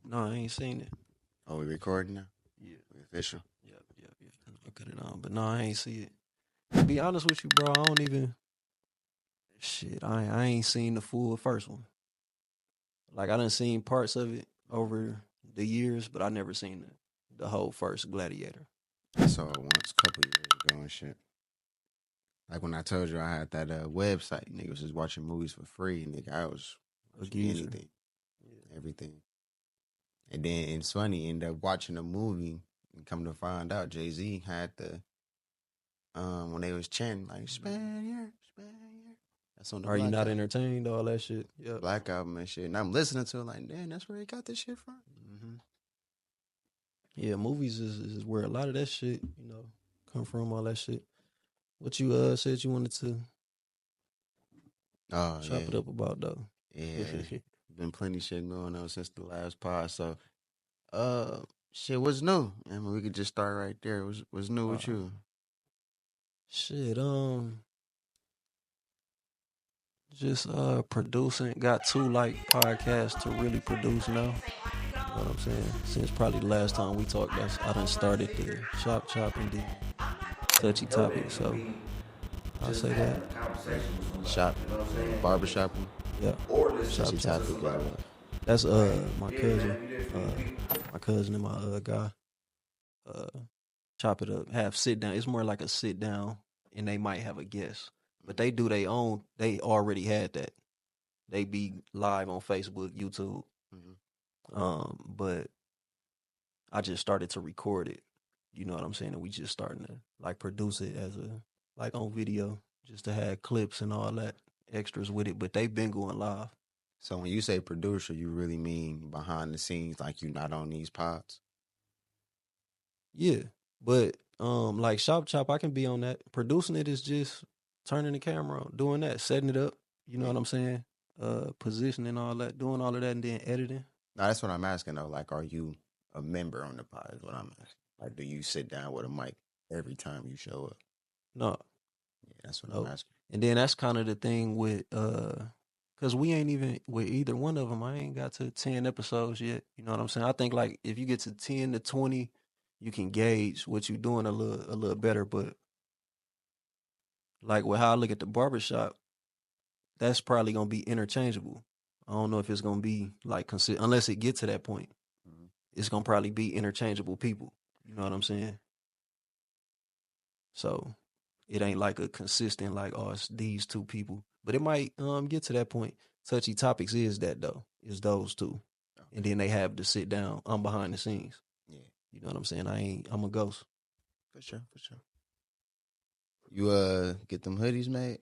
No, I ain't seen it. Oh, we recording now? Yeah. We official? Yep. I cut it on, but no, I ain't see it. To be honest with you, bro, I don't even. Shit, I ain't seen the full first one. Like I done seen parts of it over the years, but I never seen the whole first Gladiator. I saw it once a couple years ago and shit. Like when I told you I had that website, niggas was watching movies for free, nigga. I was A watching geezer. anything, everything. And then it's funny, end up watching a movie and come to find out Jay-Z had the when they was chanting like Spaniard, Spaniard. That's on the Are you Black not album. entertained? All that shit. Yep. Black album and shit. And I'm listening to it like, damn, that's where they got this shit from. Mm-hmm. Yeah, movies is where a lot of that shit, come from. All that shit. What you said you wanted to Oh chop yeah. it up about though. Yeah. Been plenty shit going on since the last pod. So shit, what's new? I mean, we could just start right there. What's new with you? Shit, just producing. Got two like podcasts to really produce now. You know what I'm saying? Since probably the last time we talked, I done started the Chop and the Touchy topic. So I'll say that. Shop, barbershop. Yeah. Touchy topic. That's my cousin and my guy. Chop it up. Have sit down. It's more like a sit down, and they might have a guest, but they do their own. They already had that. They be live on Facebook, YouTube. But I just started to record it. You know what I'm saying? And we just starting to like produce it as a like on video, just to have clips and all that extras with it. But they've been going live. So when you say producer, you really mean behind the scenes, like you not on these pods? Yeah, but like Shop Chop, I can be on that. Producing it is just turning the camera on, doing that, setting it up. You know what I'm saying? Positioning all that, doing all of that, and then editing. No, that's what I'm asking though. Like, are you a member on the pod? Is what I'm asking. Like, do you sit down with a mic every time you show up? No, Yeah, that's what no. I'm asking. And then that's kind of the thing with cause we ain't even with either one of them. I ain't got to 10 episodes yet. You know what I'm saying? I think like if you get to 10 to 20, you can gauge what you're doing a little better. But like with how I look at the barbershop, that's probably gonna be interchangeable. I don't know if it's gonna be like unless it gets to that point. Mm-hmm. It's gonna probably be interchangeable people. You know what I'm saying? So it ain't like a consistent like, oh, it's these two people. But it might get to that point. Touchy Topics is that though. It's those two. Okay. And then they have to sit down. I'm behind the scenes. Yeah. You know what I'm saying? I'm a ghost. For sure. You get them hoodies made?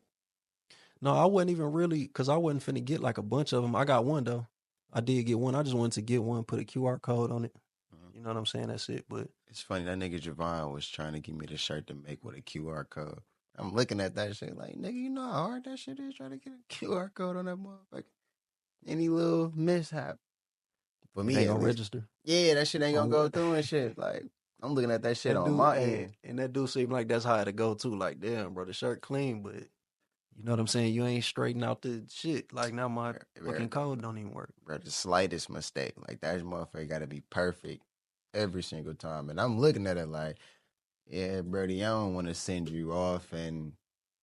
No, I wasn't even really, because I wasn't finna get like a bunch of them. I got one though. I did get one. I just wanted to get one, put a QR code on it. Mm-hmm. You know what I'm saying? That's it. But it's funny, that nigga Javon was trying to give me the shirt to make with a QR code. I'm looking at that shit like, nigga, you know how hard that shit is trying to get a QR code on that motherfucker. Any little mishap. For me, it ain't at gonna least. register. Yeah, that shit ain't gonna On go what? through and shit. Like, I'm looking at that shit That on dude, my hey, end. and that dude seemed like that's how to go too. Like, damn, bro, the shirt clean, but you know what I'm saying? You ain't straighten out the shit. Like now my fucking code don't even work. Bro, the slightest mistake. Like that motherfucker gotta be perfect every single time. And I'm looking at it like, yeah, Brody, I don't wanna send you off and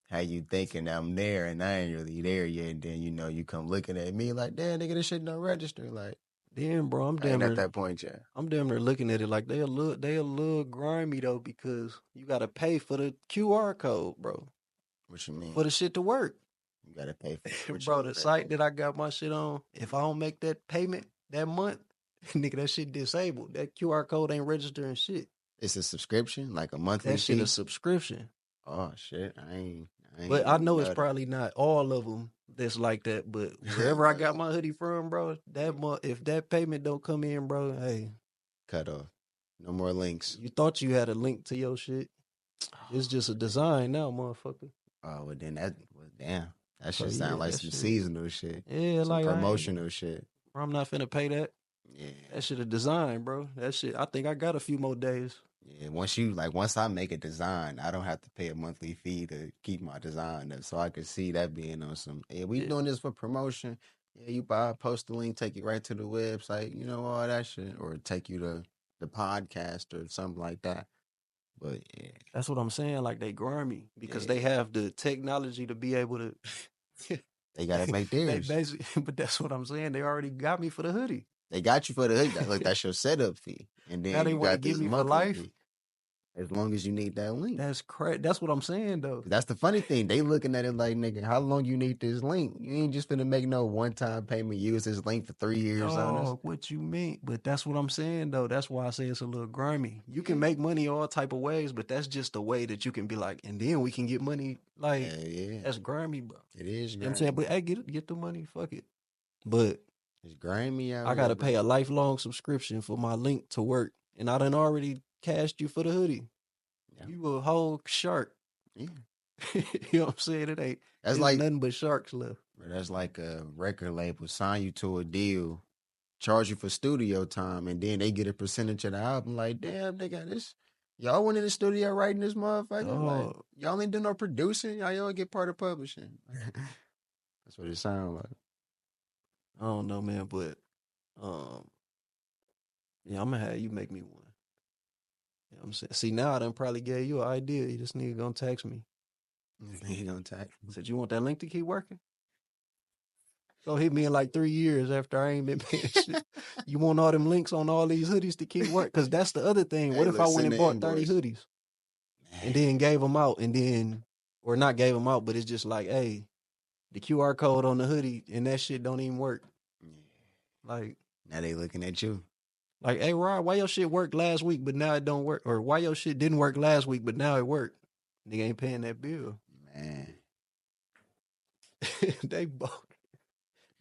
how you thinking I'm there and I ain't really there yet. And then, you come looking at me like, damn, nigga, this shit don't register. Like, Damn, bro, I'm I ain't damn at near that point yet. I'm damn near looking at it like they a little grimy though, because you gotta pay for the QR code, bro. What you mean? For the shit to work. You gotta pay for it. Bro, the site that I got my shit on, if I don't make that payment that month, nigga, that shit disabled. That QR code ain't registering shit. It's a subscription, like a monthly That shit fee? a subscription. Oh shit, I ain't But I even know it's that. probably not all of them that's like that. But wherever I got my hoodie from, bro, if that payment don't come in, bro, hey, Cut off. No more links. you thought you had a link to your shit. It's just a design now, motherfucker. Oh, well then damn. That So, shit sound like that some shit. seasonal shit. Yeah, some like promotional shit. Bro, I'm not finna pay that. Yeah. That shit a design, bro. That shit, I think I got a few more days. Yeah, once I make a design, I don't have to pay a monthly fee to keep my design up. So I could see that being on some, we doing this for promotion. Yeah, you buy, post the link, take you right to the website, you know, all that shit, or take you to the podcast or something like that. But yeah, That's what I'm saying. Like they grimy because yeah, they have the technology to be able to. they gotta make They theirs. basically, but that's what I'm saying. They already got me for the hoodie. They got you for the hood. Look, that's your setup fee, and Now then they you want to got get this me for monthly life. fee. As long as you need that link. That's correct. That's what I'm saying though. That's the funny thing. They looking at it like, nigga, how long you need this link? You ain't just finna make no one-time payment. Use this link for 3 years on us. Dog, what you mean? But that's what I'm saying though. That's why I say it's a little grimy. You Yeah. can make money all type of ways, but that's just the way that you can be like, and then we can get money. Like Yeah. that's grimy, bro. It is You know what I'm grimy. saying? But hey, get the money, fuck it. But It's grimy out I here, gotta bro. pay a lifelong subscription for my link to work. And I done already cashed you for the hoodie. Yeah. You a whole shark. Yeah. You know what I'm saying? It ain't That's there's like nothing but sharks left. bro, that's like a record label sign you to a deal, charge you for studio time, and then they get a percentage of the album. Like, damn, they got this. Y'all went in the studio writing this motherfucker. Like, Dog. y'all ain't do no producing. Y'all get part of publishing. That's what it sounds like. I don't know, man, but um yeah, I'm gonna have you make me one. You know what I'm saying? See, now I done probably gave you an idea. This nigga gonna text me. He gonna tax me. Said, you want that link to keep working? Go hit me in like 3 years after I ain't been paying shit. You want all them links on all these hoodies to keep working? Because that's the other thing. What Hey, if look, I went send and the bought 30 invoice. hoodies and then gave them out and then, or not gave them out, but it's just like, hey, the QR code on the hoodie and that shit don't even work. Yeah. Like, Now they looking at you. like, hey, Rod, why your shit worked last week, but now it don't work? Or why your shit didn't work last week, but now it worked? Nigga ain't paying that bill. Man. They both.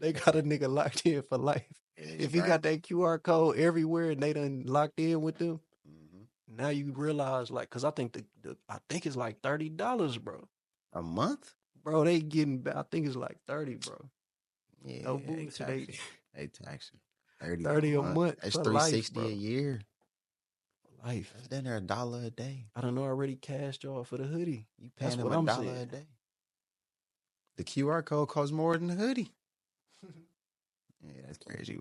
They got a nigga locked in for life. It's If he great. got that QR code everywhere and they done locked in with them, Mhm. now you realize like, cause I think I think it's like $30, bro. A month? Bro, they getting. I think it's like 30, bro. Yeah, No they bullshit. They taxing. They taxing. 30, 30 a a month. month That's for life, 360 bro. a year. Life. That's then there $1 a day. I don't know. Already cashed y'all for the hoodie. You That's paying what them I'm $1 saying. a day. The QR code costs more than the hoodie. Yeah, that's crazy.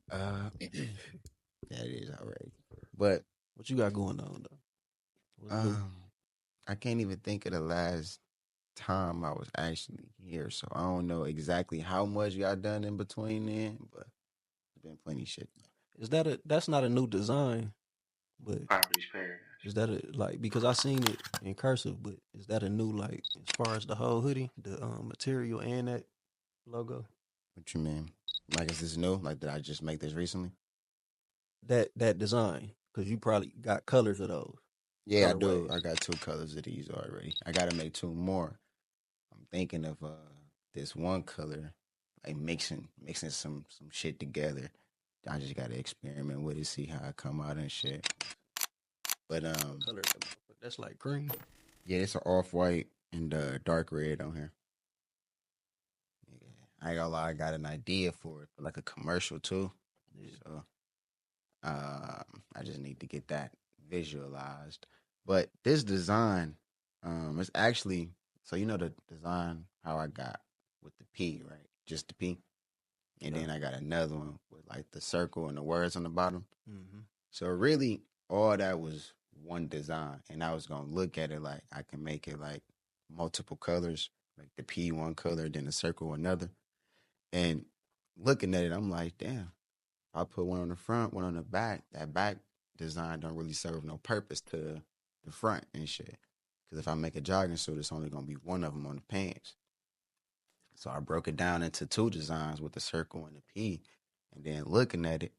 That is outrageous. But What you got going on though? What's new? I can't even think of the last time I was actually here, so I don't know exactly how much got done in between then, but there's been plenty of shit. Is that that's not a new design, but Povertysparadise. is that like because I seen it in cursive, but is that a new like as far as the whole hoodie, the material and that logo? What you mean? Like, is this new? Like, did I just make this recently? That design because you probably got colors of those. Yeah, I do. Colorways. I got 2 colors of these already. I gotta make 2 more. I'm thinking of this one color, like mixing some shit together. I just gotta experiment with it, see how it come out and shit. But What color? That's like green. yeah, it's an off-white and dark red on here. Yeah, I ain't gonna lie, I got an idea for it, for like a commercial too. Yeah. So I just need to get that visualized. But this design, it's actually, so you know the design how I got with the P, right? Just the P. And then I got another one with like the circle and the words on the bottom. Mm-hmm. So really, all that was one design, and I was gonna look at it like I can make it like multiple colors, like the P one color, then the circle another. And looking at it, I'm like, damn, if I put one on the front, one on the back, that back design don't really serve no purpose to the front and shit. Because if I make a jogging suit, it's only gonna be one of them on the pants. So I broke it down into 2 designs with the circle and the P, and then looking at it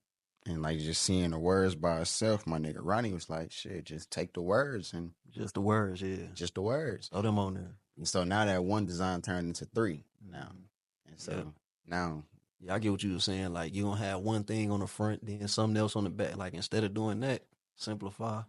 and like just seeing the words by itself, my nigga Ronnie was like, "Shit, just take the words and Just the words, yeah. just the words." Throw them on there. And so now that one design turned into 3 now, and so Yep. now, Yeah, I get what you were saying. Like you don't have one thing on the front, then something else on the back. Like instead of doing that, simplify.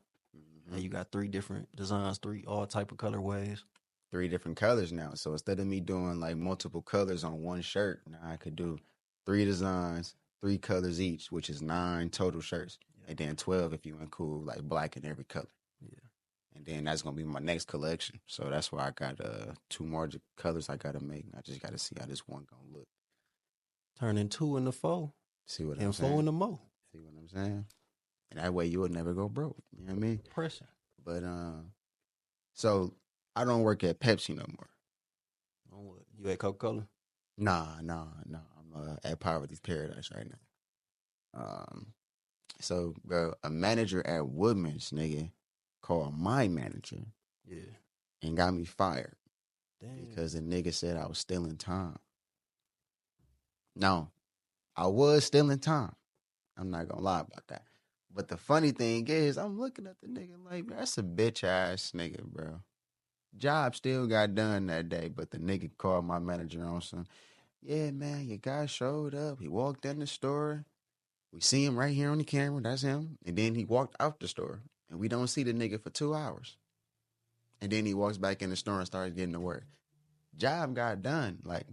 And you got 3 different designs, 3 all type of colorways. 3 different colors now. So instead of me doing like multiple colors on one shirt, now I could do 3 designs, 3 colors each, which is 9 total shirts, and then 12 if you include like black in every color. Yeah. And then that's gonna be my next collection. So that's why I got 2 more colors I gotta make. I just gotta see how this one gonna look. Turning 2 into 4. See what I'm And 4 saying? into more. See what I'm saying? And that way you will never go broke. You know what I mean? Pressing. But so I don't work at Pepsi no more. On what? You at Coca-Cola? Nah. I'm at Poverty's Paradise right now. So bro, a manager at Woodman's, nigga, called my manager. Yeah. And got me fired. Damn. Because the nigga said I was stealing time. No, I was stealing time. I'm not gonna lie about that. But the funny thing is, I'm looking at the nigga like, that's a bitch ass nigga, bro. Job still got done that day, but the nigga called my manager on some, yeah, man, your guy showed up. He walked in the store. We see him right here on the camera. That's him. And then he walked out the store. And we don't see the nigga for 2 hours. And then he walks back in the store and starts getting to work. Job got done. Like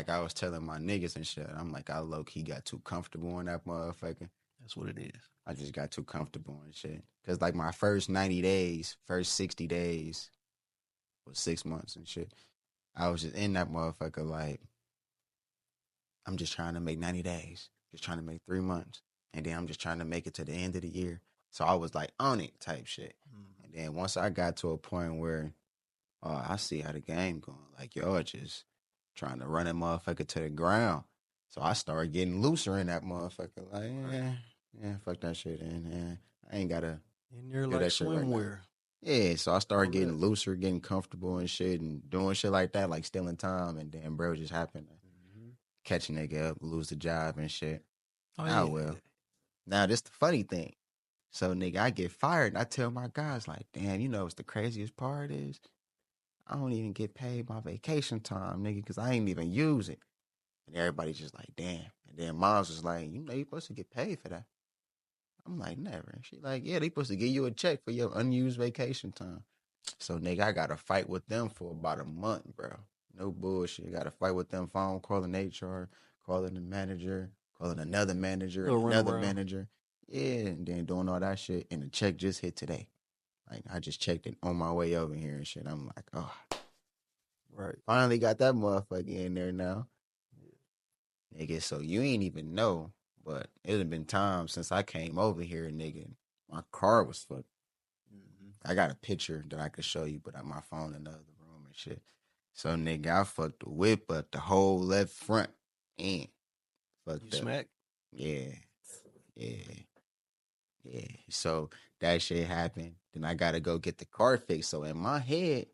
I was telling my niggas and shit. I'm like, I low-key got too comfortable in that motherfucker. That's what it is. I just got too comfortable and shit. Because like my first 90 days, first 60 days was 6 months and shit. I was just in that motherfucker like, I'm just trying to make 90 days. Just trying to make 3 months. And then I'm just trying to make it to the end of the year. So I was like on it type shit. Mm-hmm. And then once I got to a point where, I see how the game going. Like, y'all just trying to run that motherfucker to the ground. So I started getting looser in that motherfucker. Like, yeah, fuck that shit. And I ain't got to do like that shit swimwear. Right. Yeah, so I started getting looser, getting comfortable and shit, and doing shit like that, like stealing time. And then, bro, just happened to catch a nigga up, lose the job and shit. Well. Now, this the funny thing. So, nigga, I get fired, and I tell my guys, like, damn, you know what's the craziest part is? I don't even get paid my vacation time, nigga, because I ain't even use it. And everybody just like, damn. And then Mom's was like, you know, you supposed to get paid for that. I'm like, never. And she like, yeah, they supposed to give you a check for your unused vacation time. So, nigga, I got to fight with them for about a month, bro. No bullshit. Got to fight with them, phone calling HR, calling the manager, calling another manager, and another manager. Yeah, and then doing all that shit. And the check just hit today. Like, I just checked it on my way over here and shit. I'm like, oh. Right. Finally got that motherfucker in there now. Nigga, so you ain't even know, but it had been time since I came over here, nigga. My car was fucked. I got a picture that I could show you, but on my phone in the other room and shit. So, nigga, I fucked the whip up, the whole left front end. Fucked up. Smack? Yeah. So that shit happened. Then I gotta go get the car fixed. So in my head,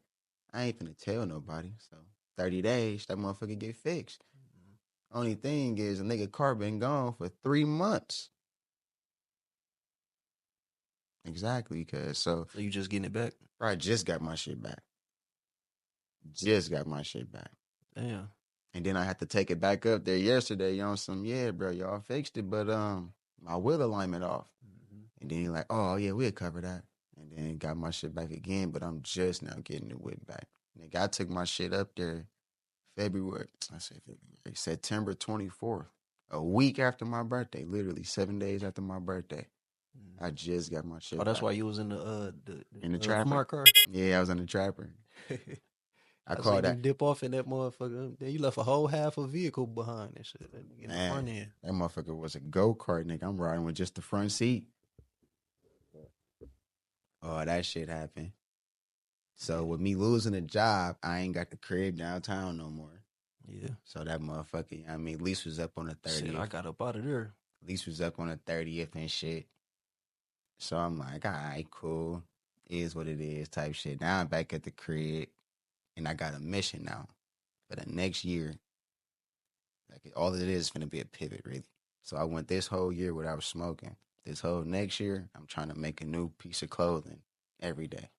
I ain't finna tell nobody. So 30 days, that motherfucker get fixed. Only thing is, a nigga car been gone for 3 months. Exactly, cuz. So you just getting it back? I just got my shit back. Damn. And then I had to take it back up there yesterday. On some, yeah, bro, y'all fixed it, but my wheel alignment off. And then he like, oh yeah, we'll cover that. And then got my shit back again, but I'm just now getting the whip back. Nigga, I took my shit up there September 24th. A week after my birthday, literally 7 days after my birthday. I just got my shit. Oh, that's back. Why you was in the trapper? smart car? Yeah, I was in the trapper. I called that. You dip off in that motherfucker. Then you left a whole half a vehicle behind and shit. In the front end. That motherfucker was a go-kart, nigga. I'm riding with just the front seat. Oh, that shit happened. So with me losing a job, I ain't got the crib downtown no more. Yeah. So that motherfucker, I mean, lease was up on the 30th. Shit, I got up out of there. Lease was up on the 30th and shit. So I'm like, all right, cool. Is what it is type shit. Now I'm back at the crib and I got a mission now for the next year. Like all it is going to be a pivot, really. So I went this whole year without smoking. This whole next year, I'm trying to make a new piece of clothing every day.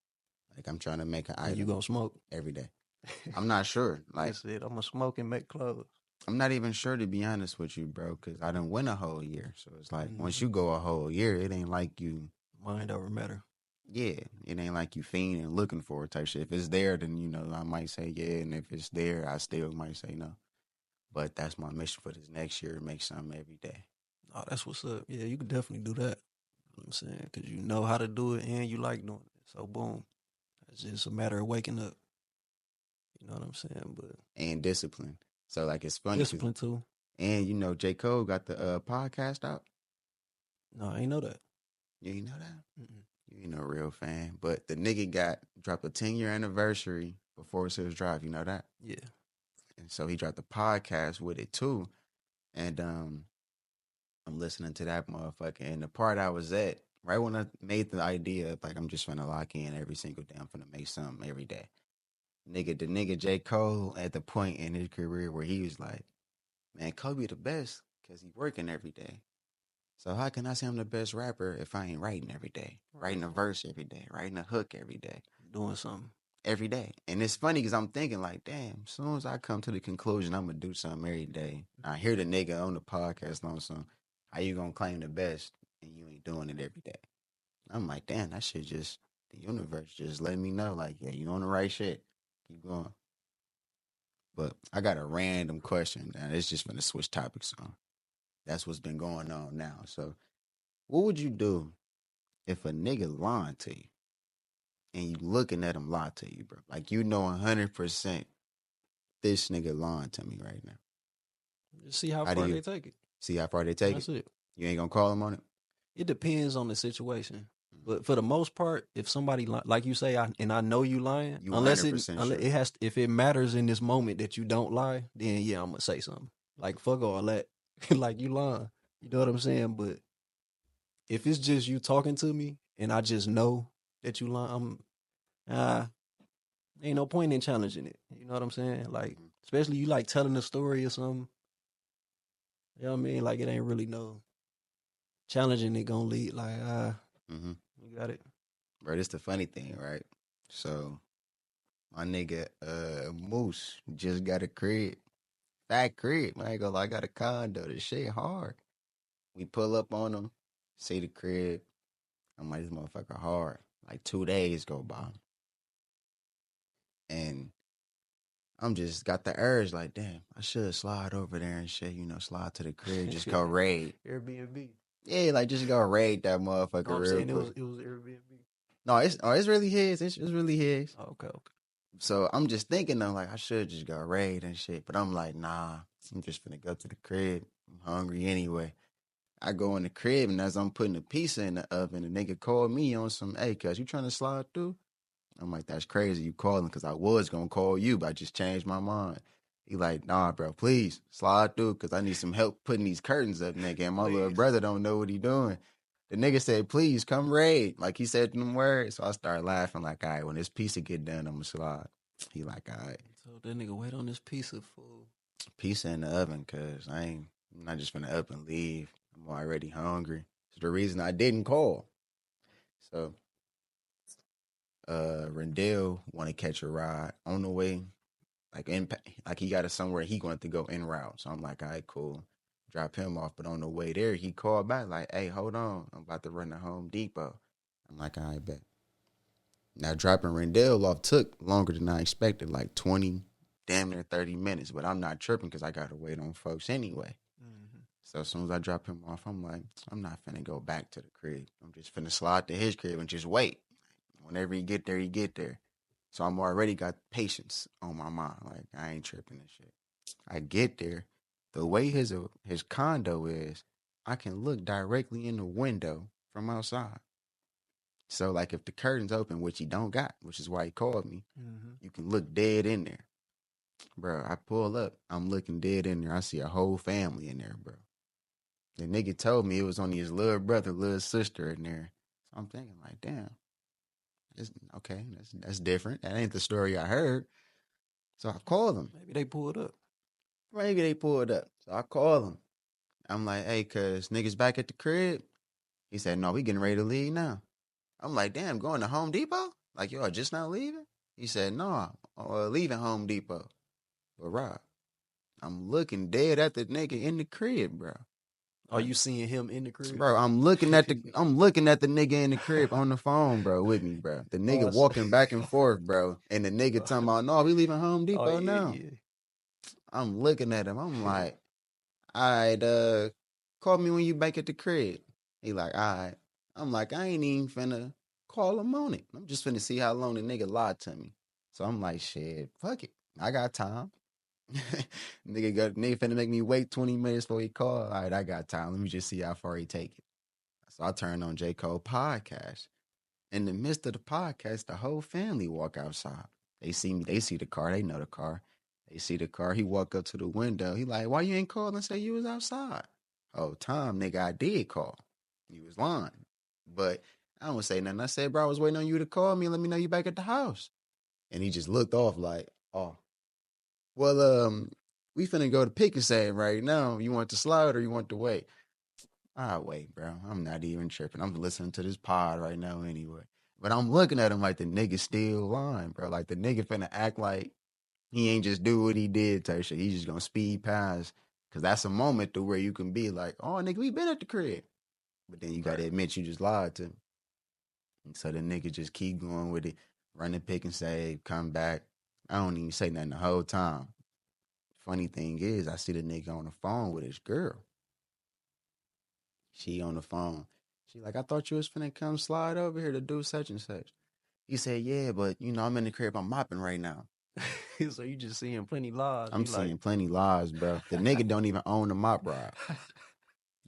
Like I'm trying to make an item. You gonna smoke? Every day. I'm not sure. Like that's it. I'm gonna smoke and make clothes. I'm not even sure, to be honest with you, bro, because I didn't win a whole year. So it's like, once you go a whole year, it ain't like you... Mind over matter. Yeah, it ain't like you fiending and looking for it type shit. If it's there, then, you know, I might say yeah, and if it's there, I still might say no. But that's my mission for this next year, make something every day. Oh, that's what's up. Yeah, you can definitely do that. You know what I'm saying? Because you know how to do it and you like doing it. So boom, it's just a matter of waking up. You know what I'm saying? But and discipline. So like it's funny because discipline too. and you know J. Cole got the podcast out. No, I ain't know that. You ain't know that? Mm-mm. You ain't no real fan. But the nigga dropped a 10-year anniversary before Hills Drive. You know that? Yeah. And so he dropped a podcast with it too. And I'm listening to that motherfucker. And the part I was at, right when I made the idea of like I'm just finna lock in every single day, I'm finna make something every day. The nigga J. Cole at the point in his career where he was like, man, Kobe the best because he working every day. So how can I say I'm the best rapper if I ain't writing every day? Writing a verse every day, writing a hook every day. Doing something. Every day. And it's funny because I'm thinking like, damn, as soon as I come to the conclusion I'm going to do something every day, I hear the nigga on the podcast on some, how you going to claim the best and you ain't doing it every day? I'm like, damn, that shit just, the universe just let me know, like, yeah, you on the right shit. Keep going. But I got a random question, and it's just going to switch topics on. That's what's been going on now. So, what would you do if a nigga lying to you and you looking at him lie to you, bro? Like, you know 100% this nigga lying to me right now. Just see how How do far you they take it. see how far they take That's it? it. You ain't gonna call him on it? It depends on the situation. But for the most part, if somebody like you say, I know you lying, You unless 100% sure. it has, if it matters in this moment that you don't lie, then yeah, I'm gonna say something. Like fuck all that, like you lying. You know what I'm saying? But if it's just you talking to me and I just know that you lying, ain't no point in challenging it. You know what I'm saying? Like especially you like telling a story or something. You know what I mean? Like it ain't really no challenging it gonna lead like Mm-hmm. you got it. Bro, this the funny thing, right? So my nigga Moose just got a crib. Fat crib. I ain't gonna lie, I got a condo. This shit hard. We pull up on him, see the crib. I'm like, this motherfucker hard. Like 2 days go by. And I'm just got the urge, like, damn, I should slide over there and shit, slide to the crib, just go raid. Airbnb. Yeah, like just go raid that motherfucker No, I'm real saying quick. it was Airbnb. No, it's really his. It's really his. Oh, okay. So I'm just thinking, I'm like, I should just go raid and shit. But I'm like, nah, I'm just finna go to the crib. I'm hungry anyway. I go in the crib, and as I'm putting the pizza in the oven, the nigga called me on some, hey, cuz you trying to slide through? I'm like, that's crazy you calling, because I was going to call you, but I just changed my mind. He like, nah, bro, please slide through, because I need some help putting these curtains up, nigga. And my little brother don't know what he doing. The nigga said, please come raid. Like he said them words. So I started laughing like, all right, when this pizza get done, I'm going to slide. He like, all right. So that nigga wait on this pizza food. Pizza in the oven, because I'm not just finna up and leave. I'm already hungry. It's the reason I didn't call. So Rendell want to catch a ride on the way, like he got it somewhere he wanted to go en route. So I'm like, all right, cool. Drop him off. But on the way there, he called back like, hey, hold on. I'm about to run to Home Depot. I'm like, all right, bet. Now dropping Rendell off took longer than I expected, like 20, damn near 30 minutes. But I'm not tripping because I got to wait on folks anyway. Mm-hmm. So as soon as I drop him off, I'm like, I'm not finna go back to the crib. I'm just finna slide to his crib and just wait. Whenever he get there, he get there. So I'm already got patience on my mind. Like, I ain't tripping this shit. I get there. The way his condo is, I can look directly in the window from outside. So, like, if the curtains open, which he don't got, which is why he called me, you can look dead in there. Bro, I pull up. I'm looking dead in there. I see a whole family in there, bro. The nigga told me it was only his little brother, little sister in there. So I'm thinking, like, damn. Okay, that's different. That ain't the story I heard. So I called him. Maybe they pulled up. So I call him. I'm like, hey, cuz niggas back at the crib. He said, no, we getting ready to leave now. I'm like, damn, going to Home Depot? Like, y'all just not leaving? He said, no, leaving Home Depot. But Rob, I'm looking dead at the nigga in the crib, bro. Are you seeing him in the crib? Bro, I'm looking at the nigga in the crib on the phone, bro, with me, bro. The nigga walking back and forth, bro. And the nigga talking about, no, we leaving Home Depot now. Yeah. I'm looking at him. I'm like, all right, call me when you back at the crib. He like, all right. I'm like, I ain't even finna Call him on it. I'm just finna see how long the nigga lied to me. So I'm like, shit, fuck it. I got time. Nigga finna make me wait 20 minutes before he call. All right, I got time. Let me just see how far he take it. So I turned on J. Cole podcast. In the midst of the podcast, the whole family walk outside. They see me. They see the car. They know the car. They see the car. He walk up to the window. He like, why you ain't call and say you was outside? Oh, time, nigga, I did call. You was lying. But I don't say nothing. I said, bro, I was waiting on you to call me and let me know you back at the house. And he just looked off like, oh, well, we finna go to pick and say right now. You want to slide or you want to wait? Ah, wait, bro. I'm not even tripping. I'm listening to this pod right now anyway. But I'm looking at him like the nigga still lying, bro. Like the nigga finna act like he ain't just do what he did type shit. He's just gonna speed past. Cause that's a moment to where you can be like, oh nigga, we been at the crib. But then you gotta admit you just lied to me. And so the nigga just keep going with it, run the pick and save, come back. I don't even say nothing the whole time. Funny thing is, I see the nigga on the phone with his girl. She on the phone. She like, I thought you was finna come slide over here to do such and such. He said, yeah, but you know, I'm in the crib, I'm mopping right now. So you just seeing plenty lies. I'm seeing plenty lies, bro. The nigga don't even own a mop rod.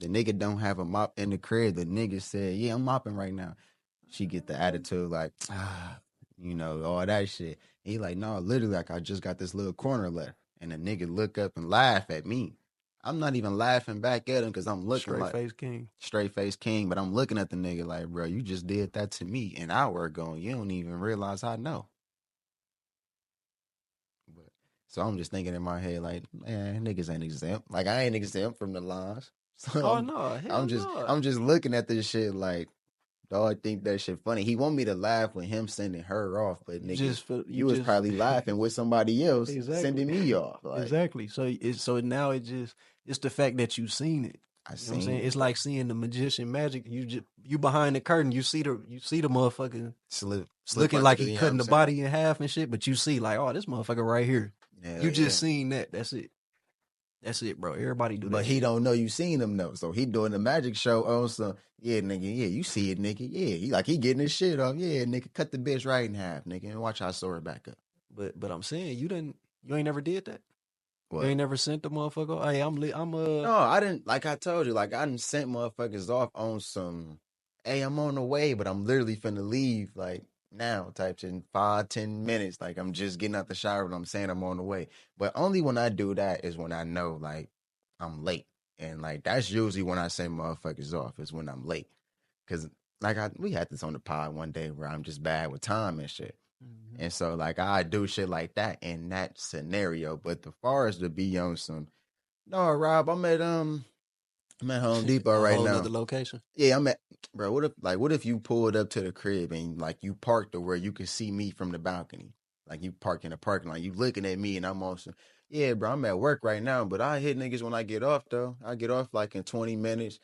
The nigga don't have a mop in the crib. The nigga said, yeah, I'm mopping right now. She get the attitude like, you know, all that shit. He like, no, literally, like, I just got this little corner left. And the nigga look up and laugh at me. I'm not even laughing back at him because I'm looking like straight face king, but I'm looking at the nigga like, bro, you just did that to me an hour ago. And you don't even realize I know. But so I'm just thinking in my head like, man, niggas ain't exempt. Like I ain't exempt from the laws. So I'm just looking at this shit like, dog, I think that shit funny. He want me to laugh with him sending her off, but nigga, you was probably laughing with somebody else sending me off. Like, exactly. So now it's the fact that you seen it. You know what I'm saying? It's like seeing the magician magic. You behind the curtain, you see the motherfucker slip looking like he cutting the body in half and shit, but you see like, oh, this motherfucker right here. You just seen that. That's it. That's it, bro. Everybody do that. But he don't know you seen him though. So he doing the magic show on some, yeah, nigga, yeah, you see it, nigga. Yeah, he getting his shit off. Yeah, nigga, cut the bitch right in half, nigga, and watch how I sew her back up. But I'm saying you ain't never did that. What? You ain't never sent the motherfucker. Hey, No, I didn't. Like I told you, like I didn't sent motherfuckers off on some. Hey, I'm on the way, but I'm literally finna leave like now, type shit in 5-10 minutes. Like I'm just getting out the shower and I'm saying I'm on the way. But only when I do that is when I know like I'm late, and like that's usually when I send motherfuckers off is when I'm late, because like we had this on the pod one day where I'm just bad with time and shit. And so, like, I do shit like that in that scenario. But the far as to be on some, no, Rob, I'm at Home Depot right now. Another location. Yeah, I'm at, bro. What if you pulled up to the crib and like you parked to where you can see me from the balcony? Like you park in the parking lot, you looking at me, and I'm on some. Yeah, bro, I'm at work right now, but I hit niggas when I get off though. I get off like in 20 minutes.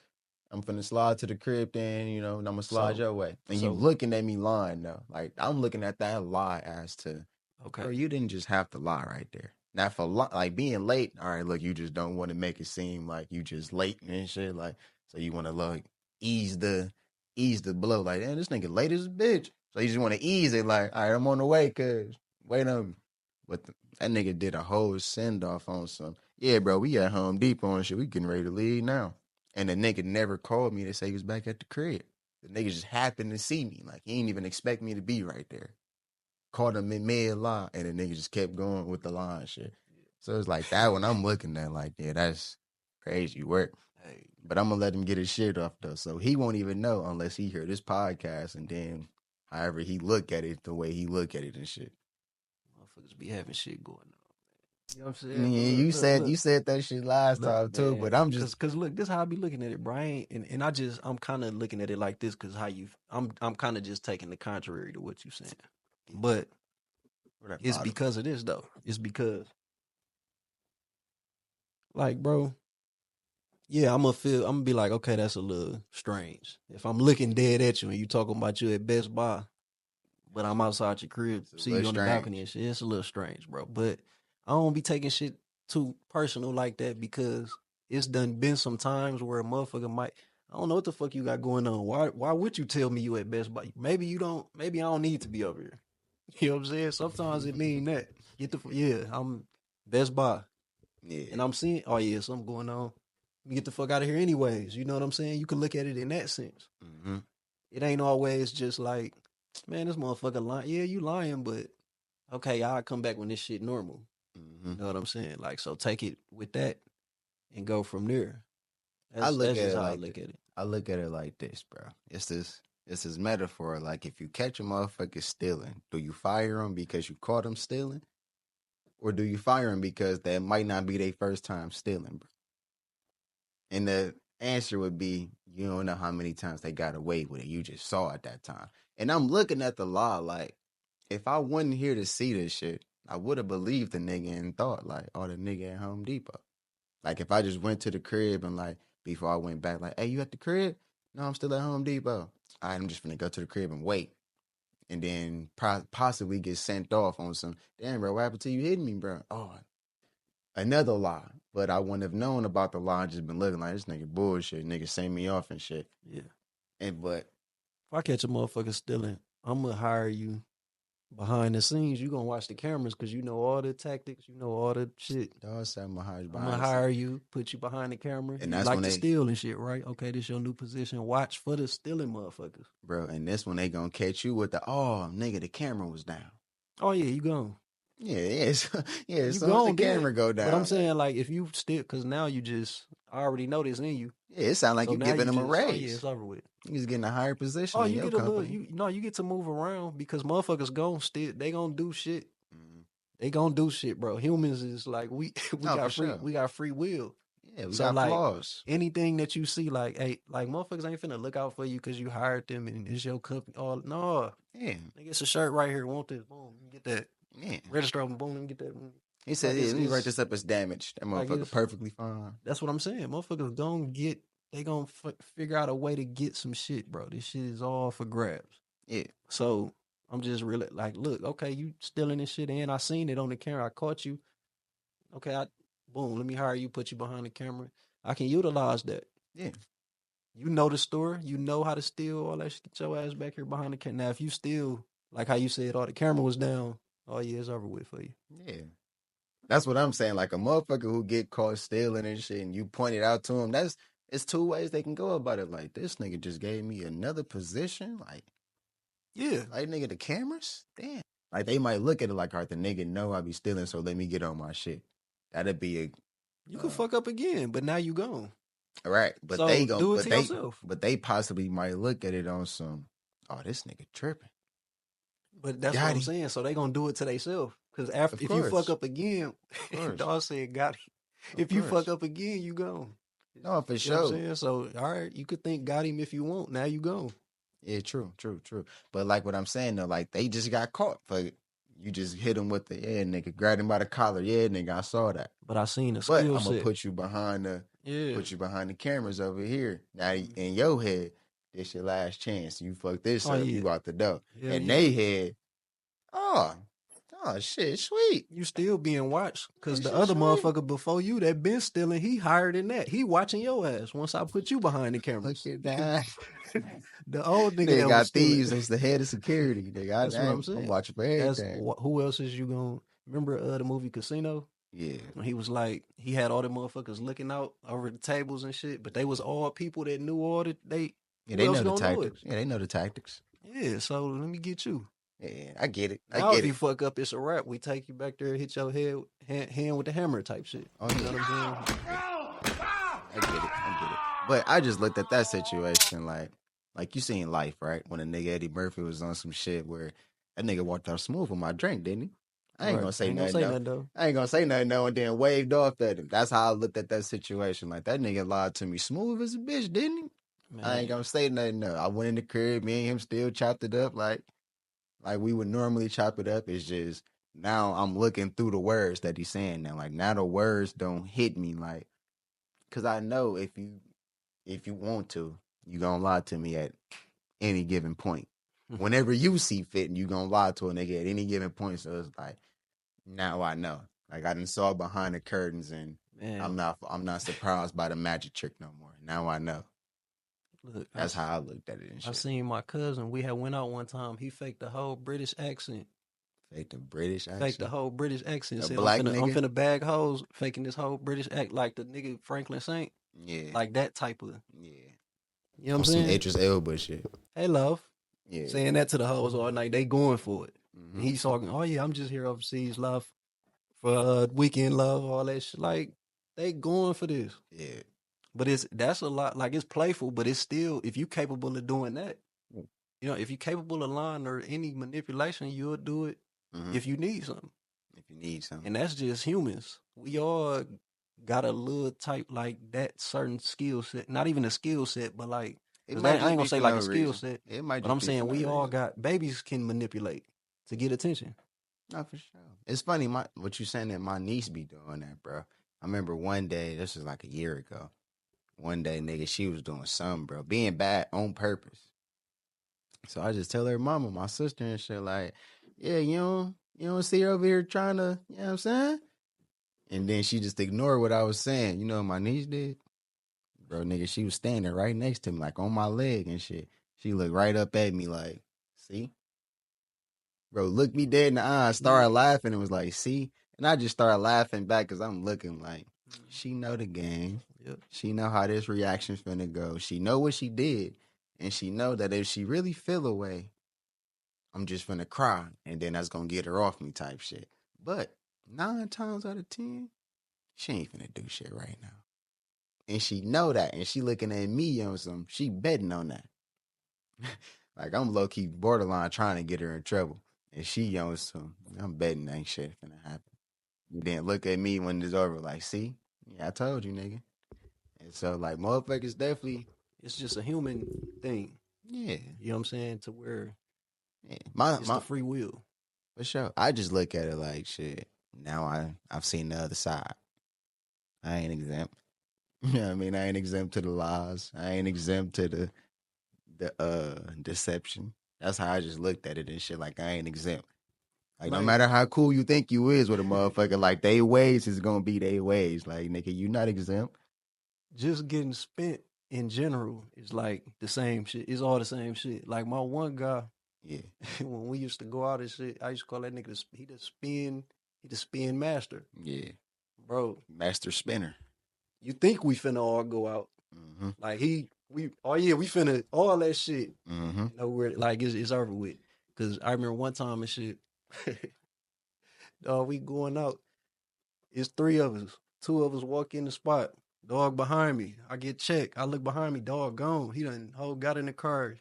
I'm finna slide to the crib then, you know, and I'm gonna slide your way. And you looking at me lying though. Like I'm looking at that lie as to, okay, bro, you didn't just have to lie right there. Now for like being late, all right, look, you just don't want to make it seem like you just late and shit. Like, so you want to like ease the blow. Like, damn, this nigga late as a bitch. So you just want to ease it. Like, all right, I'm on the way, cuz wait on me. But that nigga did a whole send off on some. Yeah, bro, we at Home Depot and shit. We getting ready to leave now. And the nigga never called me to say he was back at the crib. The nigga just happened to see me. Like, he didn't even expect me to be right there. Called him in mid-lie, and the nigga just kept going with the lie and shit. So it's like that when I'm looking at like, yeah, that's crazy work. Hey. But I'm going to let him get his shit off, though. So he won't even know unless he hear this podcast, and then however he look at it, the way he look at it and shit. Motherfuckers be having shit going on. You know what I'm saying? Yeah, you said that shit last time too, man, but I'm just cause look, this is how I be looking at it, bro. I'm kind of looking at it like this, cause I'm kind of just taking the contrary to what you saying, but it's because of this though. It's because, like, bro, yeah, I'm gonna be like, okay, that's a little strange. If I'm looking dead at you and you talking about you at Best Buy, but I'm outside your crib, see you on the balcony and shit, it's a little strange, bro. But I don't be taking shit too personal like that, because it's done been some times where a motherfucker might, I don't know what the fuck you got going on. Why would you tell me you at Best Buy? Maybe you don't. Maybe I don't need to be over here. You know what I'm saying? Sometimes it mean that. I'm Best Buy. Yeah. And I'm seeing, oh yeah, something going on. Let me get the fuck out of here anyways. You know what I'm saying? You can look at it in that sense. Mm-hmm. It ain't always just like, man, this motherfucker lying. Yeah, you lying, but okay, I'll come back when this shit normal. Mm-hmm. You know what I'm saying? Like, so take it with that and go from there. I That's look that's at just it how I like look at it. I look at it like this, bro. It's this metaphor. Like if you catch a motherfucker stealing, do you fire him because you caught him stealing, or do you fire him because that might not be their first time stealing, bro? And the answer would be you don't know how many times they got away with it. You just saw it that time. And I'm looking at the law like, if I wasn't here to see this shit, I would have believed the nigga and thought like, oh, the nigga at Home Depot. Like if I just went to the crib and like before I went back, like, hey, you at the crib? No, I'm still at Home Depot. All right, I'm just gonna go to the crib and wait, and then possibly get sent off on some. Damn, bro, what happened to you hitting me, bro? Oh, another lie. But I wouldn't have known about the lie. I just been looking like this nigga bullshit. Nigga send me off and shit. Yeah. But If I catch a motherfucker stealing, I'm gonna hire you behind the scenes. You gonna watch the cameras because you know all the tactics, you know all the shit. dog said I'm gonna hire you I'm behind gonna the scenes. hire you, put you behind the camera. And You that's like when to they, steal and shit, right? Okay, this your new position. Watch for the stealing motherfuckers. bro, and this when they gonna catch you with the oh nigga, the camera was down. Oh yeah, you gone. Yeah, yeah. As You soon as the gone then. camera go down, But I'm saying like if you still, because now you just I already know this in you. yeah, it sounds like So you now giving you them a just oh yeah, raise. it's over with. He's getting a higher position Oh, in you your get a little company. you get to move around because motherfuckers gon' still they gonna do shit. Mhm. They gonna do shit, bro. Humans is like we No, for got sure. free will. Yeah, we So got like flaws. anything that you see, like hey, like motherfuckers ain't finna look out for you because you hired them and it's your company. Oh no, Yeah, they get a shirt right here. Want this? Boom, you get that. yeah. Register them. Boom, let me get that. He said, Like yeah, let me write this up as damaged. That like motherfucker it's perfectly fine. that's what I'm saying. Motherfuckers gonna get they gonna figure out a way to get some shit, bro. This shit is all for grabs. Yeah, So I'm just really like, look, okay, you stealing this shit, and I seen it on the camera. I caught you. Okay, boom, let me hire you, put you behind the camera. I can utilize that. yeah. You know the store, you know how to steal all that shit. Get your ass back here behind the camera. Now, if you steal, like how you said, all the camera was down, oh yeah, it's over with for you. Yeah. That's what I'm saying. Like a motherfucker who get caught stealing and shit, and you point it out to him. It's two ways they can go about it. Like this nigga just gave me another position. Yeah, Like nigga, the cameras, damn. Like they might look at it like, all right, the nigga know I be stealing, so let me get on my shit. That'd be a you can fuck up again, but now you gone. right. But So they gon' do it to yourself. but they possibly might look at it on some. Oh, this nigga tripping. But that's what Got I'm him. saying. So they gonna do it to themselves. Because after Of if you fuck course. up again, Of course. dog said got him. Of If you fuck course. up again, you gone. No, for You know what I'm sure. saying? So all right, you could think got him if you want. Now you gone. Yeah, true. But like what I'm saying though, like they just got caught for you just hit him with the yeah, nigga, grabbed him by the collar. Yeah, nigga, I saw that. But I seen the But skill I'm gonna set. put you behind Yeah. the cameras over here. Now in your head, this your last chance. You fuck this Oh up, yeah. you out the door. Hell And yeah. they head, oh, shit, sweet. You still being watched. Cause This the shit other sweet. motherfucker before you that been stealing, he higher than that. He watching your ass once I put you behind the cameras. Look at that. The old nigga Nigga that got was stealing. thieves as the head of security. Nigga, That's what I'm saying. I'm watching for That's everything. who else is you gonna remember the movie Casino? Yeah. When he was like, he had all the motherfuckers looking out over the tables and shit, but they was all people that knew all the Yeah, who they else know the gonna know it? tactics. Yeah, they know the tactics. Yeah, so let me get you. Yeah, I get it. Now if you fuck up, it's a wrap. We take you back there, hit your hand with the hammer type shit. Oh, You yeah. know what I'm saying? I get it. But I just looked at that situation like you seen Life, right? When a nigga Eddie Murphy was on some shit where that nigga walked out smooth with my drink, didn't he? I ain't Right. gonna say Ain't gonna nothing say though. nothing though. I ain't gonna say nothing though, and then waved off at him. That's how I looked at that situation. Like that nigga lied to me smooth as a bitch, didn't he? I ain't Man. gonna say nothing though. I went in the crib, me and him still chopped it up like we would normally chop it up. It's just now I'm looking through the words that he's saying now. Like now the words don't hit me like, cause I know if you want to, you gonna lie to me at any given point. Whenever you see fit, and you gonna lie to a nigga at any given point. So it's like now I know. Like I done saw behind the curtains, and Man. I'm not surprised by the magic trick no more. Now I know. Look, That's how I looked at it and I shit. seen my cousin. We had went out one time. He faked the whole British accent. Fake the British accent. Faked the whole British accent. A Said black I'm nigga? finna bag hoes. Faking this whole British act like the nigga Franklin Saint. Yeah. Like that type of. Yeah. You know what I'm On some saying? Idris Elba shit. Hey, love. Yeah. Saying that to the hoes all night. They going for it. Mm-hmm. And he's talking, oh yeah, I'm just here overseas, love. For weekend love, all that shit. Like, they going for this. Yeah. But that's a lot. Like, it's playful, but it's still, if you capable of doing that, you know, if you capable of lying or any manipulation, you'll do it if you need something. If you need something. And that's just humans. We all got a little type like that certain skill set. Not even a skill set, but like, I ain't gonna say like a skill set. It might but just I'm be saying we all reason. got, babies can manipulate to get attention. No, for sure. It's funny, what you saying that my niece be doing that, bro. I remember one day, this was like a year ago. One day, nigga, she was doing something, bro, being bad on purpose. So I just tell her mama, my sister and shit, like, yeah, you don't see her over here trying to, you know what I'm saying? And then she just ignored what I was saying. You know what my niece did? Bro, nigga, she was standing right next to me, like on my leg and shit. She looked right up at me like, see? Bro, looked me dead in the eye, started laughing and was like, see? And I just started laughing back because I'm looking like, she know the game. Yep. She know how this reaction's finna go. She know what she did. And she know that if she really feel away, I'm just finna cry. And then that's gonna get her off me type shit. But 9 times out of 10, she ain't finna do shit right now. And she know that. And she looking at me on some, she betting on that. Like I'm low-key borderline trying to get her in trouble. And she on some, I'm betting ain't shit finna happen. And then look at me when it's over, like, see? Yeah, I told you, nigga. And so, like, motherfuckers definitely. It's just a human thing. Yeah. You know what I'm saying? To where Yeah. it's the free will. For sure. I just look at it like, shit, now I've seen the other side. I ain't exempt. You know what I mean? I ain't exempt to the lies. I ain't exempt to the deception. That's how I just looked at it and shit. Like I ain't exempt. Like no matter how cool you think you is with a motherfucker, like they ways is gonna be they ways. Like nigga, you not exempt. Just getting spent in general is like the same shit. It's all the same shit. Like my one guy, yeah. When we used to go out and shit, I used to call that nigga he the spin master. Yeah, bro, master spinner. You think we finna all go out? Mm-hmm. Like we finna all that shit. Mm-hmm. You know, where like it's over with. Cause I remember one time and shit, dog, we going out. It's 3 of us. 2 of us walk in the spot. Dog behind me. I get checked. I look behind me. Dog gone. He done got in the car.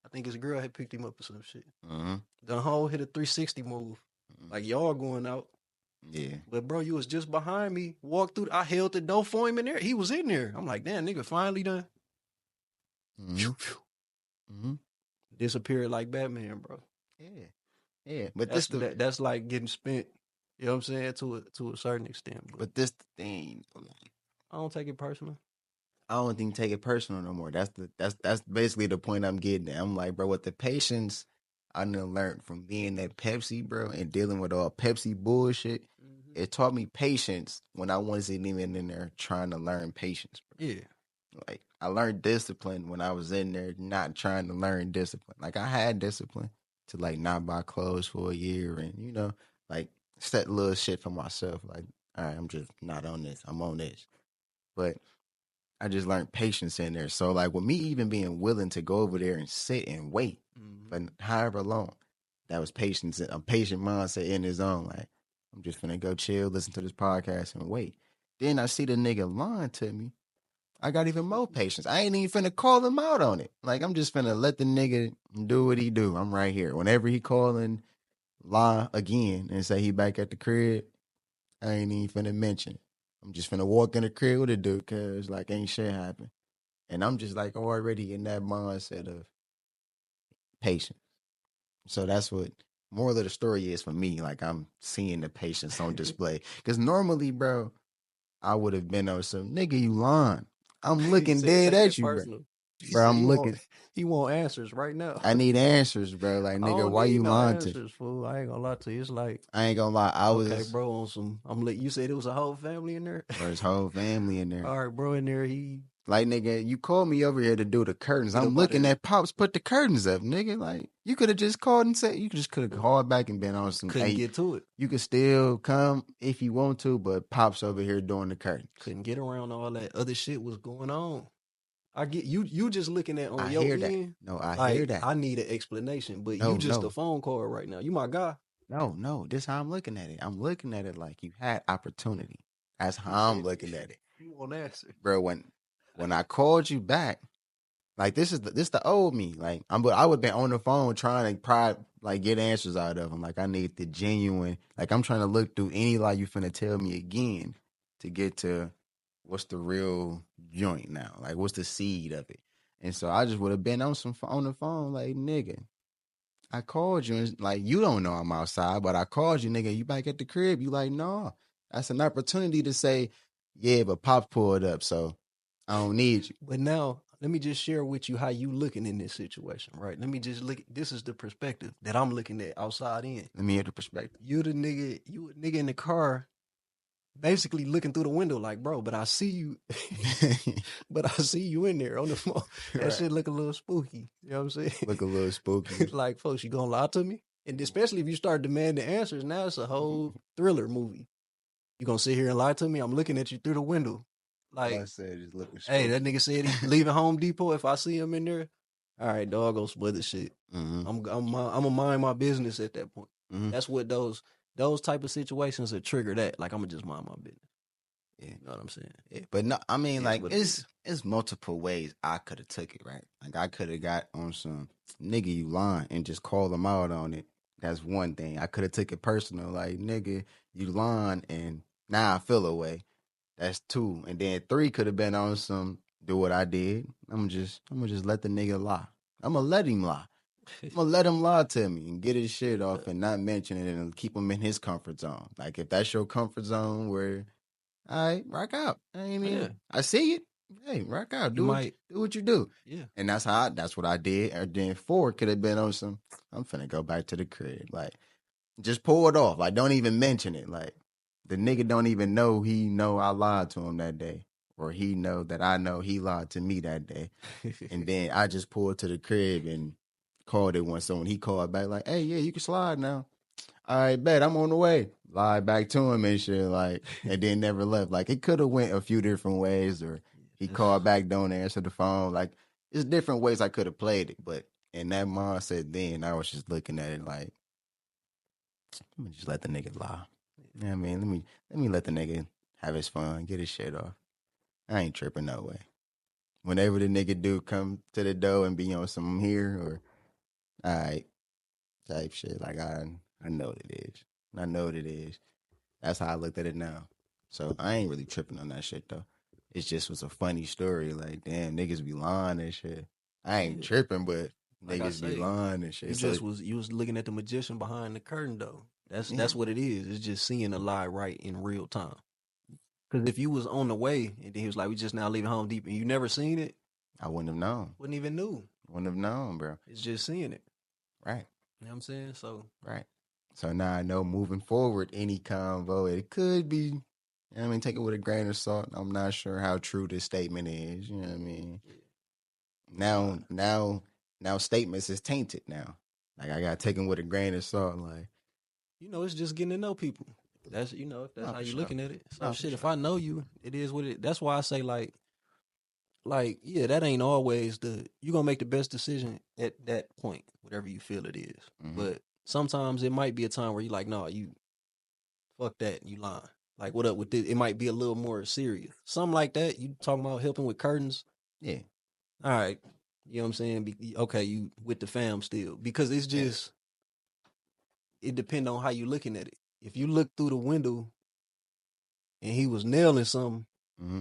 I think his girl had picked him up or some shit. Mm-hmm. The whole hit a 360 move. Like y'all going out. Yeah. But bro, you was just behind me. Walked through. I held the door for him in there. He was in there. I'm like, damn, nigga, finally done. Mm-hmm. Mm-hmm. Disappeared like Batman, bro. Yeah. Yeah. But that's like getting spent. You know what I'm saying? To a certain extent. But this the thing. I don't take it personal. I don't think take it personal no more. That's basically the point I'm getting at. I'm like, bro, with the patience I done learned from being at Pepsi, bro, and dealing with all Pepsi bullshit, it taught me patience when I wasn't even in there trying to learn patience, bro. Yeah. Like I learned discipline when I was in there not trying to learn discipline. Like I had discipline to like not buy clothes for a year and, you know, like set little shit for myself. Like, all right, I'm just not on this. I'm on this. But I just learned patience in there. So like with me even being willing to go over there and sit and wait for however long, that was patience, a patient mindset in his own. Like I'm just finna go chill, listen to this podcast and wait. Then I see the nigga lying to me. I got even more patience. I ain't even finna call him out on it. Like I'm just finna let the nigga do what he do. I'm right here. Whenever he call and lie again and say he back at the crib, I ain't even finna mention it. I'm just finna walk in the crib with a dude cause like ain't shit happen. And I'm just like already in that mindset of patience. So that's what moral of the story is for me. Like I'm seeing the patience on display. Cause normally, bro, I would have been on some nigga, you lying. I'm looking dead at you, bro. Bro, I'm looking. He want answers right now. I need answers, bro. Like nigga, why you lying to? Fool. I ain't gonna lie to you. It's like I ain't gonna lie. I was okay, bro. On some, you said it was a whole family in there. Bro, his whole family in there. All right, bro, in there. He Like, nigga, you called me over here to do the curtains. Get I'm up out of looking here. at Pops put the curtains up, nigga. Like, you could have just called and said, you just could have called back and been on some, Couldn't hey, get to it. you could still come if you want to, but Pops over here doing the curtains. Couldn't get around all that other shit was going on. I get you. You just looking at on I your hear that. end. No, I Like, hear that. I need an explanation, but No, you just no. a phone call right now. You my guy. No. This how I'm looking at it. I'm looking at it like you had opportunity. That's how I'm looking at it. You won't answer. Bro, when I called you back, like this the old me. Like I would have been on the phone trying to get answers out of him. Like I need the genuine. Like I'm trying to look through any lie you finna tell me again to get to what's the real joint now. Like what's the seed of it. And so I just would have been on the phone like nigga. I called you and like you don't know I'm outside, but I called you, nigga. You back at the crib? You like no. That's an opportunity to say, yeah, but Pop pulled up, so I don't need you. But now, let me just share with you how you looking in this situation, right? Let me just look. This is the perspective that I'm looking at outside in. Let me hear the perspective. You a nigga in the car, basically looking through the window like, bro, but I see you, but I see you in there on the phone. That shit look a little spooky. You know what I'm saying? Look a little spooky. Like, folks, you gonna lie to me? And especially if you start demanding answers, now it's a whole thriller movie. You gonna sit here and lie to me? I'm looking at you through the window. Like, I said, just looking spooky. hey, that nigga said he leaving Home Depot. If I see him in there, all right, dog, go split the shit. Mm-hmm. I'm gonna mind my business at that point. Mm-hmm. That's what those type of situations that trigger that. Like, I'm gonna just mind my business. Yeah, you know what I'm saying. Yeah, but no, I mean, like it's multiple ways I could have took it, right? Like I could have got on some nigga you lying and just call them out on it. That's one thing. I could have took it personal, like nigga you lying and now I feel away. That's two, and then three could have been on some do what I did. I'm gonna just let the nigga lie. I'm gonna let him lie. I'm gonna let him lie to me and get his shit off and not mention it and keep him in his comfort zone. Like if that's your comfort zone where, all right, rock out. I mean, Yeah. I see it. Hey, rock out. Do what you do. Yeah. And that's what I did. And then four could have been on some, I'm finna go back to the crib. Like, just pull it off. Like, don't even mention it. Like, the nigga don't even know he know I lied to him that day. Or he know that I know he lied to me that day. And then I just pulled to the crib and called it when someone he called back like, hey, yeah, you can slide now. All right, bet I'm on the way. Lied back to him and shit, like, and then never left. Like, it could have went a few different ways, or he called back, don't answer the phone. Like, it's different ways I could have played it, but in that mindset, then I was just looking at it like, let me just let the nigga lie. You know what I mean? Let me let the nigga have his fun, get his shit off. I ain't tripping no way. Whenever the nigga do come to the door and be on some here or all right type shit, like I know what it is. I know what it is. That's how I looked at it now. So I ain't really tripping on that shit though. It just was a funny story. Like, damn, niggas be lying and shit. I ain't tripping, but like niggas be lying and shit. You was looking at the magician behind the curtain though. That's what it is. It's just seeing a lie right in real time. Because if you was on the way and then he was like, we just now leaving Home Depot and you never seen it, I wouldn't have known. Wouldn't even knew. Wouldn't have known, bro. It's just seeing it. Right. You know what I'm saying? So right. So now I know moving forward, any convo, it could be, you know what I mean, take it with a grain of salt. I'm not sure how true this statement is. You know what I mean? Yeah. Now statements is tainted now. Like I got taken with a grain of salt. Like, you know, it's just getting to know people. That's if that's how you're looking at it. So shit, sure. If I know you, it is what it. That's why I say like yeah, that ain't always you gonna make the best decision at that point, whatever you feel it is. Mm-hmm. But sometimes it might be a time where you like, no, you fuck that, you lying. Like, what up with this? It might be a little more serious. Something like that. You talking about helping with curtains? Yeah. All right. You know what I'm saying? Okay, you with the fam still. Because it's just, it depends on how you looking at it. If you look through the window and he was nailing something, mm-hmm.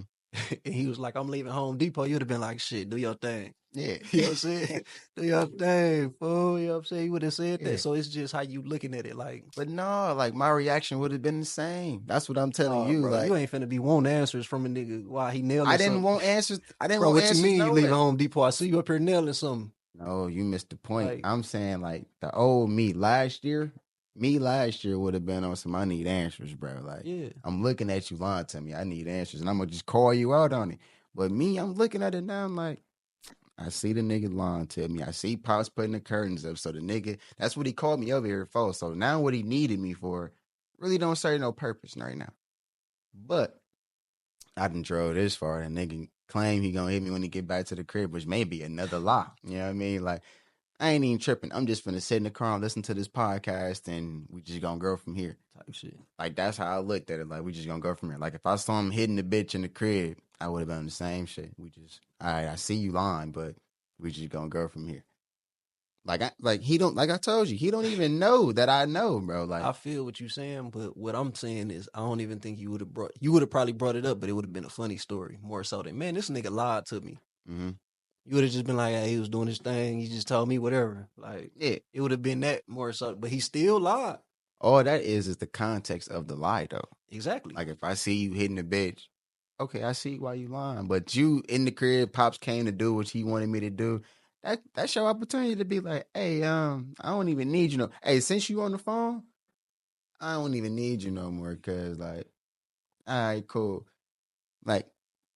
and he was like, I'm leaving Home Depot, you'd have been like, shit, do your thing. Yeah. You know what I'm saying? Do your thing, fool. You know what I'm saying? You would have said that. So it's just how you looking at it. Like, but no, like my reaction would have been the same. That's what I'm telling you. Bro, like, you ain't finna be wanting answers from a nigga while he nailing something. I didn't want answers. Bro, what you mean you leaving Home Depot? I see you up here nailing something. No, you missed the point. Like, I'm saying like the old me last year would have been on some I need answers, bro. Like, I'm looking at you lying to me. I need answers, and I'm gonna just call you out on it. But me, I'm looking at it now, I'm like, I see the nigga lying to me. I see Pops putting the curtains up. So the nigga, that's what he called me over here for. So now what he needed me for really don't serve no purpose right now. But I done drove this far and nigga claim he gonna hit me when he get back to the crib, which may be another lie. You know what I mean? Like, I ain't even tripping. I'm just finna sit in the car and listen to this podcast and we just gonna go from here. Type shit. Like, that's how I looked at it. Like, we just gonna go from here. Like, if I saw him hitting the bitch in the crib, I would have been on the same shit. We just, all right, I see you lying, but we just gonna go from here. He don't, like I told you, he don't even know that I know, bro. Like, I feel what you're saying, but what I'm saying is I don't even think you would have probably brought it up, but it would have been a funny story more so than, man, this nigga lied to me. mm-hmm. You would have just been like, hey, he was doing his thing. He just told me whatever. Like, Yeah. It would have been that more so, but he still lied. All that is the context of the lie, though. Exactly. Like, if I see you hitting the bitch, okay, I see why you lying. But you in the crib, Pops came to do what he wanted me to do. That's your opportunity to be like, hey, I don't even need you no. Hey, since you on the phone, I don't even need you no more. Cause like, all right, cool. Like,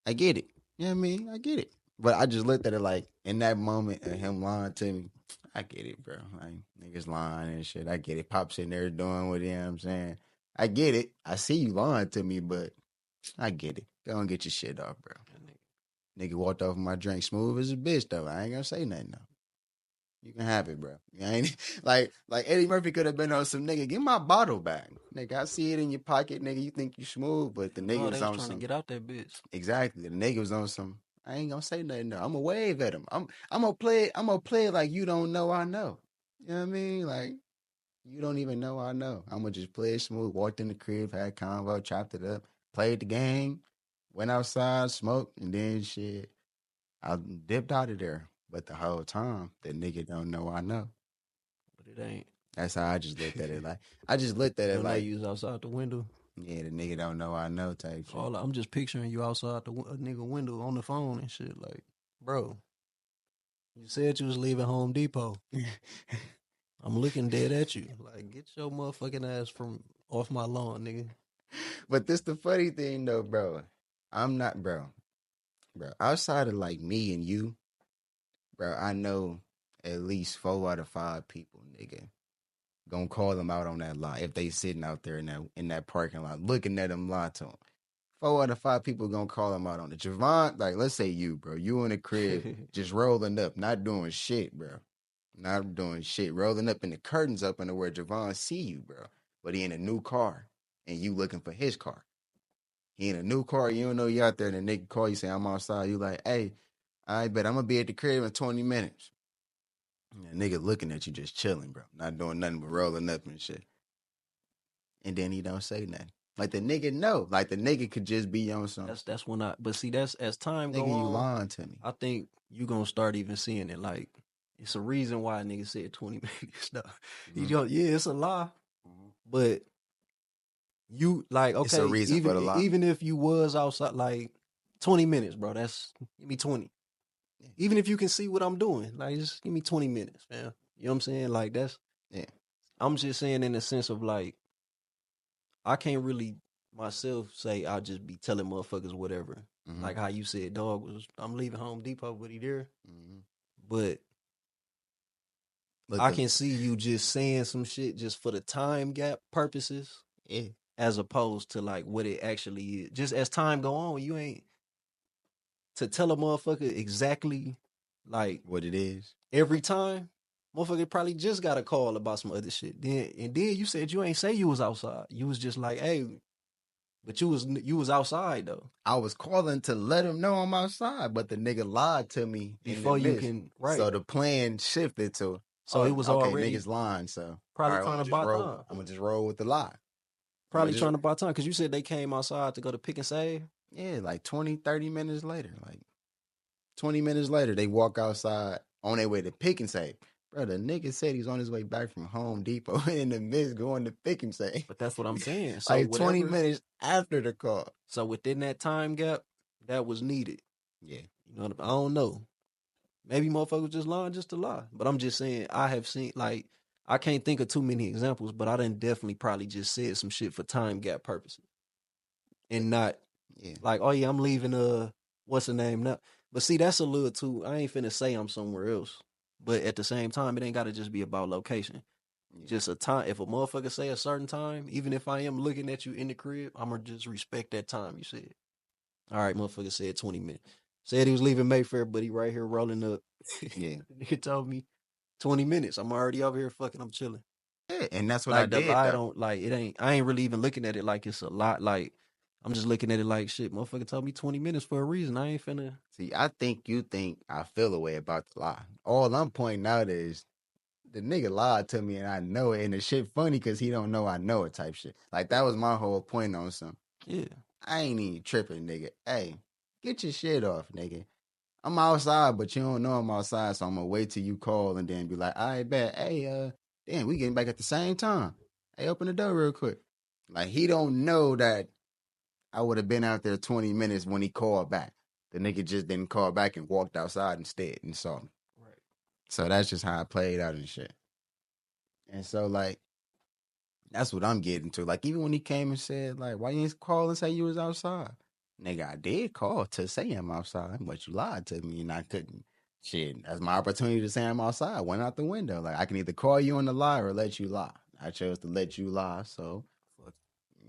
I get it. You know what I mean? I get it. But I just looked at it like in that moment of him lying to me, I get it, bro. Like, niggas lying and shit. I get it. Pop sitting there doing what, you know what I'm saying? I get it. I see you lying to me, but I get it. Go and get your shit off, bro. Nigga walked off my drink smooth as a bitch, though. I ain't gonna say nothing, though. You can have it, bro. You ain't like Eddie Murphy could have been on some nigga. Give my bottle back, nigga. I see it in your pocket, nigga. You think you smooth, but the nigga was on trying some. to get out that bitch. Exactly, the nigga was on some. I ain't gonna say nothing. No, I'm gonna wave at him. I'm gonna play it. I'm gonna play it like you don't know. I know. You know what I mean? Like you don't even know. I know. I'm gonna just play it smooth. Walked in the crib, had convo, chopped it up, played the game, went outside, smoked, and then shit. I dipped out of there. But the whole time, the nigga don't know I know. But it ain't. That's how I just looked at it. Like I just looked at it like you was outside the window. Yeah, the nigga don't know I know type shit. I'm just picturing you outside a nigga window on the phone and shit. Like, bro, you said you was leaving Home Depot. I'm looking dead at you. Like, get your motherfucking ass from off my lawn, nigga. But this the funny thing though, bro. I'm not, bro. Outside of like me and you, bro, I know at least 4 out of 5 people, nigga, gonna call them out on that lie if they sitting out there in that parking lot looking at them lie to them. 4 out of 5 people gonna call them out on it. Javon, like let's say you, bro, you in the crib just rolling up, not doing shit, bro, not doing shit, rolling up and the curtains up under where Javon see you, bro, but he in a new car and you looking for his car. He in a new car, you don't know you out there, and the nigga call you, say, I'm outside. You like, hey, I bet I'm gonna be at the crib in 20 minutes. And the nigga looking at you just chilling, bro. Not doing nothing but rolling up and shit. And then he don't say nothing. Like the nigga know. Like the nigga could just be on something. That's when but see, that's as time go on. Nigga, you lying to me. I think you gonna start even seeing it. Like, it's a reason why a nigga said 20 minutes. No. Mm-hmm. Yeah, it's a lie. Mm-hmm. But you like, okay, it's a reason for the lie. Even if you was outside, like 20 minutes, bro. That's give me 20. Yeah. Even if you can see what I'm doing, like just give me 20 minutes, man. You know what I'm saying? Like that's I'm just saying in the sense of like I can't really myself say I'll just be telling motherfuckers whatever. Mm-hmm. Like how you said, dog I'm leaving Home Depot, but he there. Mm-hmm. But I can see you just saying some shit just for the time gap purposes. Yeah. As opposed to like what it actually is. Just as time go on, you ain't to tell a motherfucker exactly like what it is. Every time, motherfucker probably just got a call about some other shit. Then you said you ain't say you was outside. You was just like, hey, but you was outside though. I was calling to let him know I'm outside, but the nigga lied to me before you can. Right. So the plan shifted to. So it was already niggas lying. So probably trying to buy time. I'm gonna just roll with the lie. Probably trying to buy time because you said they came outside to go to Pick and Save. Yeah, like 20, 30 minutes later. Like 20 minutes later, they walk outside on their way to Pick and Save. Bro, the nigga said he's on his way back from Home Depot in the midst going to Pick and Save. But that's what I'm saying. So like 20 minutes after the call. So within that time gap, that was needed. Yeah. You know what I don't know. Maybe motherfuckers just lying just to lie. But I'm just saying, I have seen, like, I can't think of too many examples, but I done definitely probably just said some shit for time gap purposes. And not like, oh yeah, I'm leaving what's the name now? But see, that's a little too. I ain't finna say I'm somewhere else. But at the same time, it ain't gotta just be about location. Yeah. Just a time. If a motherfucker say a certain time, even if I am looking at you in the crib, I'ma just respect that time you said. All right, motherfucker said 20 minutes. Said he was leaving Mayfair, but he right here rolling up. Yeah. Nigga told me 20 minutes. I'm already over here fucking. I'm chilling. Yeah, and that's what I Like the did lie though. don't like it ain't. I ain't really even looking at it like it's a lot. Like I'm just looking at it like shit. Motherfucker told me 20 minutes for a reason. I ain't finna. See, I think you think I feel a way about the lie. All I'm pointing out is the nigga lied to me and I know it, and the shit funny because he don't know I know it type shit. Like that was my whole point on some. Yeah. I ain't even tripping, nigga. Hey, get your shit off, nigga. I'm outside, but you don't know I'm outside, so I'm gonna wait till you call and then be like, I bet, hey, damn, we getting back at the same time. Hey, open the door real quick. Like he don't know that I would have been out there 20 minutes when he called back. The nigga just didn't call back and walked outside instead and saw me. Right. So that's just how I played out and shit. And so like that's what I'm getting to. Like even when he came and said, like, why you ain't call and say you was outside? Nigga, I did call to say I'm outside, but you lied to me and I couldn't. Shit, that's my opportunity to say I'm outside. Went out the window. Like I can either call you on the lie or let you lie. I chose to let you lie, so fuck.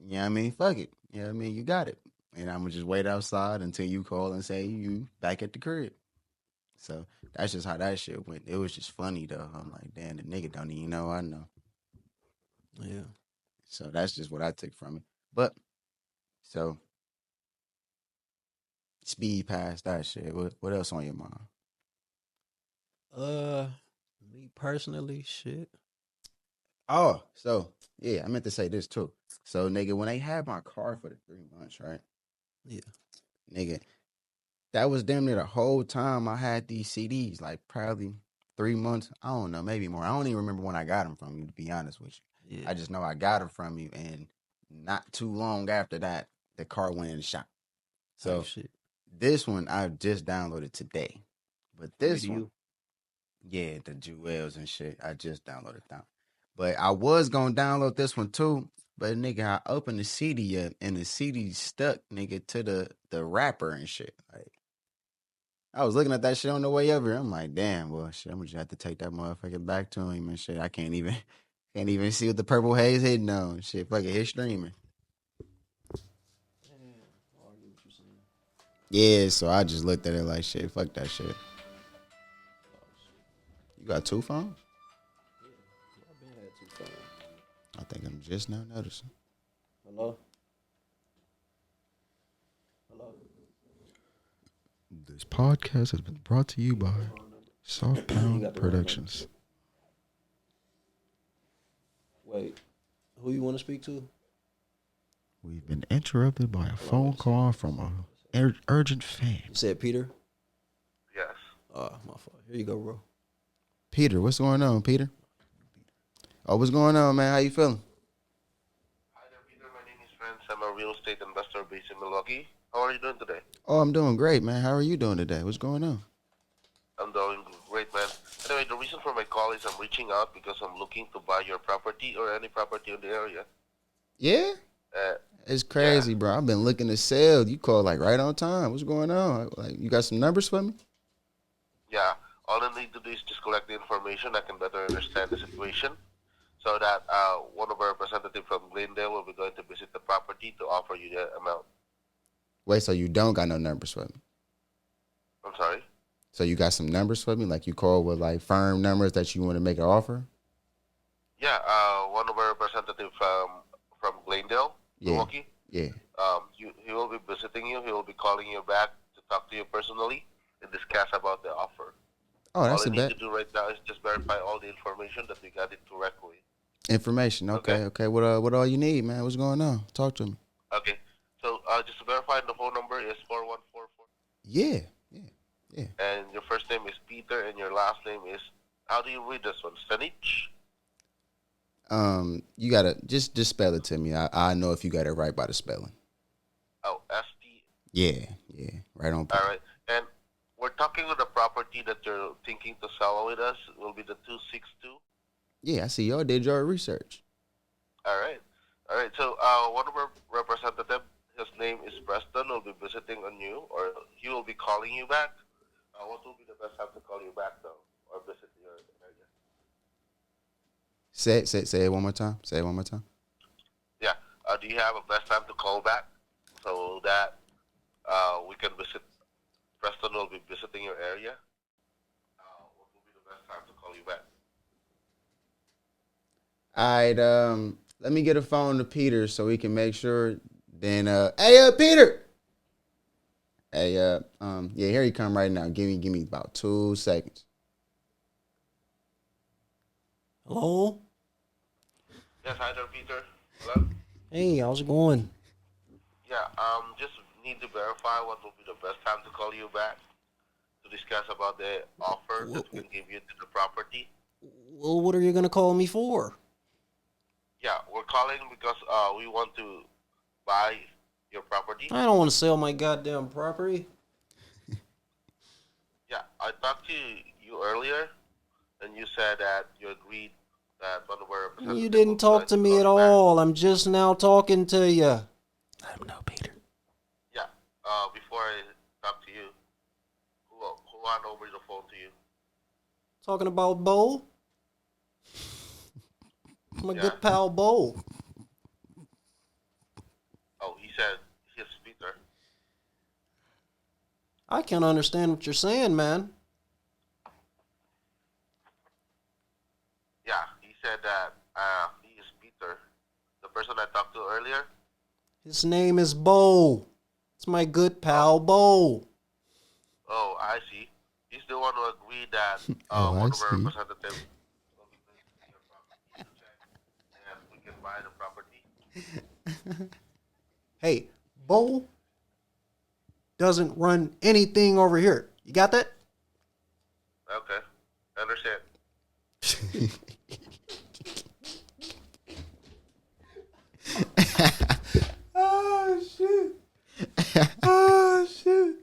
You know what I mean? Fuck it. You know what I mean? You got it. And I'm gonna just wait outside until you call and say you back at the crib. So that's just how that shit went. It was just funny though. I'm like, damn, the nigga don't even know I know. Yeah. So that's just what I took from it. But so speed past that shit. What else on your mind? Uh, me personally, shit. Oh, so yeah, I meant to say this too. So nigga, when they had my car for the 3 months, right? Yeah. Nigga, that was damn near the whole time I had these CDs. Like probably 3 months. I don't know, maybe more. I don't even remember when I got them from you. To be honest with you, Yeah. I just know I got them from you, and not too long after that, the car went in the shop. Type So shit. this one I just downloaded today, but Free this to one, you. yeah, the Jewels and shit, I just downloaded that. But I was gonna download this one too. But nigga, I opened the CD up and the CD stuck, nigga, to the wrapper and shit. Like I was looking at that shit on the way over here. I'm like, damn, well, shit, I'm gonna just have to take that motherfucker back to him and shit. I can't even can't even see what the purple haze hitting on. Shit, fucking hit streaming. Damn. Oh, I get what you saying. Yeah, so I just looked at it like shit, fuck that shit. Oh shit. You got two phones? Yeah. I've been had two phones. I think I'm just now noticing. Hello. Hello. This podcast has been brought to you You got by the wrong number. You SoftPound got the wrong number. Productions. Wait. Who you want to speak to? We've been interrupted by a Hold on, phone wait a second. call from a urgent fan. You said Peter? Yes. My fault. Here you go, bro. Peter, what's going on, Peter? Oh, what's going on, man? How you feeling? Hi there, Peter. My name is Vince. I'm a real estate investor based in Milwaukee. How are you doing today? Oh, I'm doing great, man. How are you doing today? What's going on? I'm doing great, man. Anyway, the reason for my call is I'm reaching out because I'm looking to buy your property or any property in the area. Yeah? Uh, It's crazy, yeah. bro. I've been looking to sell. You called like right on time. What's going on? Like, you got some numbers for me? Yeah. All I need to do is just collect the information. I can better understand the situation so that one of our representatives from Glendale will be going to visit the property to offer you the amount. Wait, so you don't got no numbers for me? I'm sorry? So you got some numbers for me? Like you call with like firm numbers that you want to make an offer? Yeah, one of our representatives from Glendale, Yeah. Milwaukee. Yeah. He will be visiting you. He will be calling you back to talk to you personally and discuss about the offer. Oh, All that's I a need bet. to do right now is just verify all the information that we got it correctly. Information. Okay. Okay? Okay. What all you need, man? What's going on? Talk to me. Okay. So just to verify, the phone number is 4144. Yeah. Yeah. Yeah. And your first name is Peter and your last name is, how do you read this one? Stanich? You gotta just spell it to me. I know if you got it right by the spelling. Oh, S-T. Yeah. Yeah. Right on point. All right. And we're talking with the property that you're thinking to sell with us. It will be the 262. Yeah, I see y'all did your research. All right. All right. So one of our representatives, his name is Preston, will be visiting on you, or he will be calling you back. What will be the best time to call you back, though, or visit your area? Say it one more time. Say it one more time. Yeah. Do you have a best time to call back so that we can visit? Preston will be visiting your area. What will be the best time to call you back? All right, let me get a phone to Peter so we can make sure. Then, hey, Peter. Hey, yeah, here he come right now. Give me about 2 seconds. Hello? Yes, hi there, Peter. Hello? Hey, how's it going? Yeah, just need to verify what will be the best time to call you back to discuss about the offer that we can give you to the property. Well, what are you gonna call me for? Yeah, we're calling because we want to buy your property. I don't want to sell my goddamn property. Yeah, I talked to you earlier, and you said that you agreed that one of our representatives. You didn't talk to me at all. I'm just now talking to you. Let him know, Peter. Yeah. Before I talk to you, who went over the phone to you? Talking about Bo? My good pal Bo. Oh, he said he's Peter. I can't understand what you're saying, man. Yeah, he said that he is Peter, the person I talked to earlier. His name is Bo. It's my good pal Bo. Oh, I see. He's the one who agreed that I one of our see. representatives will be visiting your property to check and we can buy the property. Hey, Bo doesn't run anything over here. You got that? Okay, I understand. Oh shit! Oh shit!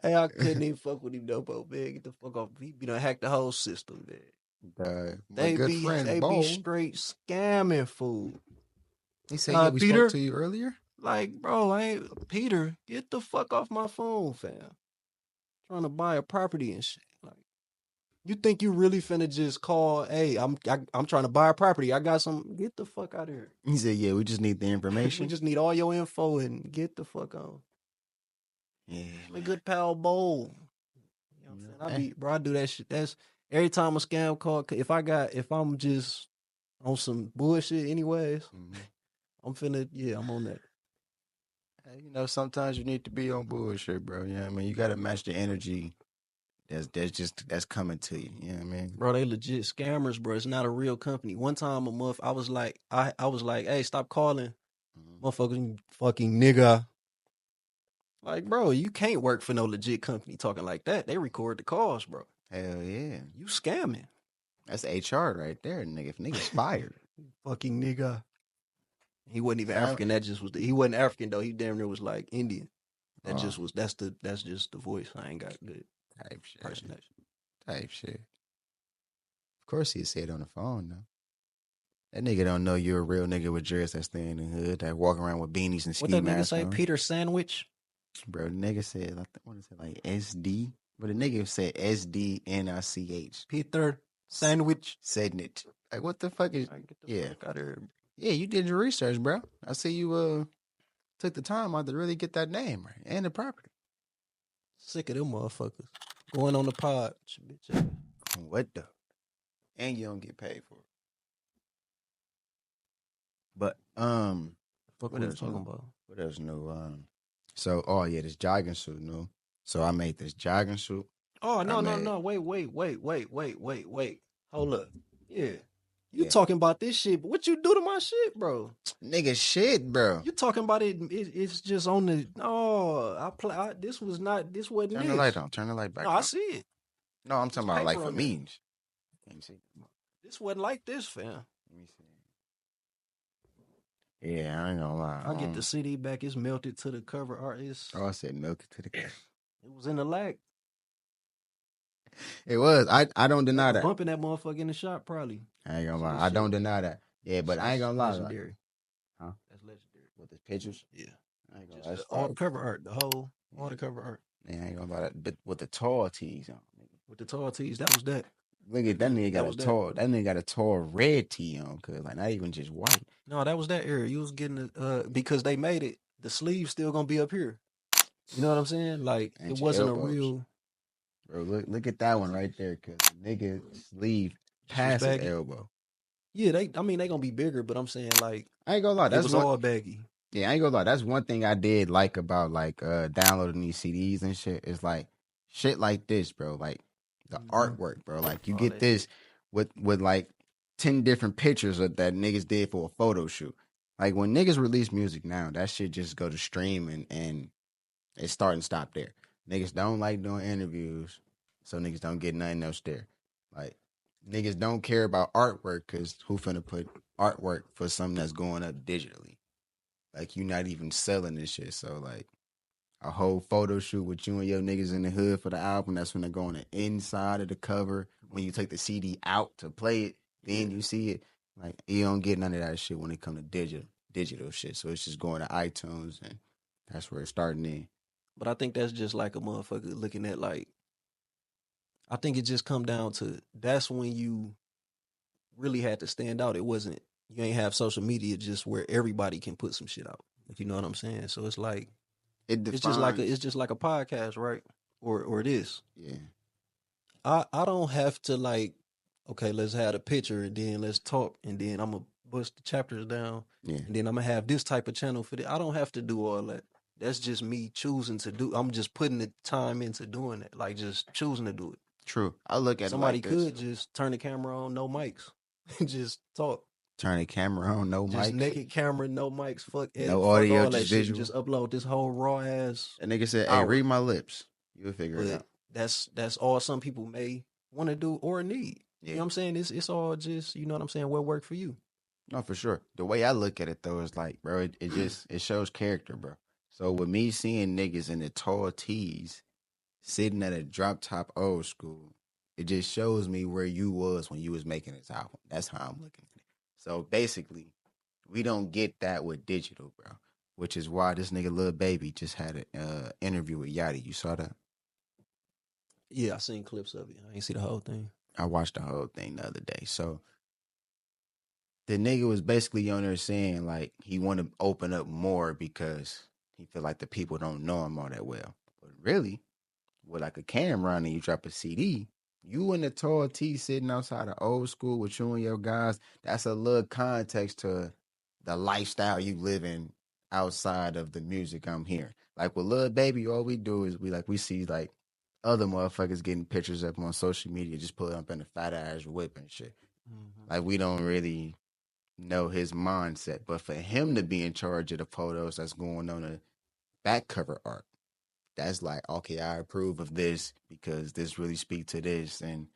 Hey, I couldn't even fuck with him no more, man. Get the fuck off. He be done hacked the whole system, man. My good friend They Bo. be straight scamming, fool. He said, "Yeah, we Peter, spoke to you earlier." like, bro, Peter, get the fuck off my phone, fam. Trying to buy a property and shit. Like, you think you really finna just call? Hey, I'm trying to buy a property. I got some. Get the fuck out of here. He said, "Yeah, we just need the information. We just need all your info and get the fuck on." Yeah, My good pal Bo. You know what I'm saying? I do that shit. That's every time a scam call. If I'm just on some bullshit, anyways, I'm on that. Sometimes you need to be on bullshit, bro. You know what I mean? You gotta match the energy that's coming to you. You know what I mean? Bro, they legit scammers, bro. It's not a real company. One time a month, I was like, hey, stop calling, motherfucking fucking nigga. Like, bro, you can't work for no legit company talking like that. They record the calls, bro. Hell yeah. You scamming. That's HR right there, nigga. If niggas fired. Fucking nigga. He wasn't even African. He wasn't African though. He damn near was like Indian. That's just the voice. I ain't got good Type shit. personation. Type shit. Of course he'd say it on the phone though. That nigga don't know you're a real nigga with dreads that stay in the hood, that walk around with beanies and ski masks. What that nigga say? On. Peter Sandwich? Bro, the nigga said, what is it, like SD? But the nigga said SDNICH. Peter Sandwich. Said it. Like, what the fuck is... Fuck out of here. Yeah, you did your research, bro. I see you took the time out to really get that name right and the property. Sick of them motherfuckers. Going on the pod. Bitch. What the? And you don't get paid for it. But, what else talking about? What else new? So, this jogging suit new. So I made this jogging suit. Oh, no. Wait. Hold up. Yeah. You talking about this shit, but what you do to my shit, bro? Nigga, shit, bro. You talking about it's just on the... this wasn't Turn the light on. Turn the light back on. I see it. No, I'm talking about like for me. Let me see. This wasn't like this, fam. Let me see. Yeah, I ain't gonna lie. I get the CD back. It's melted to the cover art. I said melted to the cover. It was in the lag. It was. I don't deny that. Bumping that motherfucker in the shop, probably. I ain't gonna lie. I don't deny that. Yeah, but I ain't gonna lie. Legendary. Huh? That's legendary. With the pictures? Yeah. I ain't gonna Just lie, all the cover art, all the cover art. Yeah, I ain't gonna lie, but with the tall tees on. With the tall tees, that was that. Look at that nigga That got a was that. tall. That nigga got a tall red tee on, cause like not even just white. No, that was that era. You was getting it because they made it. The sleeve's still gonna be up here. You know what I'm saying? Like And it your wasn't a elbows, real bro. Look at that one right there, cause the nigga sleeve just was past his baggy. elbow. Yeah, they gonna be bigger, but I'm saying like I ain't gonna lie. it That's was one. all baggy. Yeah, I ain't gonna lie. That's one thing I did like about like downloading these CDs and shit. Is like shit like this, bro. Like the artwork, bro. Like you All get that this shit. with like 10 different pictures of that niggas did for a photo shoot. Like when niggas release music now, that shit just go to stream and it's start and stop there. Niggas don't like doing interviews, so niggas don't get nothing else there. Like niggas don't care about artwork because who finna put artwork for something that's going up digitally? Like you not even selling this shit. So like a whole photo shoot with you and your niggas in the hood for the album. That's when they go on the inside of the cover. When you take the CD out to play it, then you see it. Like you don't get none of that shit when it come to digital shit. So it's just going to iTunes and that's where it's starting in. But I think that's just like a motherfucker looking at like I think it just come down to that's when you really had to stand out. It wasn't you ain't have social media just where everybody can put some shit out. Like, you know what I'm saying? So it's like It it's defines. just like a podcast, right? Or it is. Yeah. I don't have to like okay, let's have a picture and then let's talk and then I'm gonna bust the chapters down Yeah. and then I'm gonna have this type of channel for that. I don't have to do all that. That's just me choosing to do. I'm just putting the time into doing it, like just choosing to do it. True. I look at it Somebody like this. could just turn the camera on, no mics, just talk. Turn the camera on, no Just mics, naked camera, no mics, fuck no edit, fuck audio, all just that shit, and visual. just upload this whole raw ass That nigga said, "Hey, hour. read my lips. You'll figure it But out." that's all some people may want to do or need. You Yeah. know what I'm saying? It's all just, you know what I'm saying, what worked for you. No, for sure. The way I look at it though is like, bro, it just it shows character, bro. So with me seeing niggas in the tall tees sitting at a drop top old school, it just shows me where you was when you was making this album. That's how I'm looking at it. So basically, we don't get that with digital, bro. Which is why this nigga Lil Baby just had an interview with Yachty. You saw that? Yeah, I seen clips of it. I ain't see the whole thing. I watched the whole thing the other day. So the nigga was basically on there saying like he want to open up more because he feel like the people don't know him all that well. But really, with like a camera on and you drop a CD, you in the tall tee sitting outside of old school with you and your guys, that's a little context to the lifestyle you living outside of the music I'm hearing. Like with Lil Baby, all we do is we see like other motherfuckers getting pictures up on social media, just put it up in a fat ass whip and shit. Mm-hmm. Like we don't really know his mindset. But for him to be in charge of the photos that's going on the back cover art, that's like, okay, I approve of this because this really speak to this and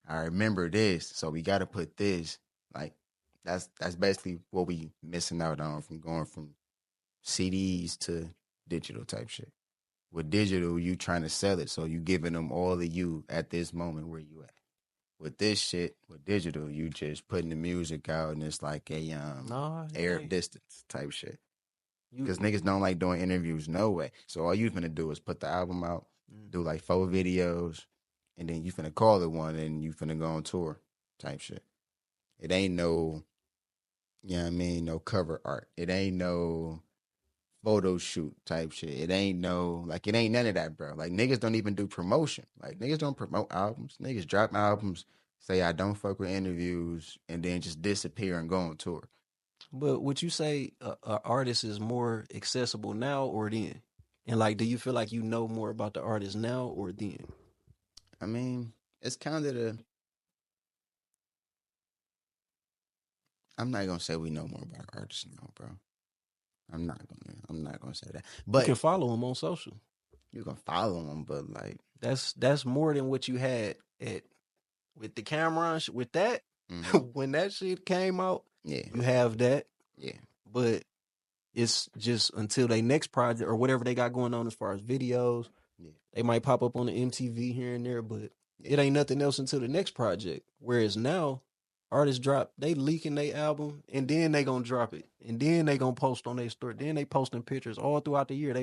I remember this. So we gotta put this. Like that's basically what we missing out on from going from CDs to digital type shit. With digital, you trying to sell it. So you giving them all of you at this moment where you at. With this shit, with digital, you just putting the music out and it's like a Nah, air hey, distance type shit. you Because niggas don't like doing interviews, no way. So all you finna do is put the album out, do like 4 videos, and then you finna call it one and you finna go on tour type shit. It ain't no, you know what I mean, no cover art. It ain't no photo shoot type shit. It ain't no, like, it ain't none of that, bro. Like, niggas don't even do promotion. Like, niggas don't promote albums. Niggas drop albums, say I don't fuck with interviews, and then just disappear and go on tour. But would you say a artist is more accessible now or then? And like, do you feel like you know more about the artist now or then? I mean, it's kind of the, I'm not gonna say we know more about artists now, bro. I'm not gonna say that. You But can follow him on social. you can follow them, but like, That's more than what you had at with the camera with that. When that shit came out, yeah, you have that. yeah, But it's just until they next project or whatever they got going on as far as videos. yeah, They might pop up on the MTV here and there, but it ain't nothing else until the next project. Whereas now, artists drop, they leaking their album, and then they gonna drop it, and then they gonna post on their story. Then they posting pictures all throughout the year.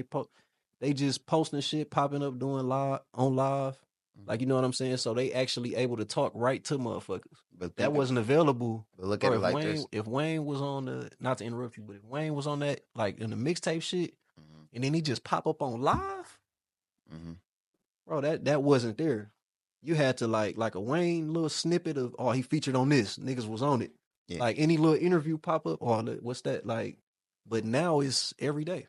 They just posting shit, popping up, doing live on live. Like, you know what I'm saying? So they actually able to talk right to motherfuckers. But That wasn't available. But look Bro, at it like this. If Wayne was on the, not to interrupt you, but if Wayne was on that, like in the mixtape shit, and then he just pop up on live, bro, that wasn't there. You had to like a Wayne little snippet of, oh, he featured on this, niggas was on it. Yeah. Like any little interview pop up, oh, what's that like? But now it's every day.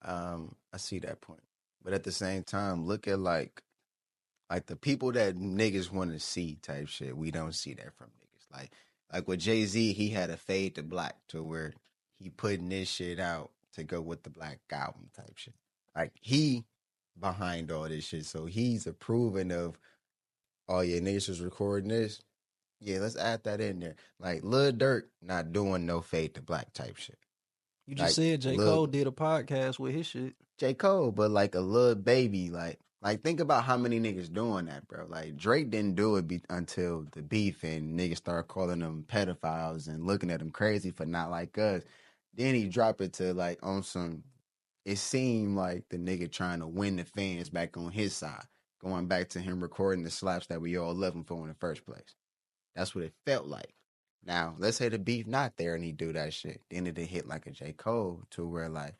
I see that point. But at the same time, look at like the people that niggas want to see type shit. We don't see that from niggas. Like with Jay-Z, he had a fade to black to where he putting this shit out to go with the Black Album type shit. Like he behind all this shit. So he's approving of, oh yeah, niggas was recording this. Yeah, let's add that in there. Like Lil Durk not doing no fade to black type shit. You just said J. Cole did a podcast with his shit. J. Cole, but like a little baby, like think about how many niggas doing that, bro. Like Drake didn't do it until the beef and niggas start calling them pedophiles and looking at them crazy for not like us. Then he drop it to like on some. It seemed like the nigga trying to win the fans back on his side, going back to him recording the slaps that we all love him for in the first place. That's what it felt like. Now, let's say the beef not there and he do that shit. Then it hit like a J. Cole to where like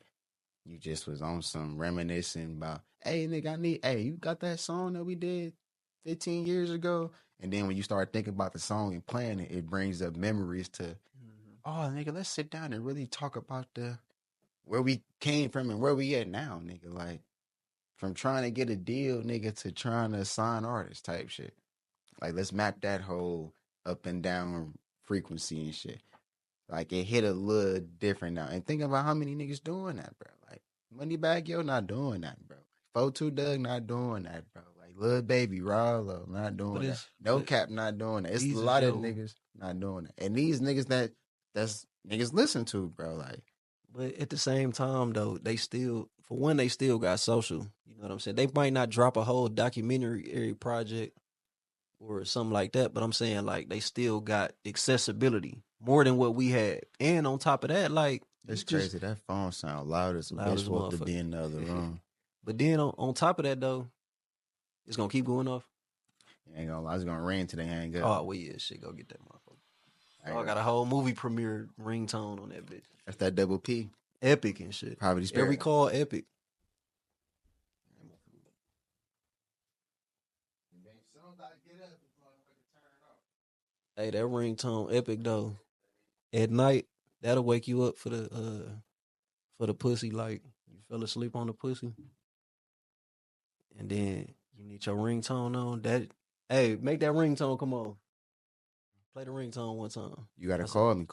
you just was on some reminiscing about, hey nigga, hey, you got that song that we did 15 years ago? And then when you start thinking about the song and playing it, it brings up memories to, oh nigga, let's sit down and really talk about where we came from and where we at now, nigga. Like from trying to get a deal, nigga, to trying to sign artists type shit. Like let's map that whole up and down frequency and shit. Like it hit a little different now. And think about how many niggas doing that, bro. Like Moneybagg Yo not doing that, bro. 42 Doug not doing that, bro. Like Lil Baby, Rollo not doing that. No Cap not doing that. It's a lot of niggas not doing that. And these niggas that's niggas listen to, bro. Like, but at the same time though, they still got social. You know what I'm saying? They might not drop a whole documentary project or something like that, but I'm saying like they still got accessibility more than what we had. And on top of that, like it's crazy. That phone sound loud as a bitch supposed to be in the other room. But then on top of that though, it's gonna keep going off. Ain't gonna lie, it's gonna ring till they hang up. Oh well, yeah, shit, go get that motherfucker. I got a whole movie premiere ringtone on that bitch. That's that double P. Epic and shit. Povertysparadise. Every call epic. Hey, that ringtone epic though. At night, that'll wake you up for the pussy. Like you fell asleep on the pussy, and then you need your ringtone on. That, hey, make that ringtone come on. Play the ringtone one time. You gotta call me.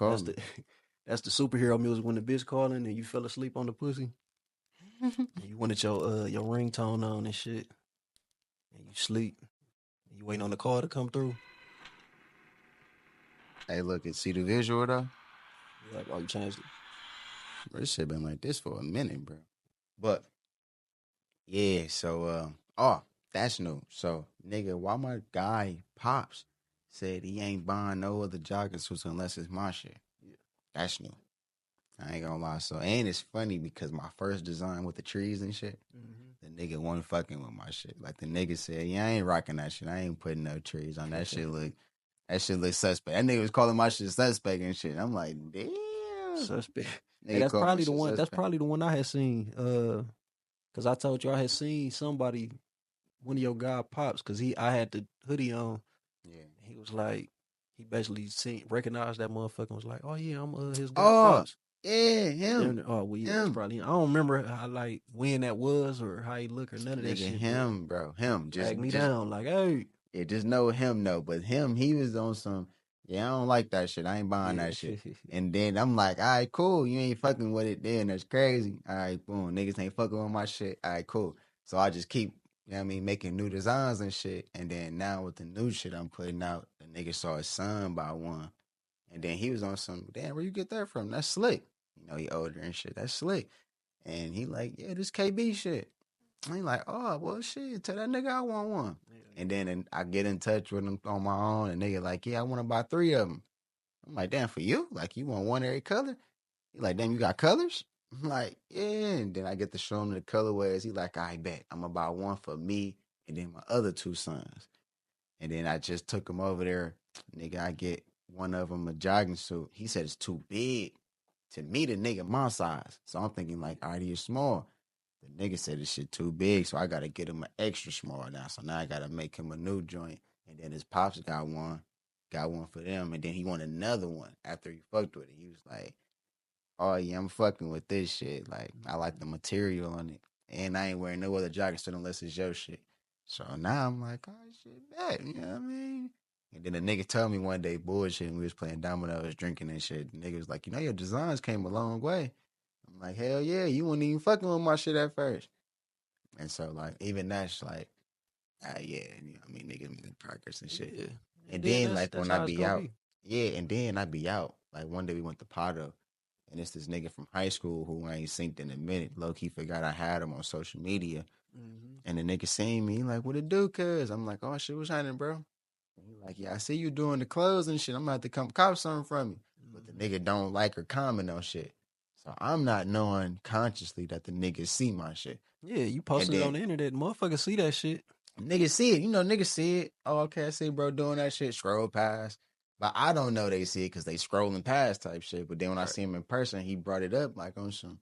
That's the superhero music when the bitch calling and you fell asleep on the pussy. And you wanted your ringtone on and shit, and you sleep. And you waiting on the call to come through. Hey, look, see the visual though? You're like, oh, you changed it. Bro, this shit been like this for a minute, bro. But, yeah, so, that's new. So, nigga, why my guy, Pops, said he ain't buying no other jogging suits unless it's my shit. Yeah. That's new. I ain't gonna lie. So, and it's funny because my first design with the trees and shit, the nigga wasn't fucking with my shit. Like, the nigga said, yeah, I ain't rocking that shit. I ain't putting no trees on that shit. That shit look suspect. That nigga was calling my shit suspect and shit. I'm like, damn. Suspect. Hey, that's probably the one. Suspect. That's probably the one I had seen. Cause I told you I had seen somebody, one of your guy Pops, cause I had the hoodie on. Yeah. He was like, he basically recognized that motherfucker and was like, oh yeah, I'm his guy Pops. Yeah, him. Oh, well, yeah, probably. I don't remember how, like, when that was or how he looked or none of that shit. Him, bro. Him. Just me down, like, hey. Yeah, just know him, no. But him, he was on some, yeah, I don't like that shit. I ain't buying that shit. And then I'm like, all right, cool. You ain't fucking with it then. That's crazy. All right, boom. Niggas ain't fucking with my shit. All right, cool. So I just keep, you know what I mean, making new designs and shit. And then now with the new shit I'm putting out, the nigga saw his son buy one. And then he was on some, damn, where you get that from? That's slick. You know, he older and shit. That's slick. And he like, yeah, this KB shit. I ain't like, oh, well, shit, tell that nigga I want one. And then I get in touch with him on my own, and nigga like, yeah, I want to buy 3 of them. I'm like, damn, for you? Like, you want one every color? He like, damn, you got colors? I'm like, yeah. And then I get to show him the colorways. He like, I bet. I'm going to buy one for me and then my other 2 sons. And then I just took him over there. Nigga, I get one of them a jogging suit. He said it's too big. To me, the nigga my size. So I'm thinking like, all right, you're small. The nigga said this shit too big, so I gotta get him an extra small now. So now I gotta make him a new joint. And then his pops got one for them, and then he wanted another one after he fucked with it. He was like, oh yeah, I'm fucking with this shit. Like, I like the material on it. And I ain't wearing no other jogging suit unless it's your shit. So now I'm like, oh shit, bet, you know what I mean? And then the nigga told me one day, bullshit, and we was playing dominoes, drinking and shit. The nigga was like, you know, your designs came a long way. I'm like, hell yeah, you weren't even fucking with my shit at first. And so, like, even that's like, yeah, you know what I mean, niggas making progress and shit. Yeah. And then, that's, like, that's when I how it's be gonna out, be. yeah, and then I be out. Like, one day we went to Pato, and it's this nigga from high school who I ain't synced in a minute. Low-key forgot I had him on social media. Mm-hmm. And the nigga seen me, like, what it do, cuz? I'm like, oh, shit, what's happening, bro? And he like, yeah, I see you doing the clothes and shit. I'm about to come cop something from you. But the nigga don't like or comment on shit. So I'm not knowing consciously that the niggas see my shit. Yeah, you posted it on the internet. Motherfuckers see that shit. Niggas see it. You know, niggas see it. Oh, okay, I see bro doing that shit. Scroll past. But I don't know they see it because they scrolling past type shit. But then when I see him in person, he brought it up like on some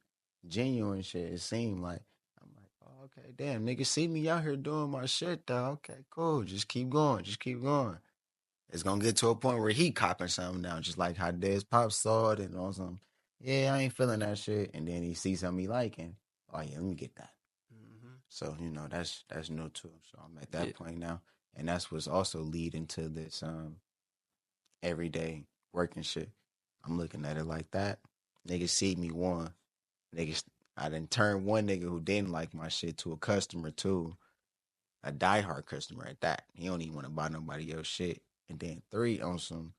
genuine shit. It seemed like, I'm like, oh, okay, damn, niggas see me out here doing my shit though. Okay, cool. Just keep going. Just keep going. It's gonna get to a point where he copping something now, just like how Dez Pop saw it and on some, yeah, I ain't feeling that shit. And then he sees something he liking. Oh yeah, let me get that. Mm-hmm. So, you know, that's new too. So I'm at that point now. And that's what's also leading to this everyday working shit. I'm looking at it like that. Niggas see me one. Niggas I done turned one nigga who didn't like my shit to a customer too. A diehard customer at that. He don't even want to buy nobody else shit. And then 3 on some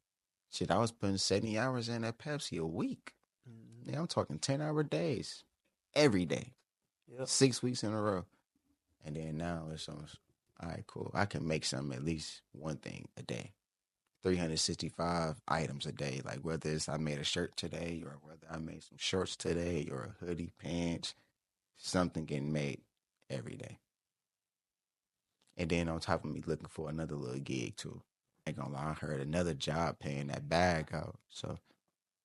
shit. I was putting 70 hours in at Pepsi a week. Mm-hmm. Yeah, I'm talking 10-hour days. Every day. Yep. 6 weeks in a row. And then now it's almost, all right, cool. I can make something, at least one thing a day. 365 items a day. Like whether it's I made a shirt today or whether I made some shorts today or a hoodie, pants, something getting made every day. And then on top of me looking for another little gig too. Ain't gonna lie, I heard another job paying that bag out. So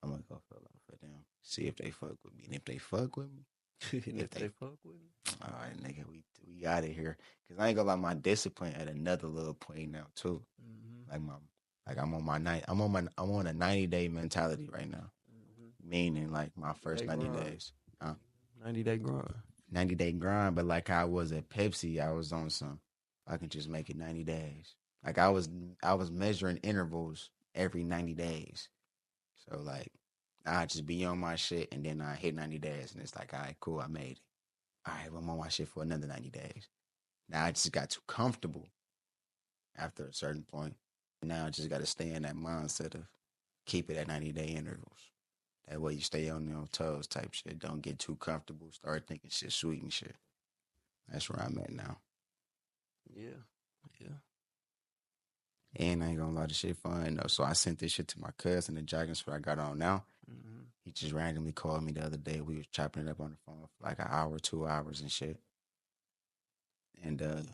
I'm gonna go fill out for them. See if they fuck with me. And if they fuck with me, if they fuck with me. all right, nigga, we out of here. Cause I ain't gonna lie, my discipline at another little point now too. Mm-hmm. I'm on a 90-day mentality right now. Mm-hmm. Meaning like my first 90 days. 90-day grind. 90-day grind, but like I was at Pepsi, I was on some I can just make it 90 days. Like I was measuring intervals every 90 days. So like I just be on my shit and then I hit 90 days and it's like, all right, cool, I made it. All right, well, I'm on my shit for another 90 days. Now I just got too comfortable after a certain point. Now I just got to stay in that mindset of keep it at 90-day intervals. That way you stay on your toes type shit. Don't get too comfortable. Start thinking shit sweet and shit. That's where I'm at now. Yeah. Yeah. And I ain't gonna lie, the shit fun though. So I sent this shit to my cousin, the jogging suit I got on now. Mm-hmm. He just randomly called me the other day. We was chopping it up on the phone for like an hour, 2 hours and shit. And the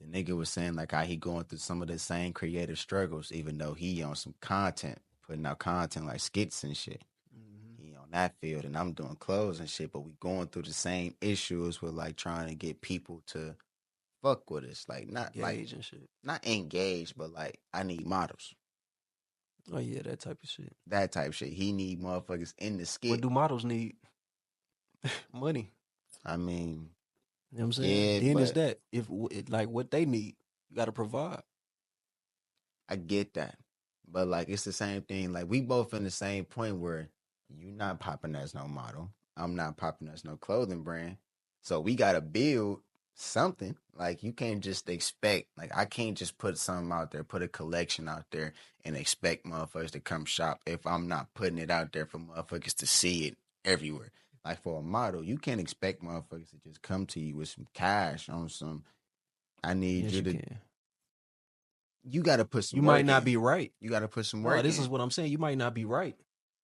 nigga was saying like how he going through some of the same creative struggles, even though he on some content, putting out content like skits and shit. Mm-hmm. He on that field and I'm doing clothes and shit, but we going through the same issues with like trying to get people to fuck with us. Like not Engage and shit. not engaged, but like I need models. Oh yeah, that type of shit. That type shit. He need motherfuckers in the skit. What do models need? Money. I mean, You know what I'm saying? yeah, Then but it's that. If like what they need, you got to provide. I get that. But like it's the same thing. Like we both in the same point where you not popping as no model. I'm not popping as no clothing brand. So we gotta build something. Like you can't just expect, like I can't just put something out there, put a collection out there and expect motherfuckers to come shop if I'm not putting it out there for motherfuckers to see it everywhere. like for a model, you can't expect motherfuckers to just come to you with some cash on some. I need Yes, you you to. can. You got to put some You work might in. not be right. You got to put some No, work this in. is what I'm saying. You might not be right,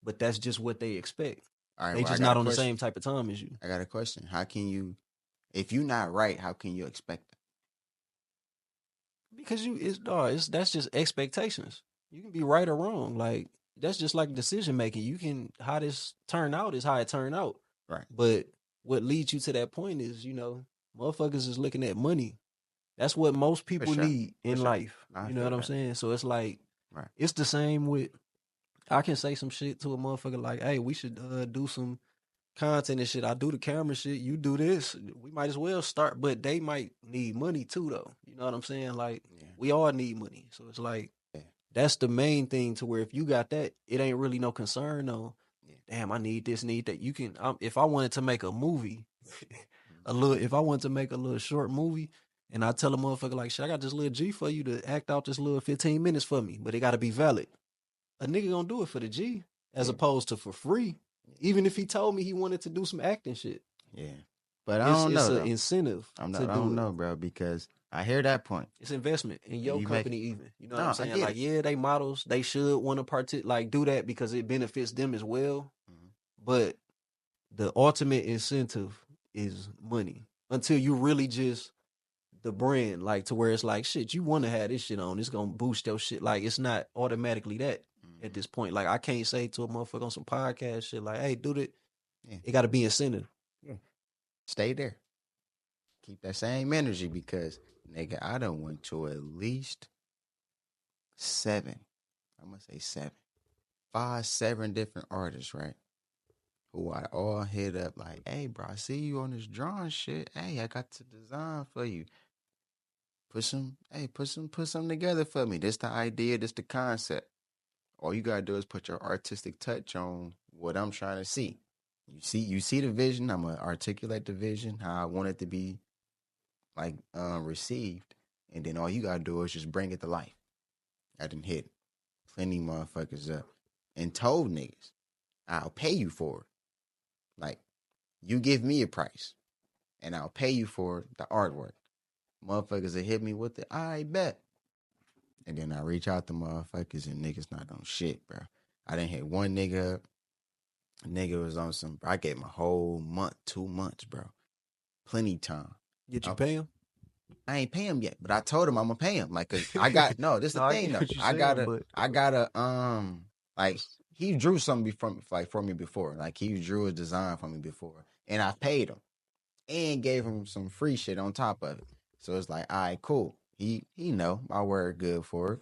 but that's just what they expect. All right, They well, I just got a not on the question. same type of time as you. I got a question. How can you, if you're not right, how can you expect that? Because that's just expectations. You can be right or wrong. Like that's just like decision making. You can how this turn out is how it turned out. Right. But what leads you to that point is, motherfuckers is looking at money. That's what most people sure. need in sure. life. I You know feel what I'm that. saying? So it's like Right. it's the same with I can say some shit to a motherfucker like, hey, we should do some content and shit. I do the camera shit, you do this. We might as well start, but they might need money too though. You know what I'm saying? Like Yeah. we all need money. So it's like Yeah. that's the main thing to where if you got that, it ain't really no concern on, Yeah. damn, I need this, need that. You can if I wanted to make a movie, Mm-hmm. if I wanted to make a little short movie and I tell a motherfucker like, shit, I got this little G for you to act out this little 15 minutes for me, but it gotta be valid. A nigga gonna do it for the G as Yeah. opposed to for free. Even if he told me he wanted to do some acting shit. Yeah. But I It's don't know an though. incentive I to don't do it. know, bro, because I hear that point. It's investment in your You make company even. You know what no, I'm I saying? get Like, it. yeah, they models, they should want to do that because it benefits them as well. Mhm. But the ultimate incentive is money. Until you really just the brand, like to where it's like, shit, you want to have this shit on. It's gonna boost your shit. Like it's not automatically that at Mhm. this point. Like I can't say to a motherfucker on some podcast shit like, hey, do that. Yeah. It gotta be incentive. Yeah. Stay there. Keep that same energy because nigga, I done went to at least 7. I'm gonna say 7. 5, 7 different artists, right? Who I all hit up like, hey bro, I see you on this drawing shit. Hey, I got the design for you. Put some together for me. This the idea, this the concept. All you gotta do is put your artistic touch on what I'm trying to see. You see the vision. I'm gonna articulate the vision, how I want it to be like received. And then all you gotta do is just bring it to life. I done hit plenty motherfuckers up and told niggas, I'll pay you for it. Like, you give me a price and I'll pay you for the artwork. Motherfuckers that hit me with it, I bet. And then I reach out to motherfuckers and niggas not on shit, bro. I didn't hit one nigga up. A nigga was on some, I gave him a whole month, 2 months, bro. Plenty time. Did you pay him? I ain't pay him yet, but I told him I'm gonna pay him. Like, cause I got no. This the No, I thing get though. what you I saying, gotta, but I gotta, like he drew something for me before. Like he drew a design for me before, and I paid him and gave him some free shit on top of it. So it's like, all right, cool. He know my word good for it.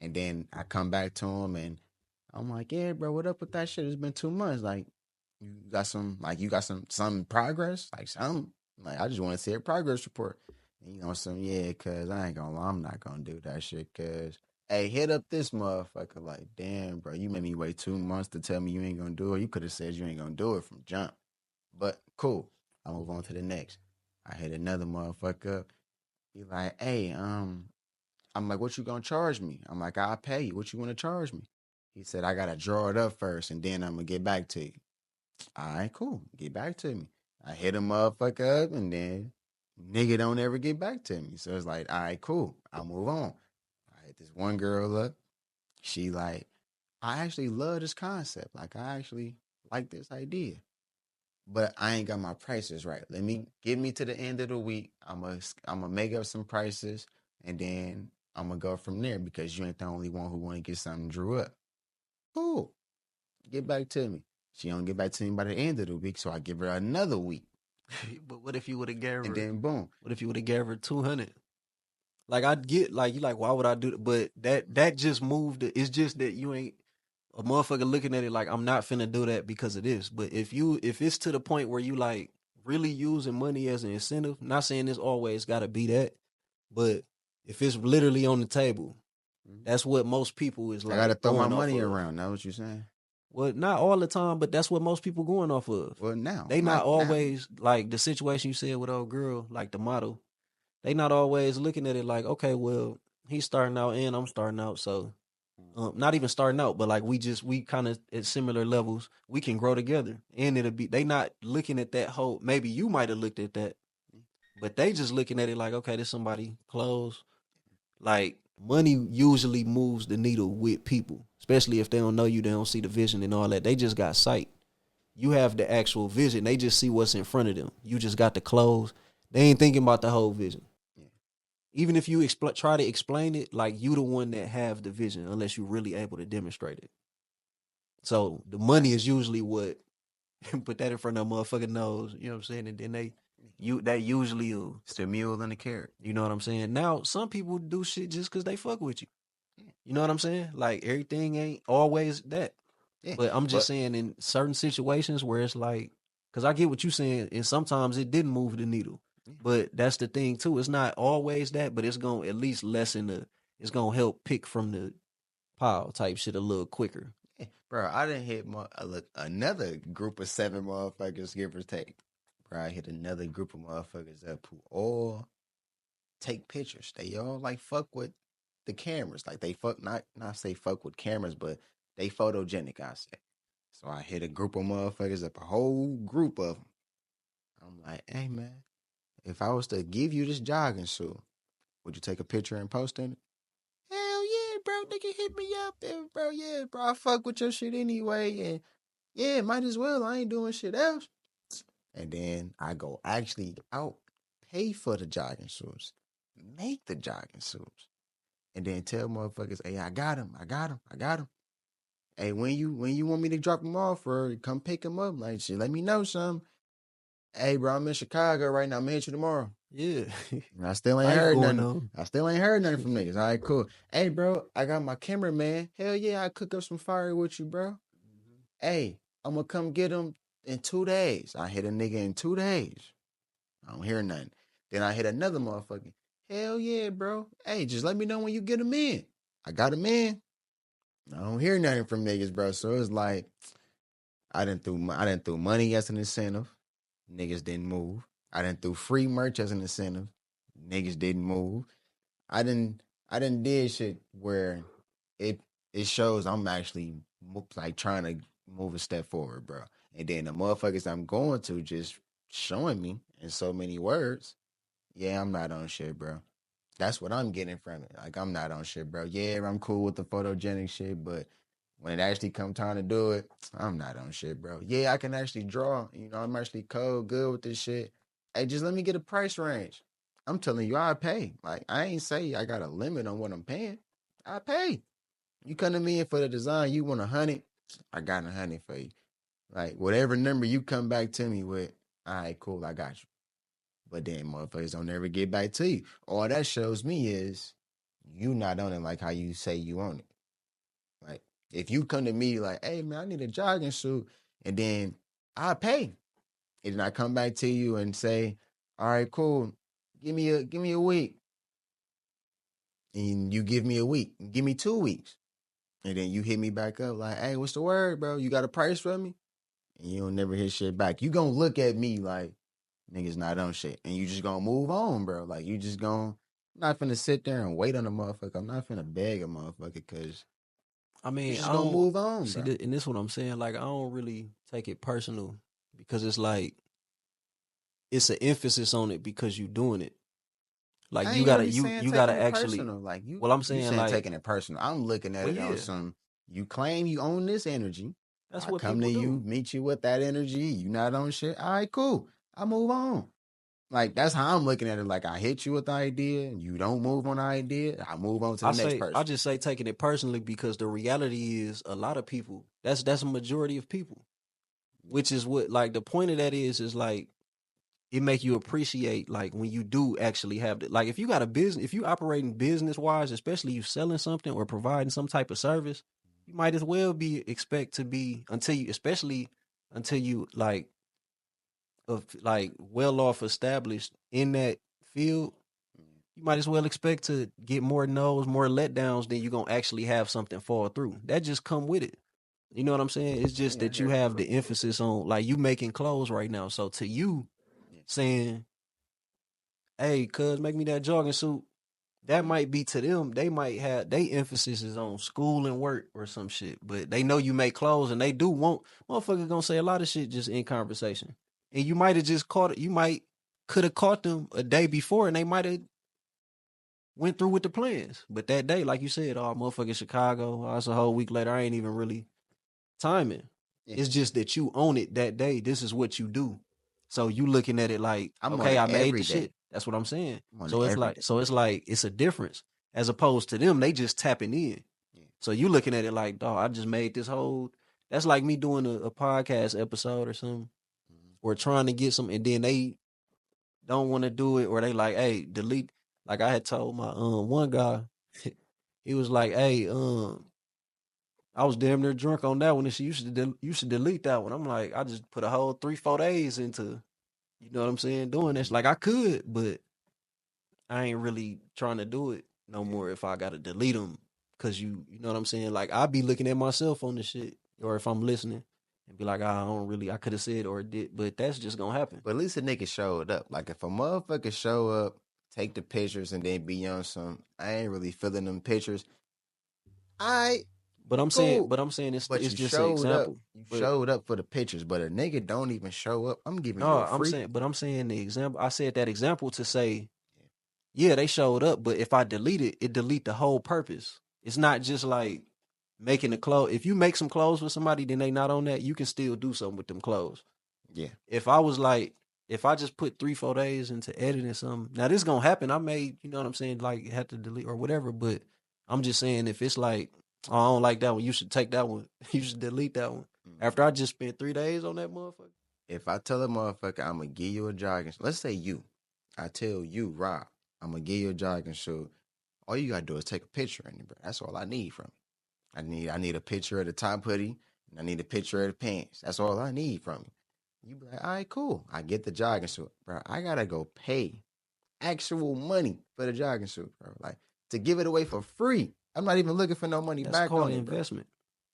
And then I come back to him and I'm like, yeah, bro, what up with that shit? It's been 2 months. Like, you got some progress, like some. Like I just want to see a progress report. And yeah, cause I ain't gonna lie, I'm not gonna do that shit. Cause hey, hit up this motherfucker. Like, damn, bro, you made me wait 2 months to tell me you ain't gonna do it. You could have said you ain't gonna do it from jump. But cool. I move on to the next. I hit another motherfucker up. He like, hey, I'm like, what you gonna charge me? I'm like, I'll pay you. What you wanna charge me? He said, I gotta draw it up first and then I'm gonna get back to you. All right, cool. Get back to me. I hit a motherfucker up and then nigga don't ever get back to me. So it's like, all right, cool. I'll move on. I hit this one girl up. She like, I actually love this concept. Like, I actually like this idea. But I ain't got my prices right. Get me to the end of the week. I'm gonna make up some prices and then I'm gonna go from there because you ain't the only one who want to get something drew up. Cool. Get back to me. She don't get back to me by the end of the week, so I give her another week. but what if you would have gave And her? then boom. What if you would have gave her 200? Like I'd get like you like why would I do that? But that just moved. It's just that you ain't a motherfucker looking at it like I'm not finna do that because of this. But if it's to the point where you like really using money as an incentive, not saying it's always got to be that, but if it's literally on the table, that's what most people is I gotta like throw my going off money of. around. Know what you're saying? Well, not all the time, but that's what most people going off of. Well, now They not now. always like the situation you said with old girl, like the model. They not always looking at it like, okay, well, he's starting out and I'm starting out, so Not even starting out, but like we kind of at similar levels. We can grow together, and they not looking at that whole. Maybe you might have looked at that, but they just looking at it like, okay, this somebody close. Like money usually moves the needle with people, especially if they don't know you, they don't see the vision and all that. They just got sight. You have the actual vision. They just see what's in front of them. You just got the clothes. They ain't thinking about the whole vision. Even if you try to explain it, like you the one that have the vision, unless you're really able to demonstrate it. So the money is usually what put that in front of a motherfucking nose. You know what I'm saying? And then they usually It's the mule and the carrot. You know what I'm saying? Now some people do shit just because they fuck with you. You know what I'm saying? Like everything ain't always that. Yeah, but I'm just saying in certain situations where it's like, because I get what you're saying, and sometimes it didn't move the needle. But that's the thing too. It's not always that, but it's gonna at least lessen it's gonna help pick from the pile type shit a little quicker. Yeah, bro, I didn't hit another group of 7 motherfuckers, give or take. Bro, I hit another group of motherfuckers up who all take pictures. They all like fuck with the cameras. Like they fuck not say fuck with cameras, but they photogenic, I say. So I hit a group of motherfuckers up, a whole group of them. I'm like, hey man, if I was to give you this jogging suit, would you take a picture and post in it? Hell yeah, bro, nigga hit me up, and bro, yeah, bro, I fuck with your shit anyway, and yeah, might as well. I ain't doing shit else. And then I go actually out, pay for the jogging suits, make the jogging suits, and then tell motherfuckers, hey, I got him. Hey, when you want me to drop him off or come pick him up, like shit, let me know something. Hey, bro, I'm in Chicago right now. I'm gonna hit you tomorrow. Yeah. I still ain't heard nothing. I still ain't heard nothing from niggas. All right, cool. Hey, bro, I got my cameraman. Hell yeah, I cook up some fire with you, bro. Hey, I'm gonna come get him in 2 days. I hit a nigga in 2 days. I don't hear nothing. Then I hit another motherfucker. Hell yeah, bro. Hey, just let me know when you get him in. I got him in. I don't hear nothing from niggas, bro. So it's like I didn't threw money as an incentive. Niggas didn't move. I didn't threw free merch as an incentive. Niggas didn't move. I didn't did shit where it shows I'm actually like trying to move a step forward, bro. And then the motherfuckers I'm going to just showing me in so many words, yeah, I'm not on shit, bro. That's what I'm getting from it. Like I'm not on shit, bro. Yeah, I'm cool with the photogenic shit, but when it actually come time to do it, I'm not on shit, bro. Yeah, I can actually draw. You know, I'm actually good with this shit. Hey, just let me get a price range. I'm telling you, I pay. Like, I ain't say I got a limit on what I'm paying. I pay. You come to me for the design, you want 100, I got 100 for you. Like, whatever number you come back to me with, all right, cool, I got you. But then motherfuckers don't ever get back to you. All that shows me is you not on it like how you say you on it. Like, if you come to me like, hey man, I need a jogging suit, and then I pay. And then I come back to you and say, all right, cool. Give me a week. And you give me a week. Give me 2 weeks. And then you hit me back up like, hey, what's the word, bro? You got a price for me? And you don't never hit shit back. You gonna look at me like, niggas not on shit. And you just gonna move on, bro. Like, you just gonna, I'm not finna sit there and wait on a motherfucker. I'm not finna beg a motherfucker because I mean, you just gonna move on, see, bro. and this is what I'm saying. Like, I don't really take it personal because it's like it's an emphasis on it because you doing it. Like I you ain't gotta really saying you taking gotta it actually. personal. Like Well, I'm you saying saying like, taking it personal. I'm looking at well, it on yeah, some. You claim you own this energy. that's I what come to people you, do. meet you with that energy. You not on shit. All right, cool. I move on. Like that's how I'm looking at it. Like I hit you with the idea, and you don't move on the idea. I move on to the next I person. just say taking it personally because the reality is a lot of people. That's a majority of people, which is what like the point of that is like it make you appreciate like when you do actually have the like if you got a business, if you operating business wise, especially you selling something or providing some type of service, you might as well be expect to be until you especially until you like of like well off established in that field, you might as well expect to get more no's, more letdowns than you gonna actually have something fall through. That just come with it. You know what I'm saying? It's just Yeah, I that you hear have the emphasis on like you making clothes right now. So to you saying, hey, cuz make me that jogging suit. that might be to them. They might have they emphasis is on school and work or some shit, but they know you make clothes and they do want motherfuckers gonna say a lot of shit just in conversation. And you might have just caught it. You might could have caught them a day before and they might have went through with the plans. But that day, like you said, oh motherfucking Chicago, oh, it's a whole week later. I ain't even really timing. Yeah. It's just that you own it that day. This is what you do. So you looking at it like, I'm on okay, it I made every the day. shit. That's what I'm saying. I'm on So it it's every like, day. it's a difference as opposed to them. They just tapping in. Yeah. So you looking at it like, dog, I just made this whole. That's like me doing a podcast episode or something, or trying to get some, and then they don't want to do it, or they like, hey, delete. Like I had told my one guy, he was like, hey, I was damn near drunk on that one, and she you should delete that one. I'm like, I just put a whole 3-4 days into, you know what I'm saying, doing this. Like I could, but I ain't really trying to do it no more if I gotta delete them. Cause you know what I'm saying? Like I be looking at myself on the shit, or if I'm listening and be like, I don't really, I could have said or did, but that's just gonna happen. But at least a nigga showed up. Like if a motherfucker show up, take the pictures, and then be on some, I ain't really feeling them pictures. But I'm Cool. saying it's But you just an showed up. example. You But showed up for the pictures, but a nigga don't even show up. I'm giving you no, a free. I'm saying the example. I said that example to say, yeah, they showed up, but if I delete it, it delete the whole purpose. It's not just like making the clothes. If you make some clothes for somebody, then they not on that, you can still do something with them clothes. Yeah. If I was like, if I just put 3-4 days into editing something, now this gonna happen. I may, you know what I'm saying, like have to delete or whatever. But I'm just saying, if it's like, oh, I don't like that one, you should take that one. You should delete that one. After I just spent 3 days on that motherfucker. If I tell a motherfucker I'm gonna give you a jogging, let's say you, I tell you, Rob, I'm gonna give you a jogging shoe. All you gotta do is take a picture in it, bro. That's all I need from you. I need a picture of the top hoodie, and I need a picture of the pants. That's all I need from you. You be like, all right, cool. I get the jogging suit, bro. I gotta go pay actual money for the jogging suit, bro. Like to give it away for free. I'm not even looking for no money That's back called on it, bro.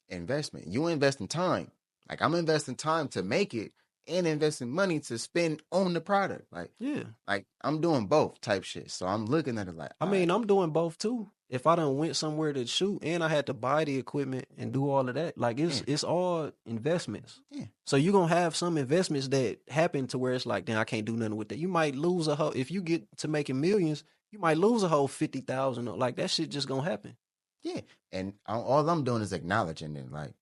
Investment. You investing time. Like I'm investing time to make it and investing money to spend on the product. Like, Yeah. like I'm doing both type shit. So I'm looking at it like, I mean, I'm doing both too. If I done went somewhere to shoot and I had to buy the equipment and do all of that, like it's all investments. Yeah. So you're gonna have some investments that happen to where it's like, then I can't do nothing with that. You might lose a whole, if you get to making millions, you might lose a whole 50,000. Like that shit just gonna happen. Yeah. And all I'm doing is acknowledging it. Like,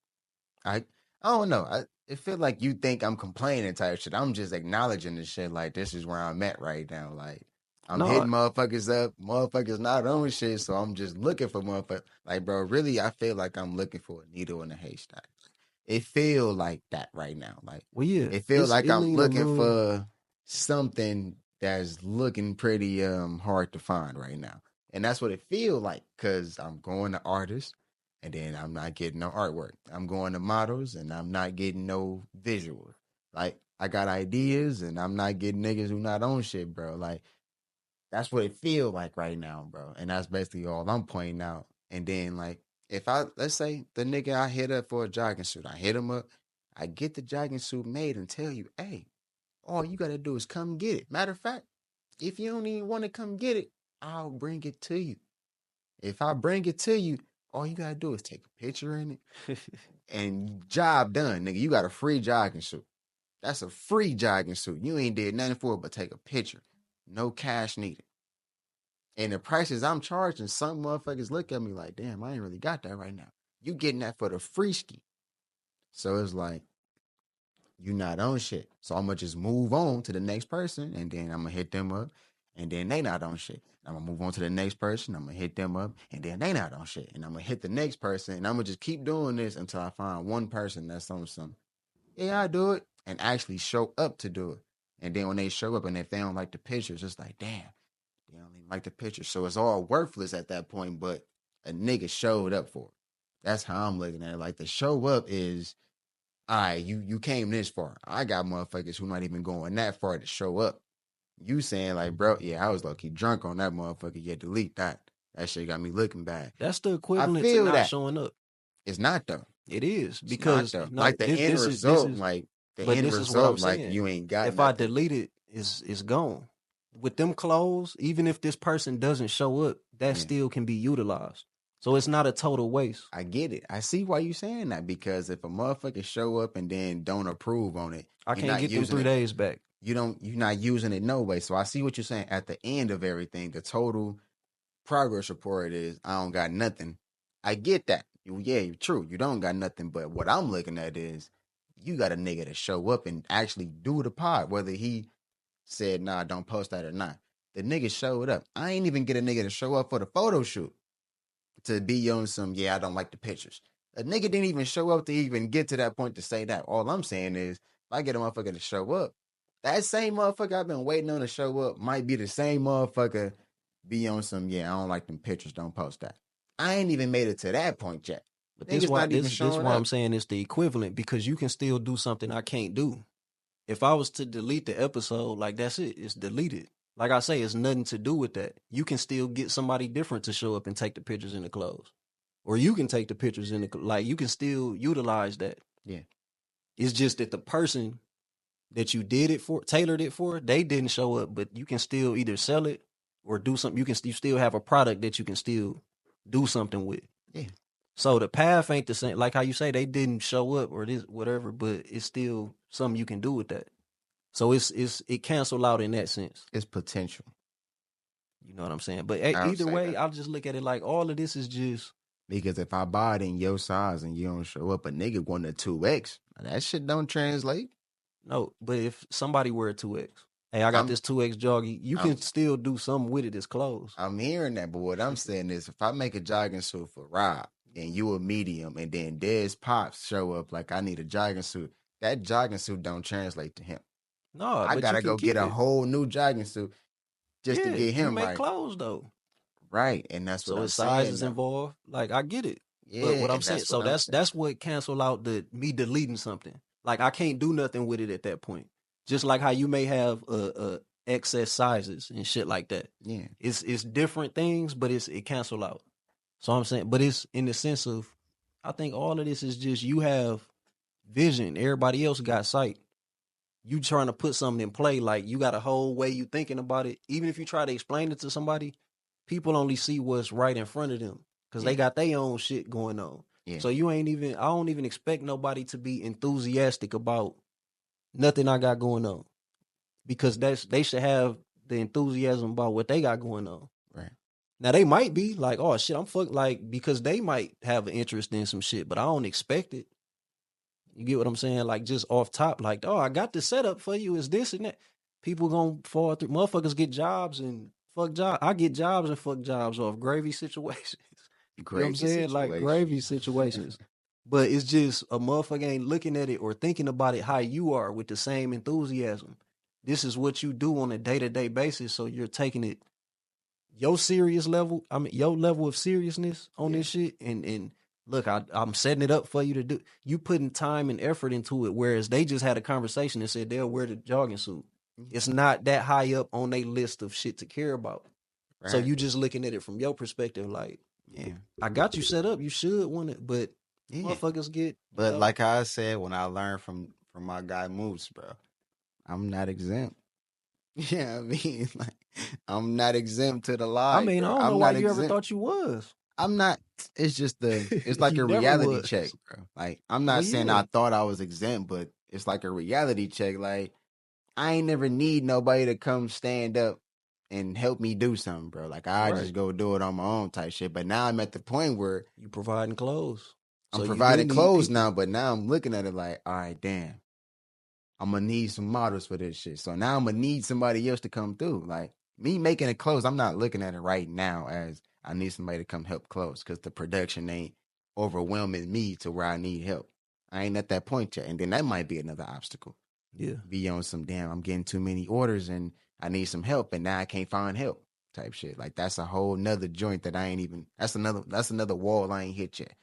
I don't know. It feel like you think I'm complaining type shit. I'm just acknowledging this shit. Like this is where I'm at right now. Like I'm hitting motherfuckers up. Motherfuckers not on shit. So I'm just looking for motherfuckers. Like bro, really, I feel like I'm looking for a needle in a haystack. It feel like that right now. Like well, yeah, it feels like I'm looking for something that's looking pretty hard to find right now. And that's what it feel like because I'm going to artists. And then I'm not getting no artwork. I'm going to models and I'm not getting no visuals. Like I got ideas and I'm not getting niggas who not on shit, bro. Like that's what it feel like right now, bro. And that's basically all I'm pointing out. And then like if let's say the nigga I hit up for a jogging suit, I hit him up, I get the jogging suit made and tell you, hey, all you gotta do is come get it. Matter of fact, if you don't even want to come get it, I'll bring it to you. If I bring it to you, all you gotta do is take a picture in it and job done, nigga. You got a free jogging suit. That's a free jogging suit. You ain't did nothing for it but take a picture. No cash needed. And the prices I'm charging, some motherfuckers look at me like, damn, I ain't really got that right now. You getting that for the free ski. So it's like, you not on shit. So I'm gonna just move on to the next person and then I'm gonna hit them up and then they not on shit. I'm gonna move on to the next person. I'm gonna hit them up, and then they not on shit. And I'm gonna hit the next person, and I'm gonna just keep doing this until I find one person that's on some. Yeah, I do it, and actually show up to do it. And then when they show up, and if they don't like the pictures, it's like, damn, they don't even like the pictures. So it's all worthless at that point. But a nigga showed up for it. That's how I'm looking at it. Like the show up is, all right, you came this far. I got motherfuckers who not even going that far to show up. You saying like, bro, yeah, I was low-key drunk on that motherfucker. Yeah, delete that. That shit got me looking bad. That's the equivalent to not showing up. It's not though. It is because no, like the end result, like the end result, like you ain't got. If I delete it, it's gone. with them clothes, even if this person doesn't show up, that still can be utilized. So it's not a total waste. I get it. I see why you saying that, because if a motherfucker show up and then don't approve on it, I can't get them 3 days back. You're not using it no way. So I see what you're saying. At the end of everything, the total progress report is I don't got nothing. I get that. Yeah, true. You don't got nothing. But what I'm looking at is you got a nigga to show up and actually do the pod, whether he said, nah, don't post that or not. The nigga showed up. I ain't even get a nigga to show up for the photo shoot to be on some, I don't like the pictures. A nigga didn't even show up to even get to that point to say that. All I'm saying is, if I get a motherfucker to show up, that same motherfucker I've been waiting on to show up might be the same motherfucker be on some, I don't like them pictures, don't post that. I ain't even made it to that point yet. But this why I'm saying it's the equivalent, because you can still do something I can't do. If I was to delete the episode, like that's it, it's deleted. Like I say, it's nothing to do with that. You can still get somebody different to show up and take the pictures in the clothes. Or you can take the pictures in the, like you can still utilize that. Yeah. It's just that the person that you did it for, tailored it for, they didn't show up, but you can still either sell it or do something. You still have a product that you can still do something with. Yeah. So the path ain't the same. Like how you say they didn't show up or this, whatever, but it's still something you can do with that. So it cancel out in that sense. It's potential. You know what I'm saying? But either way, I'll just look at it like all of this is just. Because if I buy it in your size and you don't show up, a nigga want a 2X, that shit don't translate. No, but if somebody wear a 2X, hey, I got this 2X joggy, you can still do something with it as clothes. I'm hearing that, but what I'm saying is if I make a jogging suit for Rob and you a medium and then Dez Pops show up like I need a jogging suit, that jogging suit don't translate to him. No, I gotta go get a whole new jogging suit just to get him you make right. Clothes though, right? And that's what I'm saying. So size is involved. Like I get it. Yeah, but what I'm saying, so that's what cancel out me deleting something. Like I can't do nothing with it at that point. Just like how you may have excess sizes and shit like that. Yeah, it's different things, but it cancel out. So I'm saying, but it's in the sense of, I think all of this is just you have vision. Everybody else got sight. You trying to put something in play, like you got a whole way you thinking about it. Even if you try to explain it to somebody, people only see what's right in front of them because they got their own shit going on. Yeah. So I don't even expect nobody to be enthusiastic about nothing I got going on, because they should have the enthusiasm about what they got going on. Right. Now they might be like, oh shit, I'm fucked, like, because they might have an interest in some shit, but I don't expect it. You get what I'm saying? Like just off top, like, oh, I got the setup for you. Is this and that? People gonna fall through. Motherfuckers get jobs and fuck jobs. I get jobs and fuck jobs off gravy situations. You know what I'm saying? Like gravy situations. But it's just a motherfucker ain't looking at it or thinking about it how you are with the same enthusiasm. This is what you do on a day-to-day basis. So you're taking it your serious level. I mean, your level of seriousness on this shit. And look, I'm setting it up for you to do. You putting time and effort into it. Whereas they just had a conversation and said they'll wear the jogging suit. It's not that high up on their list of shit to care about. Right. So you just looking at it from your perspective, like, yeah, I got you set up. You should want it, but motherfuckers get. But like I said, when I learned from my guy Moose, bro, I'm not exempt. Yeah, I mean, like, I'm not exempt to the lie. I mean, I don't know why you ever thought you was. I'm not. It's just it's like a reality check, bro. Like, I'm not saying I thought I was exempt, but it's like a reality check. Like, I ain't never need nobody to come stand up and help me do something, bro. Like, I just go do it on my own type shit. But now I'm at the point where you providing clothes. I'm providing clothes now, but now I'm looking at it like, all right, damn, I'm going to need some models for this shit. So now I'm going to need somebody else to come through. Like, me making it clothes, I'm not looking at it right now as I need somebody to come help clothes because the production ain't overwhelming me to where I need help. I ain't at that point yet. And then that might be another obstacle. Yeah. Be on some, damn, I'm getting too many orders and I need some help and now I can't find help type shit. Like, that's a whole nother joint that I ain't even, that's another wall I ain't hit yet.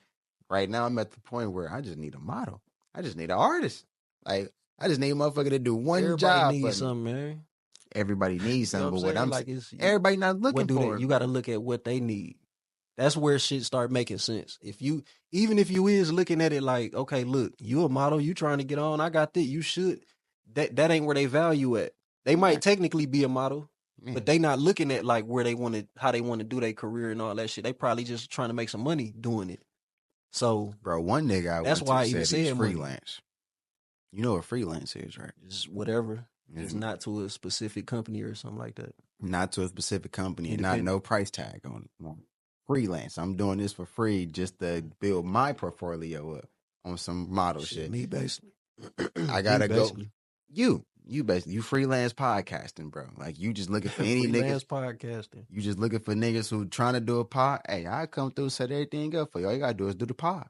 Right now, I'm at the point where I just need a model. I just need an artist. Like, I just need a motherfucker to do one job. Everybody needs something, man. Everybody needs something, but what I'm saying, everybody not looking for it. You got to look at what they need. That's where shit start making sense. Even if you is looking at it like, okay, look, you a model, you trying to get on, I got that, you should. That ain't where they value at. They might technically be a model, But they not looking at like where they want to, how they want to do their career and all that shit. They probably just trying to make some money doing it. So, bro, one nigga I that's went why I to even said he's said freelance. You know what freelance is, right? It's whatever. It's not to a specific company or something like that. Not to a specific company and not no price tag on it. Freelance. I'm doing this for free just to build my portfolio up on some model shit. Me basically. I gotta go. You basically, you freelance podcasting, bro. Like you just looking for any freelance niggas. Podcasting. You just looking for niggas who trying to do a pod. Hey, I come through, set everything up for you. All you gotta do is do the pod.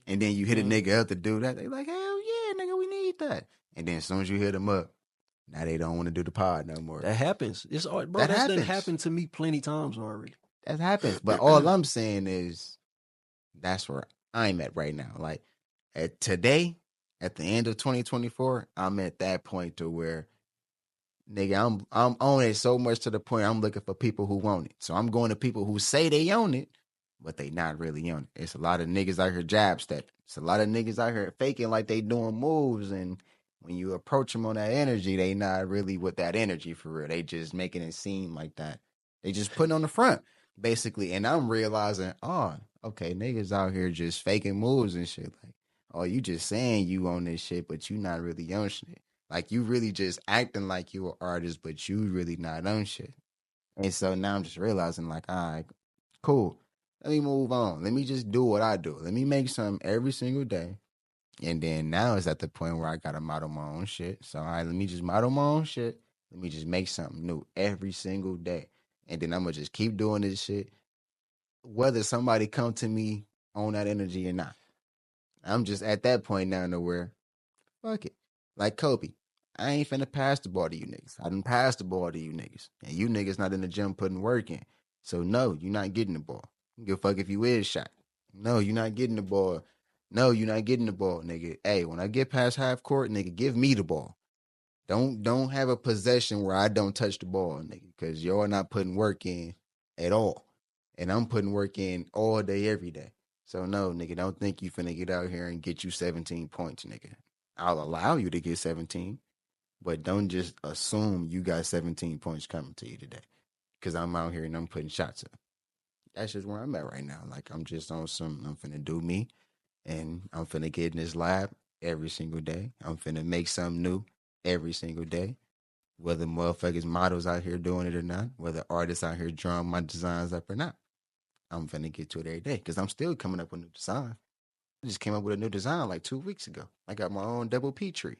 And then you hit a nigga up to do that. They like, hell yeah, nigga, we need that. And then as soon as you hit them up, now they don't want to do the pod no more. That happens. It's bro. That's done happened to me plenty times already. That happens. But all I'm saying is, that's where I'm at right now. Like today, at the end of 2024, I'm at that point to where, nigga, I'm on it so much to the point I'm looking for people who want it. So I'm going to people who say they own it, but they not really on it. It's a lot of niggas out here jab stepping. It's a lot of niggas out here faking like they doing moves, and when you approach them on that energy, they not really with that energy for real. They just making it seem like that. They just putting on the front, basically. And I'm realizing, oh, okay, niggas out here just faking moves and shit. Like, oh, you just saying you on this shit, but you not really on shit. Like, you really just acting like you an artist, but you really not on shit. And so now I'm just realizing, like, all right, cool. Let me move on. Let me just do what I do. Let me make something every single day. And then now it's at the point where I got to model my own shit. So, all right, let me just model my own shit. Let me just make something new every single day. And then I'm going to just keep doing this shit, whether somebody come to me on that energy or not. I'm just at that point now to where, fuck it. Like Kobe, I ain't finna pass the ball to you niggas. I done passed the ball to you niggas. And you niggas not in the gym putting work in. So no, you're not getting the ball. Give a fuck if you is shot. No, you're not getting the ball. No, you're not getting the ball, nigga. Hey, when I get past half court, nigga, give me the ball. Don't have a possession where I don't touch the ball, nigga, because y'all not putting work in at all. And I'm putting work in all day, every day. So no, nigga, don't think you finna get out here and get you 17 points, nigga. I'll allow you to get 17, but don't just assume you got 17 points coming to you today, because I'm out here and I'm putting shots up. That's just where I'm at right now. Like, I'm just on some, I'm finna do me, and I'm finna get in this lab every single day. I'm finna make something new every single day, whether motherfuckers, models out here doing it or not, whether artists out here drawing my designs up or not. I'm finna get to it every day, because I'm still coming up with new design. I just came up with a new design like 2 weeks ago. I got my own double P tree.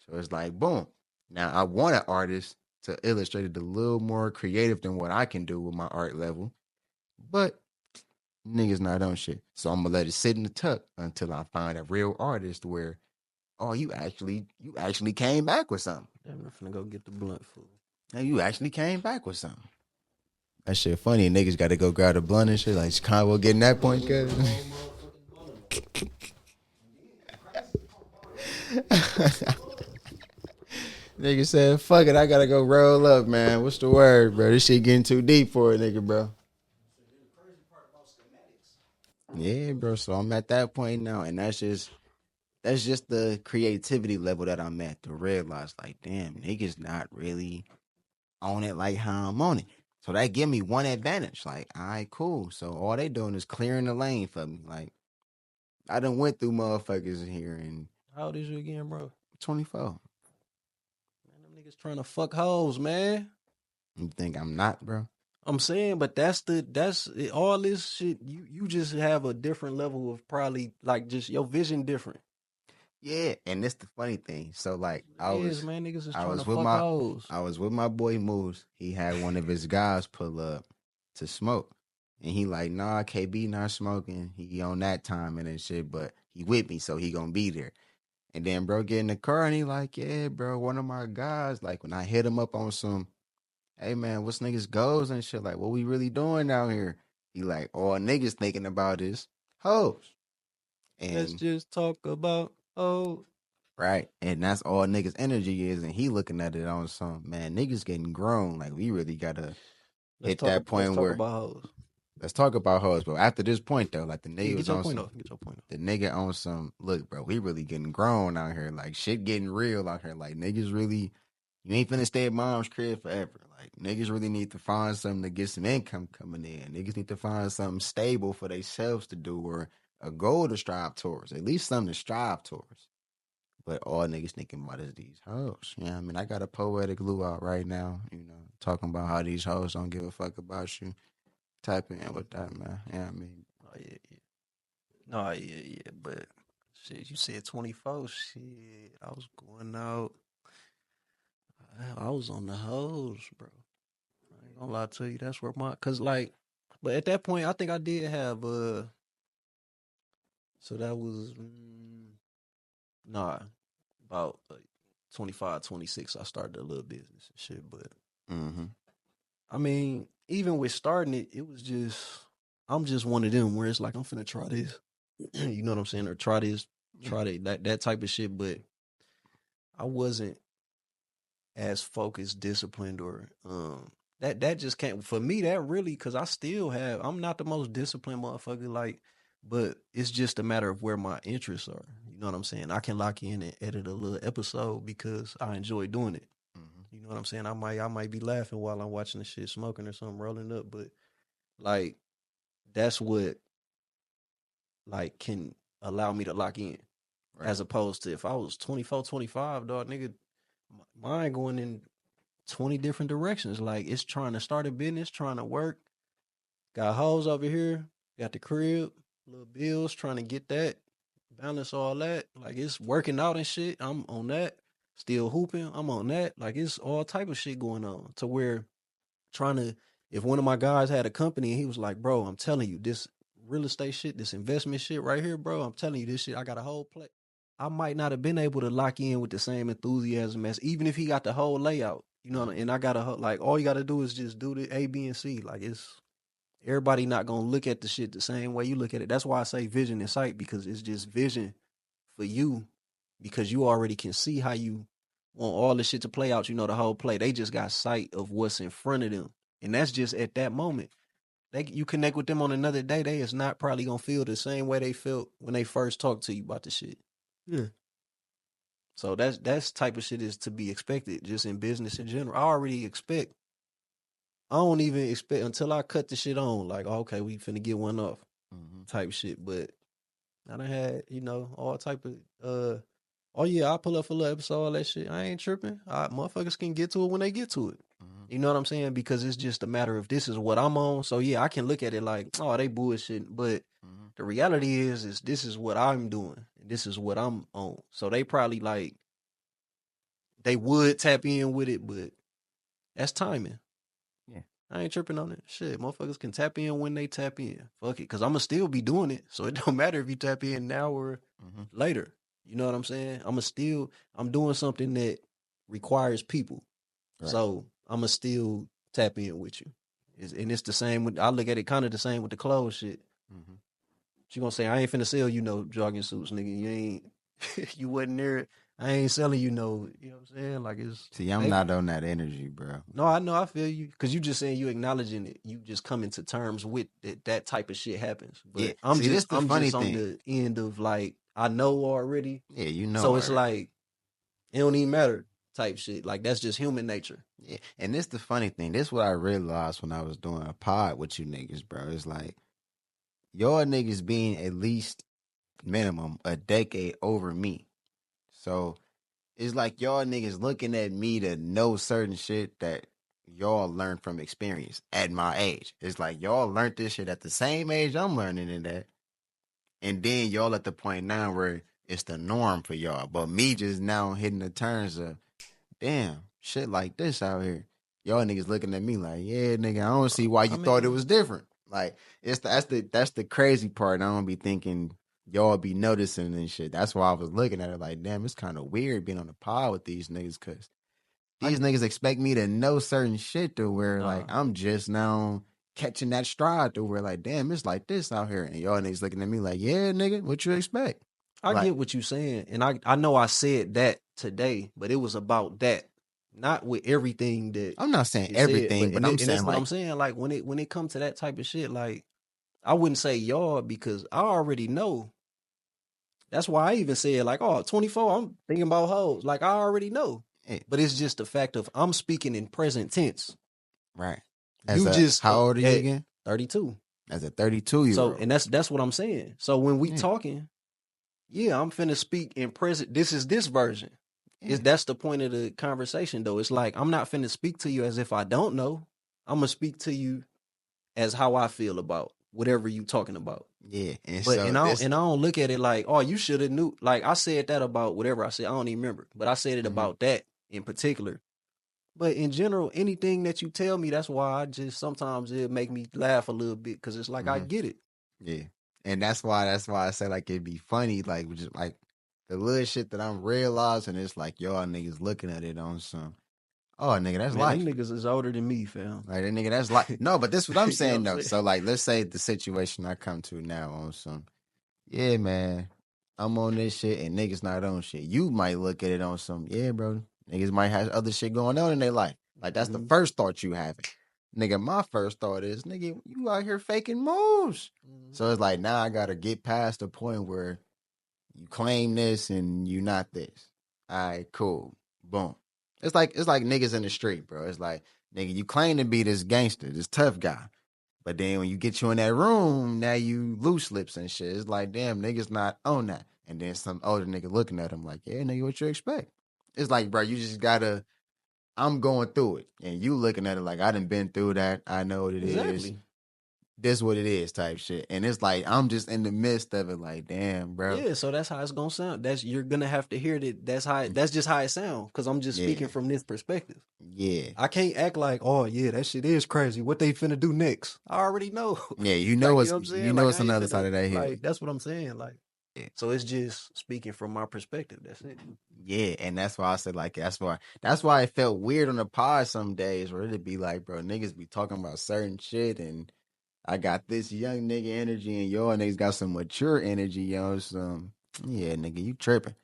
So it's like, boom. Now, I want an artist to illustrate it a little more creative than what I can do with my art level. But niggas not on shit. So I'm going to let it sit in the tuck until I find a real artist where, oh, you actually came back with something. I'm finna go get the blunt food. Now, you actually came back with something. That shit funny. Niggas got to go grab the blunt and shit. Like, Chicago getting that point, cuz. Nigga said, fuck it, I gotta go roll up, man. What's the word, bro? This shit getting too deep for a nigga, bro. Yeah, bro. So I'm at that point now, and that's just the creativity level that I'm at to realize, like, damn, niggas not really on it like how I'm on it. So that give me one advantage. Like, all right, cool. So all they doing is clearing the lane for me. Like, I done went through motherfuckers in here, and how old is you again, bro? 24. Man, them niggas trying to fuck hoes, man. You think I'm not, bro? I'm saying, but that's all this shit. You just have a different level of probably like just your vision different. Yeah, and that's the funny thing. So like, niggas is trying to fuck hoes. I was with my boy Moose. He had one of his guys pull up to smoke, and he like, nah, KB not smoking. He on that time and shit, but he with me, so he gonna be there. And then bro get in the car and he like, yeah, bro, one of my guys. Like when I hit him up on some, hey man, what's niggas goals and shit? Like, what we really doing out here? He like, all niggas thinking about is hoes. And let's just talk about hoes. Right. And that's all niggas' energy is. And he looking at it on some, man, niggas getting grown. Like, we really gotta hit that point where. Let's talk about hoes. But after this point though, like the nigga was on some, the nigga on some, look, bro, we really getting grown out here. Like shit getting real out here. Like niggas really, you ain't finna stay at mom's crib forever. Like, niggas really need to find something to get some income coming in. Niggas need to find something stable for themselves to do or a goal to strive towards. At least something to strive towards. But all niggas thinking about is these hoes. You know what I mean? I got a poetic glue out right now, talking about how these hoes don't give a fuck about you. Type in with that, man. You know what I mean? Oh, yeah. No, yeah. But shit, you said 24. Shit, I was going out. I was on the hoes, bro. I ain't gonna lie to you. That's where cause like, but at that point, I think I did have so that was nah, about 25, 26. I started a little business and shit, but I mean, even with starting it, it was just I'm just one of them where it's like I'm finna try this, you know what I'm saying, or try this, try that type of shit. But I wasn't as focused, disciplined, or that just can't for me. That really because I'm not the most disciplined motherfucker. Like, but it's just a matter of where my interests are. You know what I'm saying? I can lock in and edit a little episode because I enjoy doing it. You know what I'm saying? I might be laughing while I'm watching the shit, smoking or something, rolling up, but like that's what like can allow me to lock in. Right. As opposed to if I was 24, 25, dog, nigga, mind going in 20 different directions. Like it's trying to start a business, trying to work. Got hoes over here, got the crib, little bills, trying to get that, balance all that. Like it's working out and shit. I'm on that. Still hooping, I'm on that. Like it's all type of shit going on to where if one of my guys had a company and he was like, bro, I'm telling you, this real estate shit, this investment shit right here, bro, I'm telling you this shit, I got a whole play. I might not have been able to lock in with the same enthusiasm as even if he got the whole layout, you know, and I got like, all you got to do is just do the A, B, and C. Like everybody not going to look at the shit the same way you look at it. That's why I say vision and sight, because it's just vision for you because you already can see how you want all the shit to play out, the whole play. They just got sight of what's in front of them. And that's just at that moment. You connect with them on another day, they is not probably gonna feel the same way they felt when they first talked to you about the shit. Yeah. So that's type of shit is to be expected just in business in general. I don't even expect until I cut the shit on, like, okay, we finna get one off type shit. But I done had, all type of oh yeah, I'll pull up for a little episode, all that shit. I ain't tripping. Motherfuckers can get to it when they get to it. You know what I'm saying? Because it's just a matter of this is what I'm on. So yeah, I can look at it like, oh, they bullshit. But the reality is this is what I'm doing. This is what I'm on. So they probably like, they would tap in with it, but that's timing. Yeah. I ain't tripping on it. Shit, motherfuckers can tap in when they tap in. Fuck it. Because I'm going to still be doing it. So it don't matter if you tap in now or later. You know what I'm saying? I'm doing something that requires people. Right. So I'm going to still tap in with you. And it's the same I look at it kind of the same with the clothes shit. She going to say, I ain't finna sell you no jogging suits, nigga. You ain't, you wasn't there. I ain't selling you know what I'm saying? Like it's. See, I'm not on that energy, bro. No, I know, I feel you. Because you just saying you acknowledging it. You just coming to terms with that type of shit happens. But yeah. I'm just on the end of like, I know already. Yeah, you know. So already. It's like, it don't even matter type shit. Like that's just human nature. Yeah. And this the funny thing. This is what I realized when I was doing a pod with you niggas, bro. It's like, y'all niggas being at least minimum a decade over me. So it's like y'all niggas looking at me to know certain shit that y'all learned from experience at my age. It's like y'all learned this shit at the same age I'm learning it at. And then y'all at the point now where it's the norm for y'all. But me just now hitting the turns of, damn, shit like this out here. Y'all niggas looking at me like, yeah, nigga, I don't see why you thought it was different. Like, that's the crazy part. I don't be thinking y'all be noticing and shit. That's why I was looking at it like, damn, it's kind of weird being on the pod with these niggas because these niggas expect me to know certain shit to where like I'm just now catching that stride to where like, damn, it's like this out here. And y'all niggas looking at me like, yeah, nigga, what you expect? I get what you saying. And I know I said that today, but it was about that. Not with everything that I'm not saying everything, but I'm saying that's like, what I'm saying. Like when it comes to that type of shit, like I wouldn't say y'all because I already know. That's why I even said like, oh, 24, I'm thinking about hoes. Like I already know. But it's just the fact of I'm speaking in present tense. Right. How old are you again? 32. As a 32-year-old. So, and that's what I'm saying. So when we talking, I'm finna speak in present. This is this version. That's the point of the conversation, though. It's like I'm not finna speak to you as if I don't know. I'm gonna speak to you as how I feel about whatever you talking about. Yeah, and I don't look at it like, oh, you should have knew. Like I said that about whatever I said. I don't even remember, but I said it about that in particular. But in general, anything that you tell me, that's why I just sometimes it make me laugh a little bit because it's like I get it. Yeah, and that's why I say like it'd be funny, like just like the little shit that I'm realizing. It's like y'all niggas looking at it on some. Oh, nigga, that's life. Them niggas is older than me, fam. Like that nigga, that's life. No, but this what I'm saying You know though. So like, let's say the situation I come to now on some. Yeah, man, I'm on this shit and niggas not on shit. You might look at it on some. Yeah, bro, niggas might have other shit going on in their life. Like that's the first thought you having. Nigga, my first thought is, nigga, you out here faking moves. So it's like now I gotta get past the point where you claim this and you not this. All right, cool. Boom. It's like niggas in the street, bro. It's like, nigga, you claim to be this gangster, this tough guy. But then when you get you in that room, now you loose lips and shit. It's like, damn, niggas not on that. And then some older nigga looking at him like, yeah, nigga, what you expect? It's like, bro, you just gotta, I'm going through it. And you looking at it like, I done been through that. I know what it is. This what it is type shit. And it's like, I'm just in the midst of it like, damn, bro. Yeah, so that's how it's gonna sound. You're gonna have to hear that. That's just how it sounds. Cause I'm just speaking from this perspective. Yeah. I can't act like, oh yeah, that shit is crazy. What they finna do next? I already know. Yeah, you know like, what's you know it's on the other side of that hill. Like, that's what I'm saying. Like, so it's just speaking from my perspective. That's it. Yeah, and that's why I said like that's why it felt weird on the pod some days where it'd be like, bro, niggas be talking about certain shit and I got this young nigga energy and y'all niggas got some mature energy, yo. So yeah, nigga, you tripping.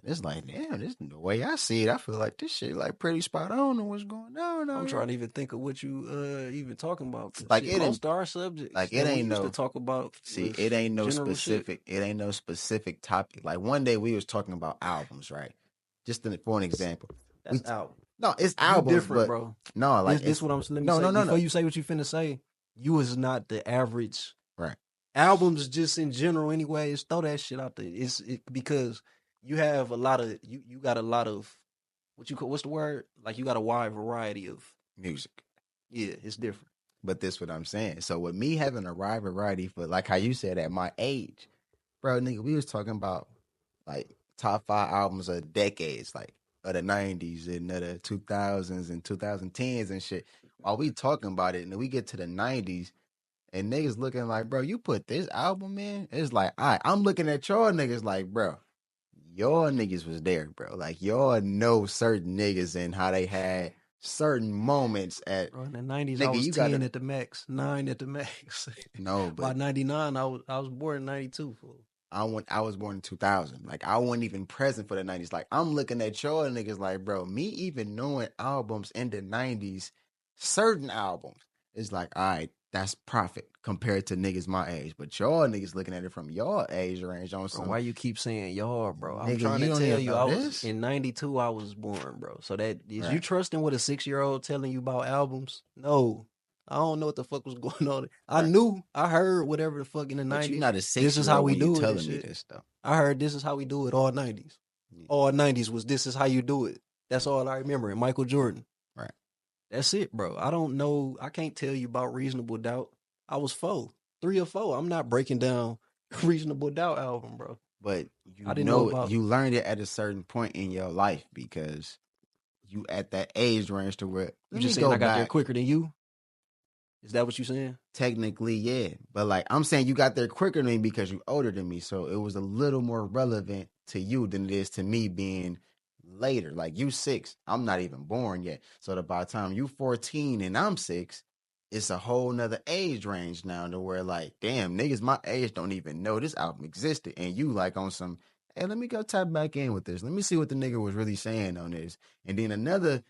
It's like, damn, this the way I see it. I feel like this shit like pretty spot on what's going on. I'm trying to even think of what you even talking about. Like shit, most of our subjects. Like it ain't no to talk about. See, it ain't no specific. Shit. It ain't no specific topic. Like one day we was talking about albums, right? Just for an example. That's album. No, it's albums, different, but bro. No, like this what I'm. Let me say, before you say what you finna say, you is not the average. Right. Albums just in general, anyways. Throw that shit out there. Because you have a lot of you got a lot of what's the word? Like you got a wide variety of music. Yeah, it's different. But this what I'm saying. So with me having a wide variety for like how you said at my age, bro, nigga, we was talking about like top 5 albums of decades, like of the 90s and of the 2000s and 2010s and shit. While we talking about it, and then we get to the 90s, and niggas looking like, bro, you put this album in? It's like, all right, I'm looking at y'all niggas like, bro, y'all niggas was there, bro. Like, y'all know certain niggas and how they had certain moments at. Bro, in the 90s, nigga, I was 10 at the max, 9 at the max. No, but. By 99, I was born in 92, fool. I was born in 2000. Like, I wasn't even present for the 90s. Like, I'm looking at y'all niggas like, bro, me even knowing albums in the 90s, certain albums, it's like, all right, that's profit compared to niggas my age. But y'all niggas looking at it from your age range on some. Why you keep saying y'all, bro? I'm trying to tell you, I was in 92, I was born, bro. So that is you trusting what a 6-year-old telling you about albums? No. I don't know what the fuck was going on. I heard whatever the fuck in the 90s. You're not a 6-year-old. This is how we do it. Telling me this stuff. I heard this is how we do it all 90s. Yeah. All 90s was this is how you do it. That's all I remember. And Michael Jordan. Right. That's it, bro. I don't know. I can't tell you about Reasonable Doubt. I was 3 or 4. I'm not breaking down Reasonable Doubt album, bro. But I didn't know you learned it at a certain point in your life because you at that age range to where you just saying I got there quicker than you. Is that what you saying? Technically, yeah. But like I'm saying you got there quicker than me because you older than me. So it was a little more relevant to you than it is to me being later. Like you 6. I'm not even born yet. So that by the time you 14 and I'm 6, it's a whole nother age range now to where like, damn, niggas my age don't even know this album existed. And you like on some, hey, let me go tap back in with this. Let me see what the nigga was really saying on this. And then another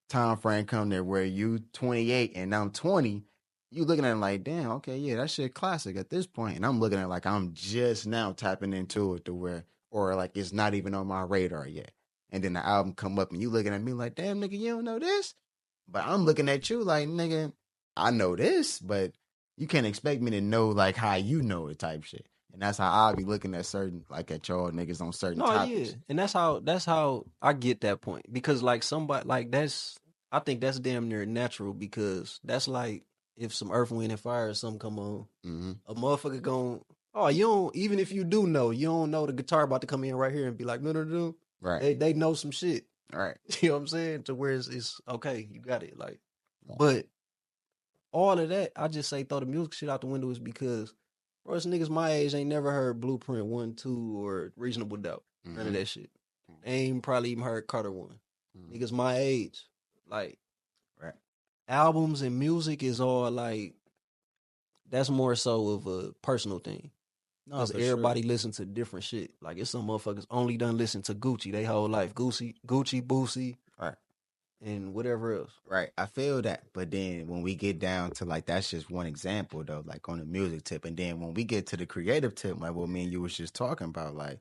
time frame come there where you 28 and I'm 20. You looking at it like, damn, okay, yeah, that shit classic at this point. And I'm looking at it like I'm just now tapping into it to where, or like it's not even on my radar yet. And then the album come up and you looking at me like, damn, nigga, you don't know this? But I'm looking at you like, nigga, I know this, but you can't expect me to know like how you know it type shit. And that's how I'll be looking at certain, like at y'all niggas on certain No, yeah, topics. and that's how I get that point because like somebody like I think that's damn near natural because that's like if some Earth, Wind, and Fire or something come on, Mm-hmm. a motherfucker gon' oh you don't even if you do know you don't know the guitar about to come in right here and be like no. Right. They know some shit. Right. You know what I'm saying? To where it's okay, you got it. Like, but all of that, I just say throw the music shit out the window is because, bro, it's niggas my age ain't never heard Blueprint 1, 2, or Reasonable Doubt. None of that shit. They ain't probably even heard Carter 1. Niggas my age. Like, Right. albums and music is all like, that's more so of a personal thing. No, Because for everybody sure. listen to different shit. Like, it's some motherfuckers only done listen to Gucci they whole life. Gucci, Boosie, Right. and whatever else. Right. I feel that. But then when we get down to like, that's just one example though, like on the music tip. And then when we get to the creative tip, like what me and you was just talking about, like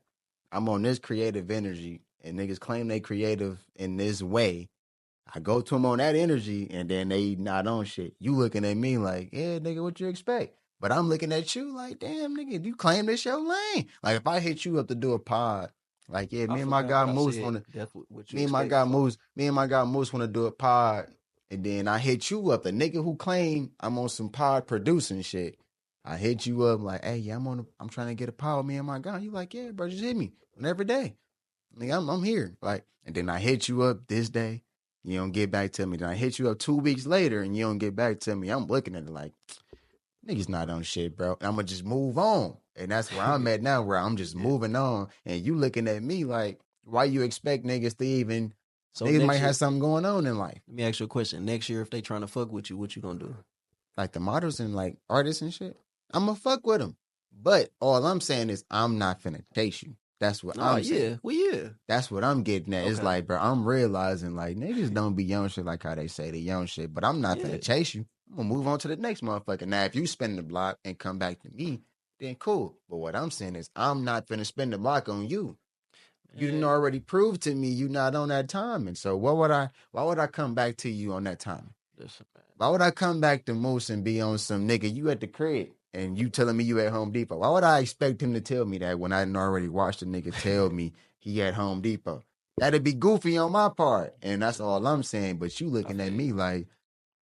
I'm on this creative energy and niggas claim they creative in this way. I go to them on that energy and then they not on shit. You looking at me like, yeah, nigga, what you expect? But I'm looking at you like, damn, nigga, you claim this your lane. Like if I hit you up to do a pod, like, yeah, I me and my forgot guy what I Moose said. wanna That's what you me and my expect guy before. Moose wanna do a pod. And then I hit you up, the nigga who claim I'm on some pod producing shit. I hit you up like, hey, yeah, I'm trying to get a pod with me and my guy. You like, yeah, bro, just hit me every day. Nigga, I'm here. Like, and then I hit you up this day. You don't get back to me. Then I hit you up 2 weeks later and you don't get back to me. I'm looking at it like, niggas not on shit, bro. I'm gonna just move on. And that's where I'm at now, where I'm just Yeah. moving on. And you looking at me like, why you expect niggas to even So niggas might next year, have something going on in life. let me ask you a question. Next year, if they trying to fuck with you, what you gonna do? Like the models and like artists and shit. I'ma fuck with them. But all I'm saying is I'm not finna chase you. That's what Oh I'm saying. yeah, well yeah. That's what I'm getting at. It's Okay. like, bro, I'm realizing like niggas don't be young shit like how they say they young shit, but I'm not Yeah. gonna chase you. I'm gonna move on to the next motherfucker. Now, if you spend the block and come back to me, then cool. But what I'm saying is I'm not gonna spend the block on you. You didn't Man, already prove to me you not on that timing. So why would I come back to you on that timing? listen, man. Why would I come back to Moose and be on some nigga, you at the crib and you telling me you at Home Depot? Why would I expect him to tell me that when I didn't already watched the nigga tell me he at Home Depot? That'd be goofy on my part. And that's all I'm saying. But you looking at me like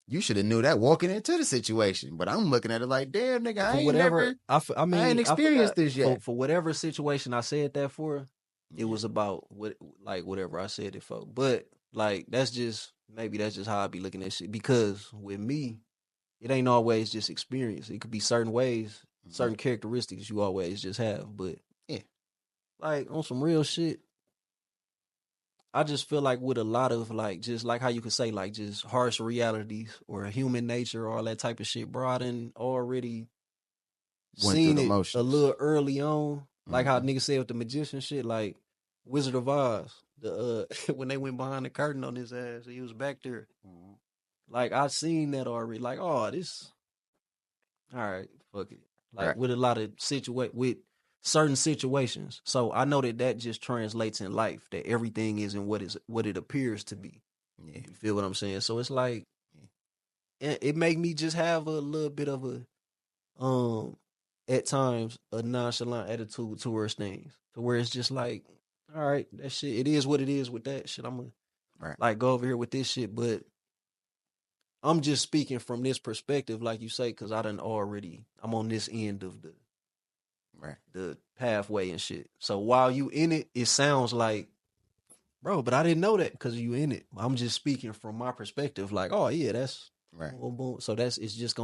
you should have knew that walking into the situation. But I'm looking at it like, damn nigga, For whatever, I I ain't forgot experienced this yet. for whatever situation I said that for, it was about what like whatever I said it for. But like that's just how I be looking at shit. Because with me, it ain't always just experience. It could be certain ways, certain characteristics you always just have. But Yeah. like on some real shit, I just feel like with a lot of like just like how you could say like just harsh realities or human nature, all that type of shit, bro. I done already Went through seen the it a motions. little early on. Like how Mhm. niggas said with the magician shit, like Wizard of Oz. The when they went behind the curtain on his ass, he was back there. Like I seen that already. Like, oh, this all right, fuck it. Like Right. with a lot of with certain situations. So I know that just translates in life that everything isn't what it appears to be. Yeah. You feel what I'm saying? So it's like it make me just have a little bit of a at times a nonchalant attitude towards things. To where it's just like, all right, that shit, it is what it is with that shit. I'm gonna Right. like go over here with this shit, but I'm just speaking from this perspective, like you say, because I'm on this end of Right. the pathway and shit. So while you in it, it sounds like, bro, but I didn't know that because you in it. I'm just speaking from my perspective, like, oh yeah, that's Right. boom, boom. So it's just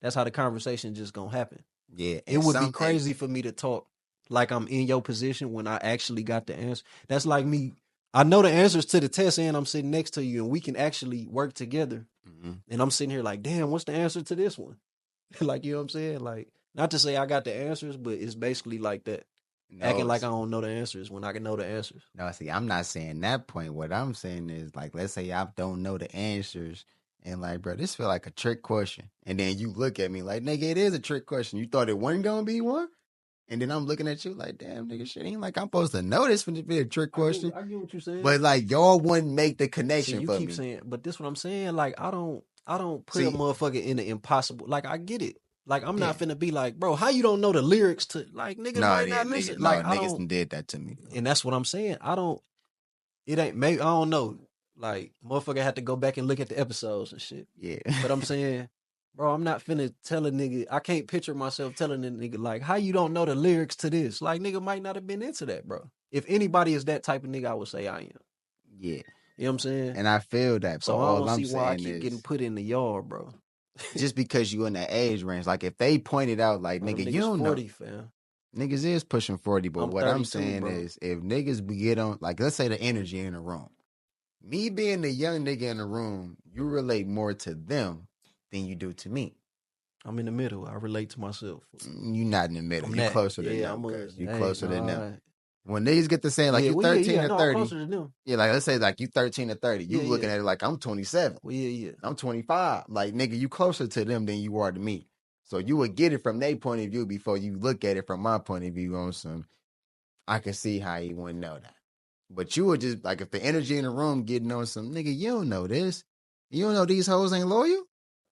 that's how the conversation just gonna happen. Yeah. It And would be some crazy for me to talk like I'm in your position when I actually got the answer. That's like me. I know the answers to the test and I'm sitting next to you and we can actually work together. And I'm sitting here like, damn, what's the answer to this one? Like, you know what I'm saying? Like, not to say I got the answers, but it's basically like that. Acting no, like I don't know the answers when I can know the answers. no, see, I'm not saying that point. What I'm saying is like, let's say I don't know the answers, and like, bro, this feel like a trick question, and then you look at me like, nigga, it is a trick question. You thought it wasn't gonna be one? And then I'm looking at you like, damn, nigga, shit ain't like I'm supposed to know this when it be a trick question. I get what you're saying. But like y'all wouldn't make the connection you for keep me. saying, but this what I'm saying. Like I don't put a motherfucker in the impossible. Like I get it. Like I'm not finna be like, bro, how you don't know the lyrics to like niggas might not listen. Like I niggas did that to me. And that's what I'm saying. It ain't maybe I don't know. Like motherfucker had to go back and look at the episodes and shit. Yeah. But I'm saying, bro, I'm not finna tell a nigga. I can't picture myself telling a nigga like, how you don't know the lyrics to this? Like nigga might not have been into that, bro. If anybody is that type of nigga, I would say I am. Yeah. You know what I'm saying? And I feel that. So I don't see why I keep getting put in the yard, bro. Just because you in that age range. Like if they pointed out like, bro, nigga, you don't 40, know. Fam. Niggas is pushing 40, but what I'm saying bro. is if niggas be get on, like let's say the energy in the room. Me being the young nigga in the room, you relate more to them than you do to me. I'm in the middle. I relate to myself. You not in the middle. You closer than them. You closer than them. When niggas get to saying like you 13 or 30, closer to them. Yeah, like let's say like you 13 or 30, you looking at it like I'm 27. Well, yeah. I'm 25. Like nigga, you closer to them than you are to me. So you would get it from their point of view before you look at it from my point of view on some. I can see how you wouldn't know that. But you would just like if the energy in the room getting on some nigga, you don't know this. You don't know these hoes ain't loyal.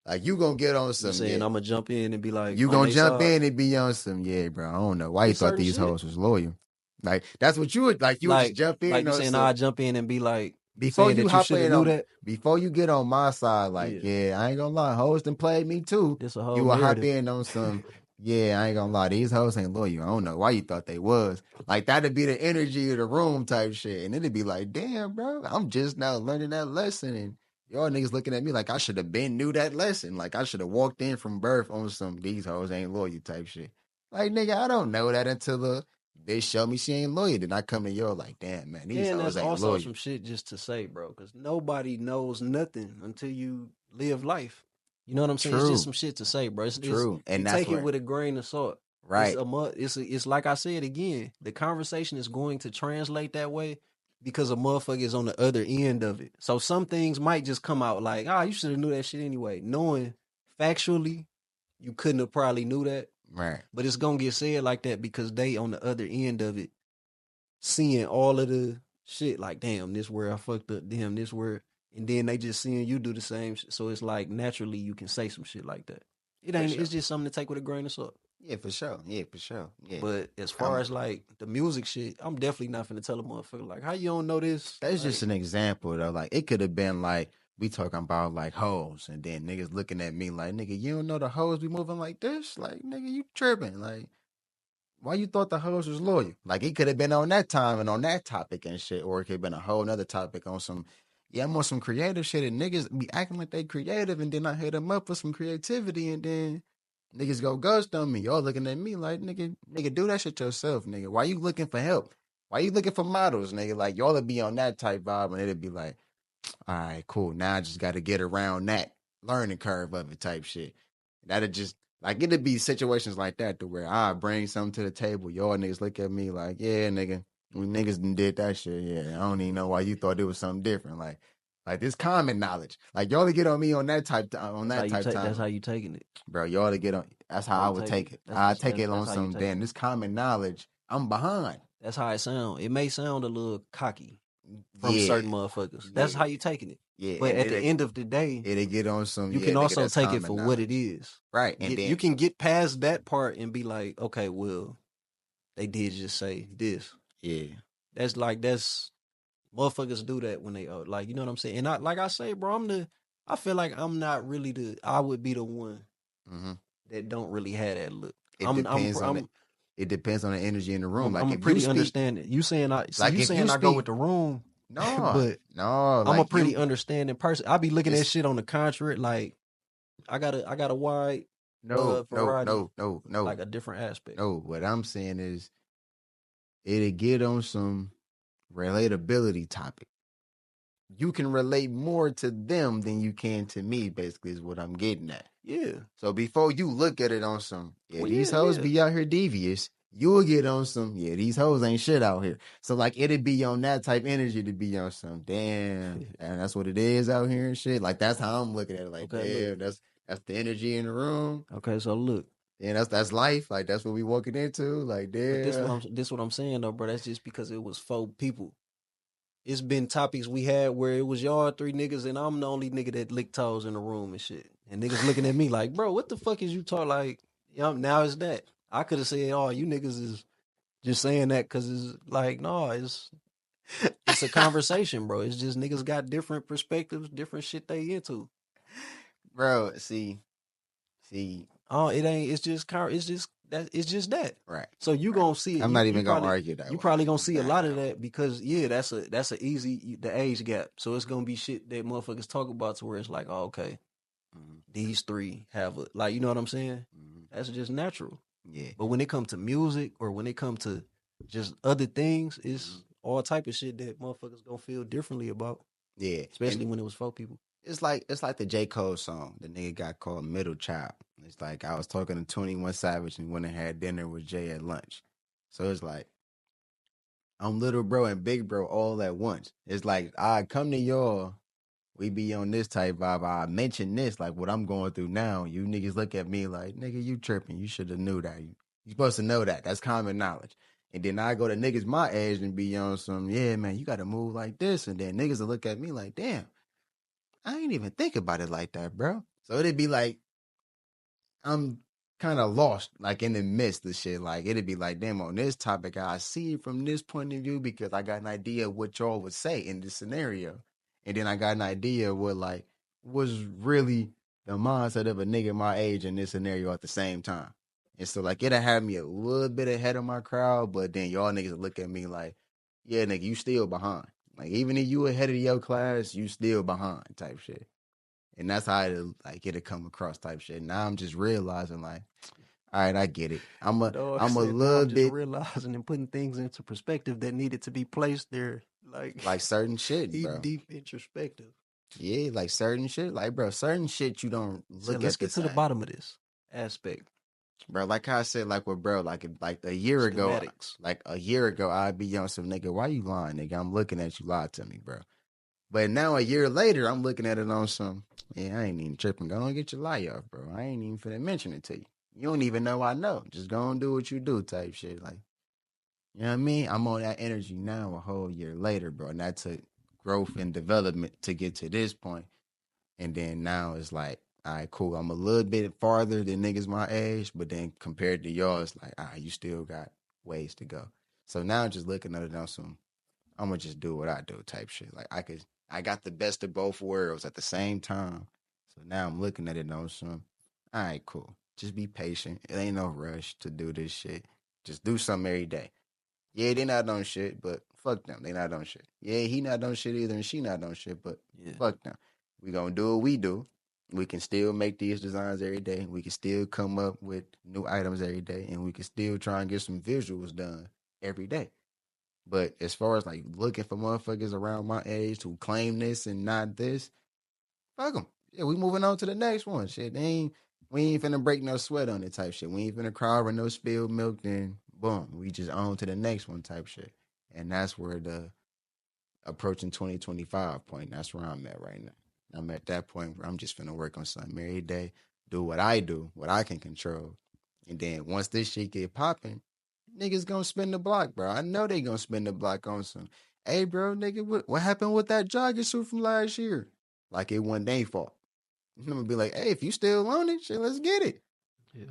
Like you gonna get on some. You saying I'm gonna jump in and be like, you gonna jump in and be on some. Yeah, bro. I don't know why you thought these hoes was loyal. Like that's what you would like. You would just jump in. Like you saying, I jump in and be like, before you hop in on that. Before you get on my side, like yeah, I ain't gonna lie, hoes done played me too. You will hop in on some. Yeah, I ain't gonna lie, these hoes ain't loyal. I don't know why you thought they was. Like that'd be the energy of the room type shit, and it'd be like, damn, bro, I'm just now learning that lesson, and y'all niggas looking at me like I should have been knew that lesson. Like I should have walked in from birth on some these hoes ain't loyal type shit. Like nigga, I don't know that until the bitch show me she ain't loyal. Then I come to y'all like, damn man, these hoes ain't loyal. And that's also some shit just to say, bro, because nobody knows nothing until you live life. You know what I'm saying? True. It's just some shit to say, bro. It's true, and that's take it with a grain of salt. Right. It's like I said again. The conversation is going to translate that way because a motherfucker is on the other end of it. So some things might just come out like, you should have knew that shit anyway. Knowing factually, you couldn't have probably knew that. Right. But it's gonna get said like that because they on the other end of it, seeing all of the shit like, damn, this where I fucked up. Damn, this where. And then they just seeing you do the same shit. So it's like naturally you can say some shit like that. It ain't. It's just something to take with a grain of salt. Yeah, for sure. Yeah, for sure. Yeah. But as far as like the music shit, I'm definitely not finna tell a motherfucker like, how you don't know this? That's like, just an example though. Like it could have been like we talking about like hoes, and then niggas looking at me like, nigga, you don't know the hoes be moving like this? Like nigga, you tripping? Like why you thought the hoes was loyal? Like it could have been on that time and on that topic and shit, or it could have been a whole nother topic on some. Yeah, I'm on some creative shit, and niggas be acting like they creative, and then I hit them up for some creativity, and then niggas go ghost on me. Y'all looking at me like, nigga, do that shit yourself, nigga. Why you looking for help? Why you looking for models, nigga? Like, y'all would be on that type vibe, and it'd be like, all right, cool. Now I just got to get around that learning curve of it type shit. That'd just, like, it'd be situations like that to where I bring something to the table. Y'all niggas look at me like, yeah, nigga. We niggas did that shit, yeah. I don't even know why you thought it was something different. Like this common knowledge. Like y'all to get on me on that type time. That's how you taking it, bro. Y'all to get on. That's how I would take it. I take it on some damn. This common knowledge. I'm behind. That's how it sound. It may sound a little cocky from certain motherfuckers. That's how you taking it. Yeah, but at the end of the day, it'll get on some. You can also take it for what it is, right? And then you can get past that part and be like, okay, well, they did just say this. Yeah, that's motherfuckers do that when they like, you know what I'm saying. And I say, bro, I feel like I'm not really I would be the one that don't really have that look. It depends on the energy in the room. I'm pretty understanding. You saying I go with the room. No, I'm a pretty understanding person. I be looking at shit on the contrary. Like I got a wide variety. No, like a different aspect. No, what I'm saying is it'll get on some relatability topic. You can relate more to them than you can to me, basically, is what I'm getting at. Yeah. So before you look at it on some, these hoes be out here devious, you'll get on some, these hoes ain't shit out here. So like it'd be on that type energy to be on some, damn, and that's what it is out here and shit. Like that's how I'm looking at it. Like, damn, that's the energy in the room. Okay, so look. Yeah, that's life. Like that's what we walking into. Like, But damn. this what I'm saying though, bro. That's just because it was 4 people. It's been topics we had where it was y'all 3 niggas and I'm the only nigga that licked toes in the room and shit. And niggas looking at me like, bro, what the fuck is you talking like? Now it's that. I could have said, oh, you niggas is just saying that because it's like, no, it's a conversation, bro. It's just niggas got different perspectives, different shit they into. Bro, see. Oh, it ain't. It's just that. It's just that. Right. So you gonna see it. I'm not even gonna argue that. You probably gonna see a lot of that because that's a easy the age gap. So it's gonna be shit that motherfuckers talk about to where it's like, oh, okay, these 3 have a like, you know what I'm saying? That's just natural. Yeah. But when it comes to music or when it comes to just other things, it's all type of shit that motherfuckers gonna feel differently about. Yeah. Especially when it was 4 people. It's like the J. Cole song the nigga got called Middle Child. It's like I was talking to 21 Savage and went and had dinner with Jay at lunch. So it's like I'm little bro and big bro all at once. It's like I come to y'all, we be on this type vibe. I mention this, like what I'm going through now. You niggas look at me like, nigga, you tripping. You should have knew that. You supposed to know that. That's common knowledge. And then I go to niggas my age and be on some, yeah, man, you got to move like this. And then niggas will look at me like, damn, I ain't even think about it like that, bro. So it'd be like, I'm kind of lost, like in the midst of shit. Like it'd be like, damn, on this topic, I see it from this point of view because I got an idea of what y'all would say in this scenario. And then I got an idea of what like was really the mindset of a nigga my age in this scenario at the same time. And so like it'll have me a little bit ahead of my crowd, but then y'all niggas look at me like, yeah, nigga, you still behind. Like even if you ahead of your class, you still behind type shit. And that's how it'll come across type shit. Now I'm just realizing like, all right, I get it. I'm a little bit realizing and putting things into perspective that needed to be placed there, like certain shit, bro. Deep introspective. Yeah, like certain shit, like bro, certain shit you don't look at. Let's get to the bottom of this aspect, bro. Like I said, like with bro, like a year ago, I'd be on some nigga. Why you lying, nigga? I'm looking at you, lie to me, bro. But now a year later, I'm looking at it on some. Yeah, I ain't even tripping. Go and get your lie off, bro. I ain't even finna mention it to you. You don't even know I know. Just go and do what you do, type shit. Like, you know what I mean? I'm on that energy now a whole year later, bro. And that took growth and development to get to this point. And then now it's like, all right, cool. I'm a little bit farther than niggas my age, but then compared to y'all, it's like, all right, you still got ways to go. So now just looking at it on some, I'm gonna just do what I do type shit. Like I got the best of both worlds at the same time. So now I'm looking at it on some, all right, cool. Just be patient. It ain't no rush to do this shit. Just do something every day. Yeah, they not on shit, but fuck them. They not on shit. Yeah, he not on shit either, and she not on shit, but fuck them. We gonna do what we do. We can still make these designs every day. We can still come up with new items every day, and we can still try and get some visuals done every day. But as far as like looking for motherfuckers around my age who claim this and not this, fuck them. Yeah, we moving on to the next one. Shit, we ain't finna break no sweat on it type shit. We ain't finna cry over no spilled milk. Then boom, we just on to the next one type shit. And that's where the approaching 2025 point. That's where I'm at right now. I'm at that point where I'm just finna work on something every day, do what I do, what I can control, and then once this shit get popping, niggas gonna spin the block, bro. I know they gonna spin the block on some. Hey, bro, nigga, what happened with that jogging suit from last year? Like it wasn't their fault. I'm gonna be like, hey, if you still on it, shit, let's get it. Yeah.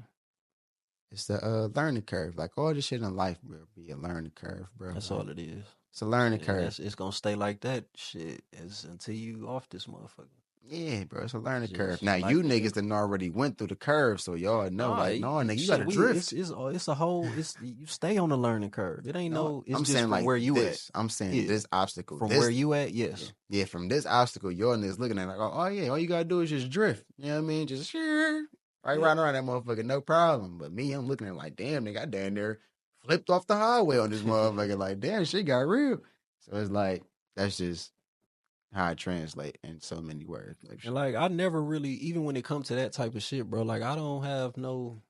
It's the learning curve. Like all this shit in life, bro, be a learning curve, bro. That's all it is. It's a learning curve. It's gonna stay like that shit until you off this motherfucker. Yeah, bro, it's a learning curve. Now you niggas done already went through the curve, so y'all know, nigga, you gotta drift. It's a whole. You stay on the learning curve. It ain't It's I'm just saying from like where you this. at. I'm saying this obstacle from where you at. Yes. Yeah, from this obstacle, y'all niggas looking at it like, oh yeah, all you gotta do is just drift. You know what I mean? Just sure, right around that motherfucker, no problem. But me, I'm looking at it like, damn, nigga, I down there flipped off the highway on this motherfucker. Like, damn, shit got real. So it's like that's just how I translate in so many words. And like I never really, even when it comes to that type of shit, bro. Like I don't have no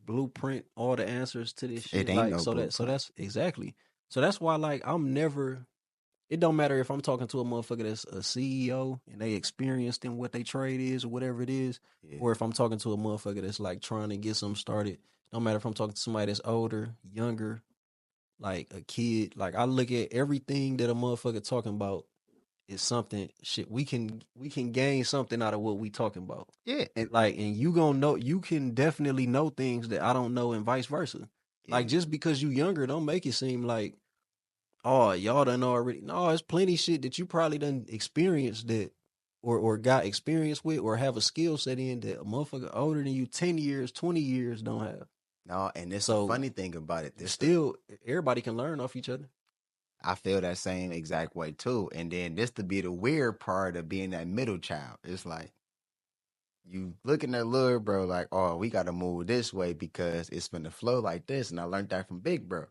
blueprint, all the answers to this shit. It ain't like no so blueprint. that's exactly. So that's why like I'm never it don't matter if I'm talking to a motherfucker that's a CEO and they experienced in what they trade is or whatever it is, or if I'm talking to a motherfucker that's like trying to get something started. Don't matter if I'm talking to somebody that's older, younger, like a kid. Like I look at everything that a motherfucker talking about is something shit we can gain something out of what we talking about. Yeah, and Like, and you gonna know, you can definitely know things that I don't know and vice versa. Like just because you younger don't make it seem like, oh, y'all done already. No, it's plenty shit that you probably done experienced that or got experience with or have a skill set in that a motherfucker older than you 10 years, 20 years don't have. no, and it's So the funny thing about it. This still everybody can learn off each other. I feel that same exact way too. And then this to be the weird part of being that middle child. It's like you looking at little bro like, oh, we gotta move this way because it's finna flow like this. And I learned that from big bro.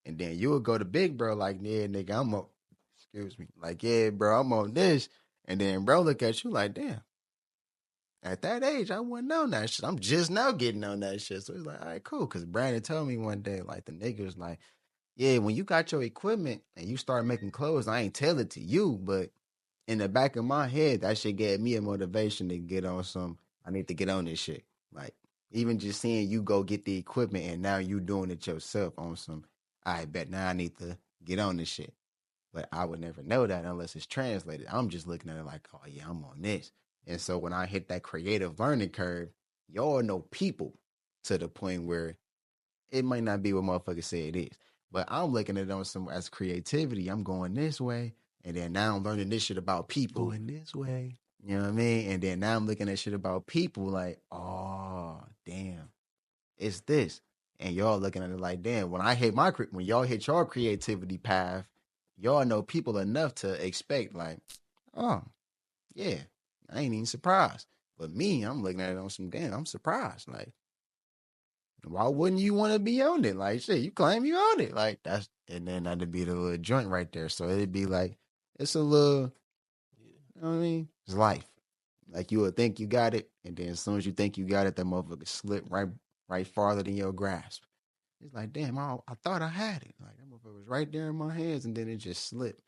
And then you would go to big bro like, yeah, nigga, I'm on excuse me. Like, yeah, bro, I'm on this. And then bro look at you like, damn. At that age, I wasn't on that shit. I'm just now getting on that shit. So it's like, all right, cool. Cause Brandon told me one day, like the nigga was like, yeah, when you got your equipment and you start making clothes, I ain't tell it to you, but in the back of my head, that shit gave me a motivation to get on some. I need to get on this shit. Like even just seeing you go get the equipment and now you doing it yourself on some. I bet now I need to get on this shit. But I would never know that unless it's translated. I'm just looking at it like, oh yeah, I'm on this. And so when I hit that creative learning curve, y'all know people to the point where it might not be what motherfuckers say it is. But I'm looking at it on some as creativity. I'm going this way. And then now I'm learning this shit about people. Going this way. You know what I mean? And then now I'm looking at shit about people like, oh, damn, it's this. And y'all looking at it like, damn, when y'all hit your creativity path, y'all know people enough to expect like, oh, yeah, I ain't even surprised. But me, I'm looking at it on some damn, I'm surprised. Like, why wouldn't you want to be on it? Like, shit, you claim you own it. Like, that's, and then that'd be the little joint right there. So it'd be like, it's a little, you know what I mean? It's life. Like, you would think you got it, and then as soon as you think you got it, that motherfucker slip right farther than your grasp. It's like, damn, I thought I had it. Like, that motherfucker was right there in my hands, and then it just slipped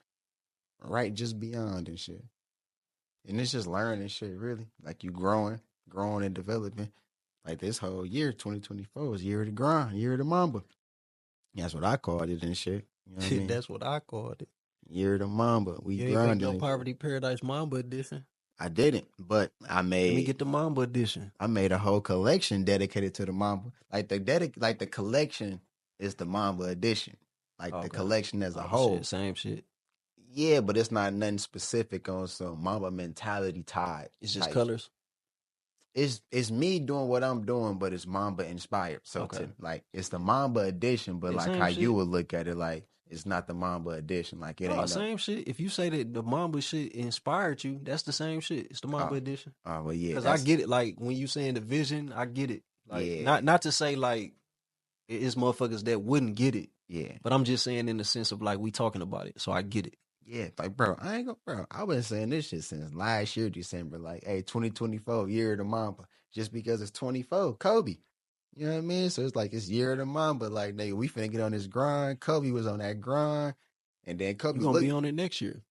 right just beyond and shit. And it's just learning shit, really. Like, you growing and developing. Like this whole year, 2024, is year of the grind, year of the mamba. That's what I called it and shit. You know what I mean? That's what I called it. Year of the mamba. We You ain't grinding. make no Poverty Paradise Mamba edition. I didn't, but Let me get the Mamba edition. I made a whole collection dedicated to the mamba. Like the collection is the mamba edition. Like the collection as a whole. Shit, same shit. Yeah, but it's not nothing specific on some mamba mentality tied. It's just colors. It's me doing what I'm doing, but it's mamba inspired. So it's the mamba edition, but like how you would look at it, like it's not the mamba edition. Like it ain't same shit. If you say that the mamba shit inspired you, that's the same shit. It's the mamba edition. Oh well, yeah. Because I get it. Like when you saying the vision, I get it. Like not to say like it's motherfuckers that wouldn't get it. Yeah. But I'm just saying in the sense of like we talking about it, so I get it. Yeah, like bro, I've been saying this shit since last year, December. Like, hey, 2024, year of the mamba. Just because it's 24, Kobe. You know what I mean? So it's like it's year of the mamba. Like, nigga, we finna get on this grind. Kobe was on that grind. And then Kobe you gonna be on it next year.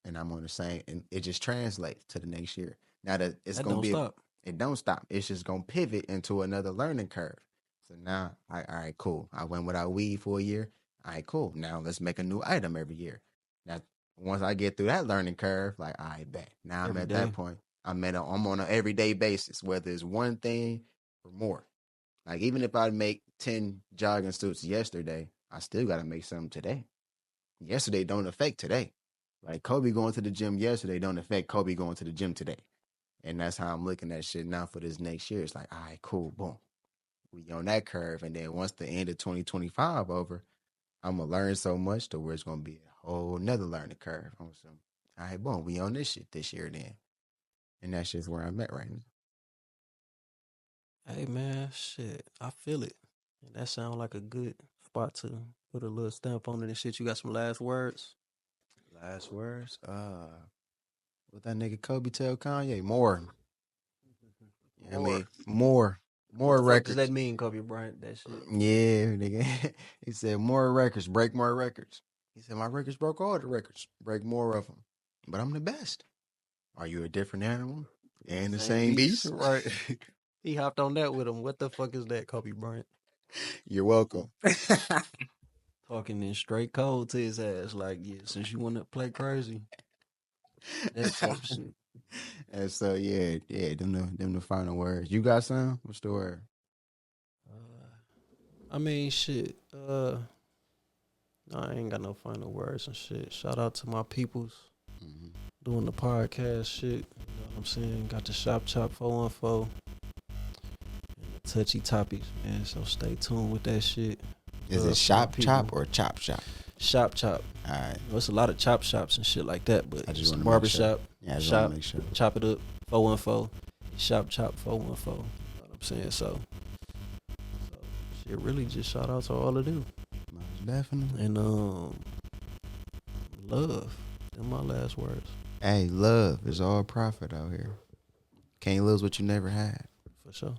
And I'm on the same, and it just translates to the next year. Now that it's that gonna be stop. It don't stop. It's just gonna pivot into another learning curve. So now, all right, cool. I went without weed for a year. All right, cool. Now let's make a new item every year. Now, once I get through that learning curve, like, I bet. Now I'm at that point. I'm on an everyday basis, whether it's one thing or more. Like, even if I make 10 jogging suits yesterday, I still got to make something today. Yesterday don't affect today. Like, Kobe going to the gym yesterday don't affect Kobe going to the gym today. And that's how I'm looking at shit now for this next year. It's like, all right, cool, boom. We on that curve. And then once the end of 2025 over, I'm going to learn so much to where it's going to be a whole nother learning curve. On some, all right, boom, we on this shit this year then. And that's just where I'm at right now. Hey, man, shit, I feel it. And that sounds like a good spot to put a little stamp on it and shit. You got some last words? Last words? What that nigga Kobe tell Kanye? More. I mean, more what the records. Fuck does that mean, Kobe Bryant? That shit. Yeah, nigga. He said more records, break more records. He said, my records broke all the records. Break more of them. But I'm the best. Are you a different animal? And the same beast? Right. He hopped on that with him. What the fuck is that, Kobe Bryant? You're welcome. Talking in straight code to his ass. Like, yeah, since you want to play crazy. That type of shit. And so, yeah, them the final words. You got some? What's the word? I mean, shit. No, I ain't got no final words and shit. Shout out to my peoples doing the podcast shit. You know what I'm saying? Got the Shop Chop 414 and the Touchy topics, man. So stay tuned with that shit. Is it Shop Chop or Chop Shop? Shop Chop. All right. You know, it's a lot of chop shops and shit like that, but I just it's a want to barbershop. Yeah, I just shop, want to make sure. Chop it up, 414. Shop Chop 414. You know what I'm saying? So shit, really just shout out to all of them. Most definitely. And love. Them my last words. Hey, love is all profit out here. Can't lose what you never had. For sure.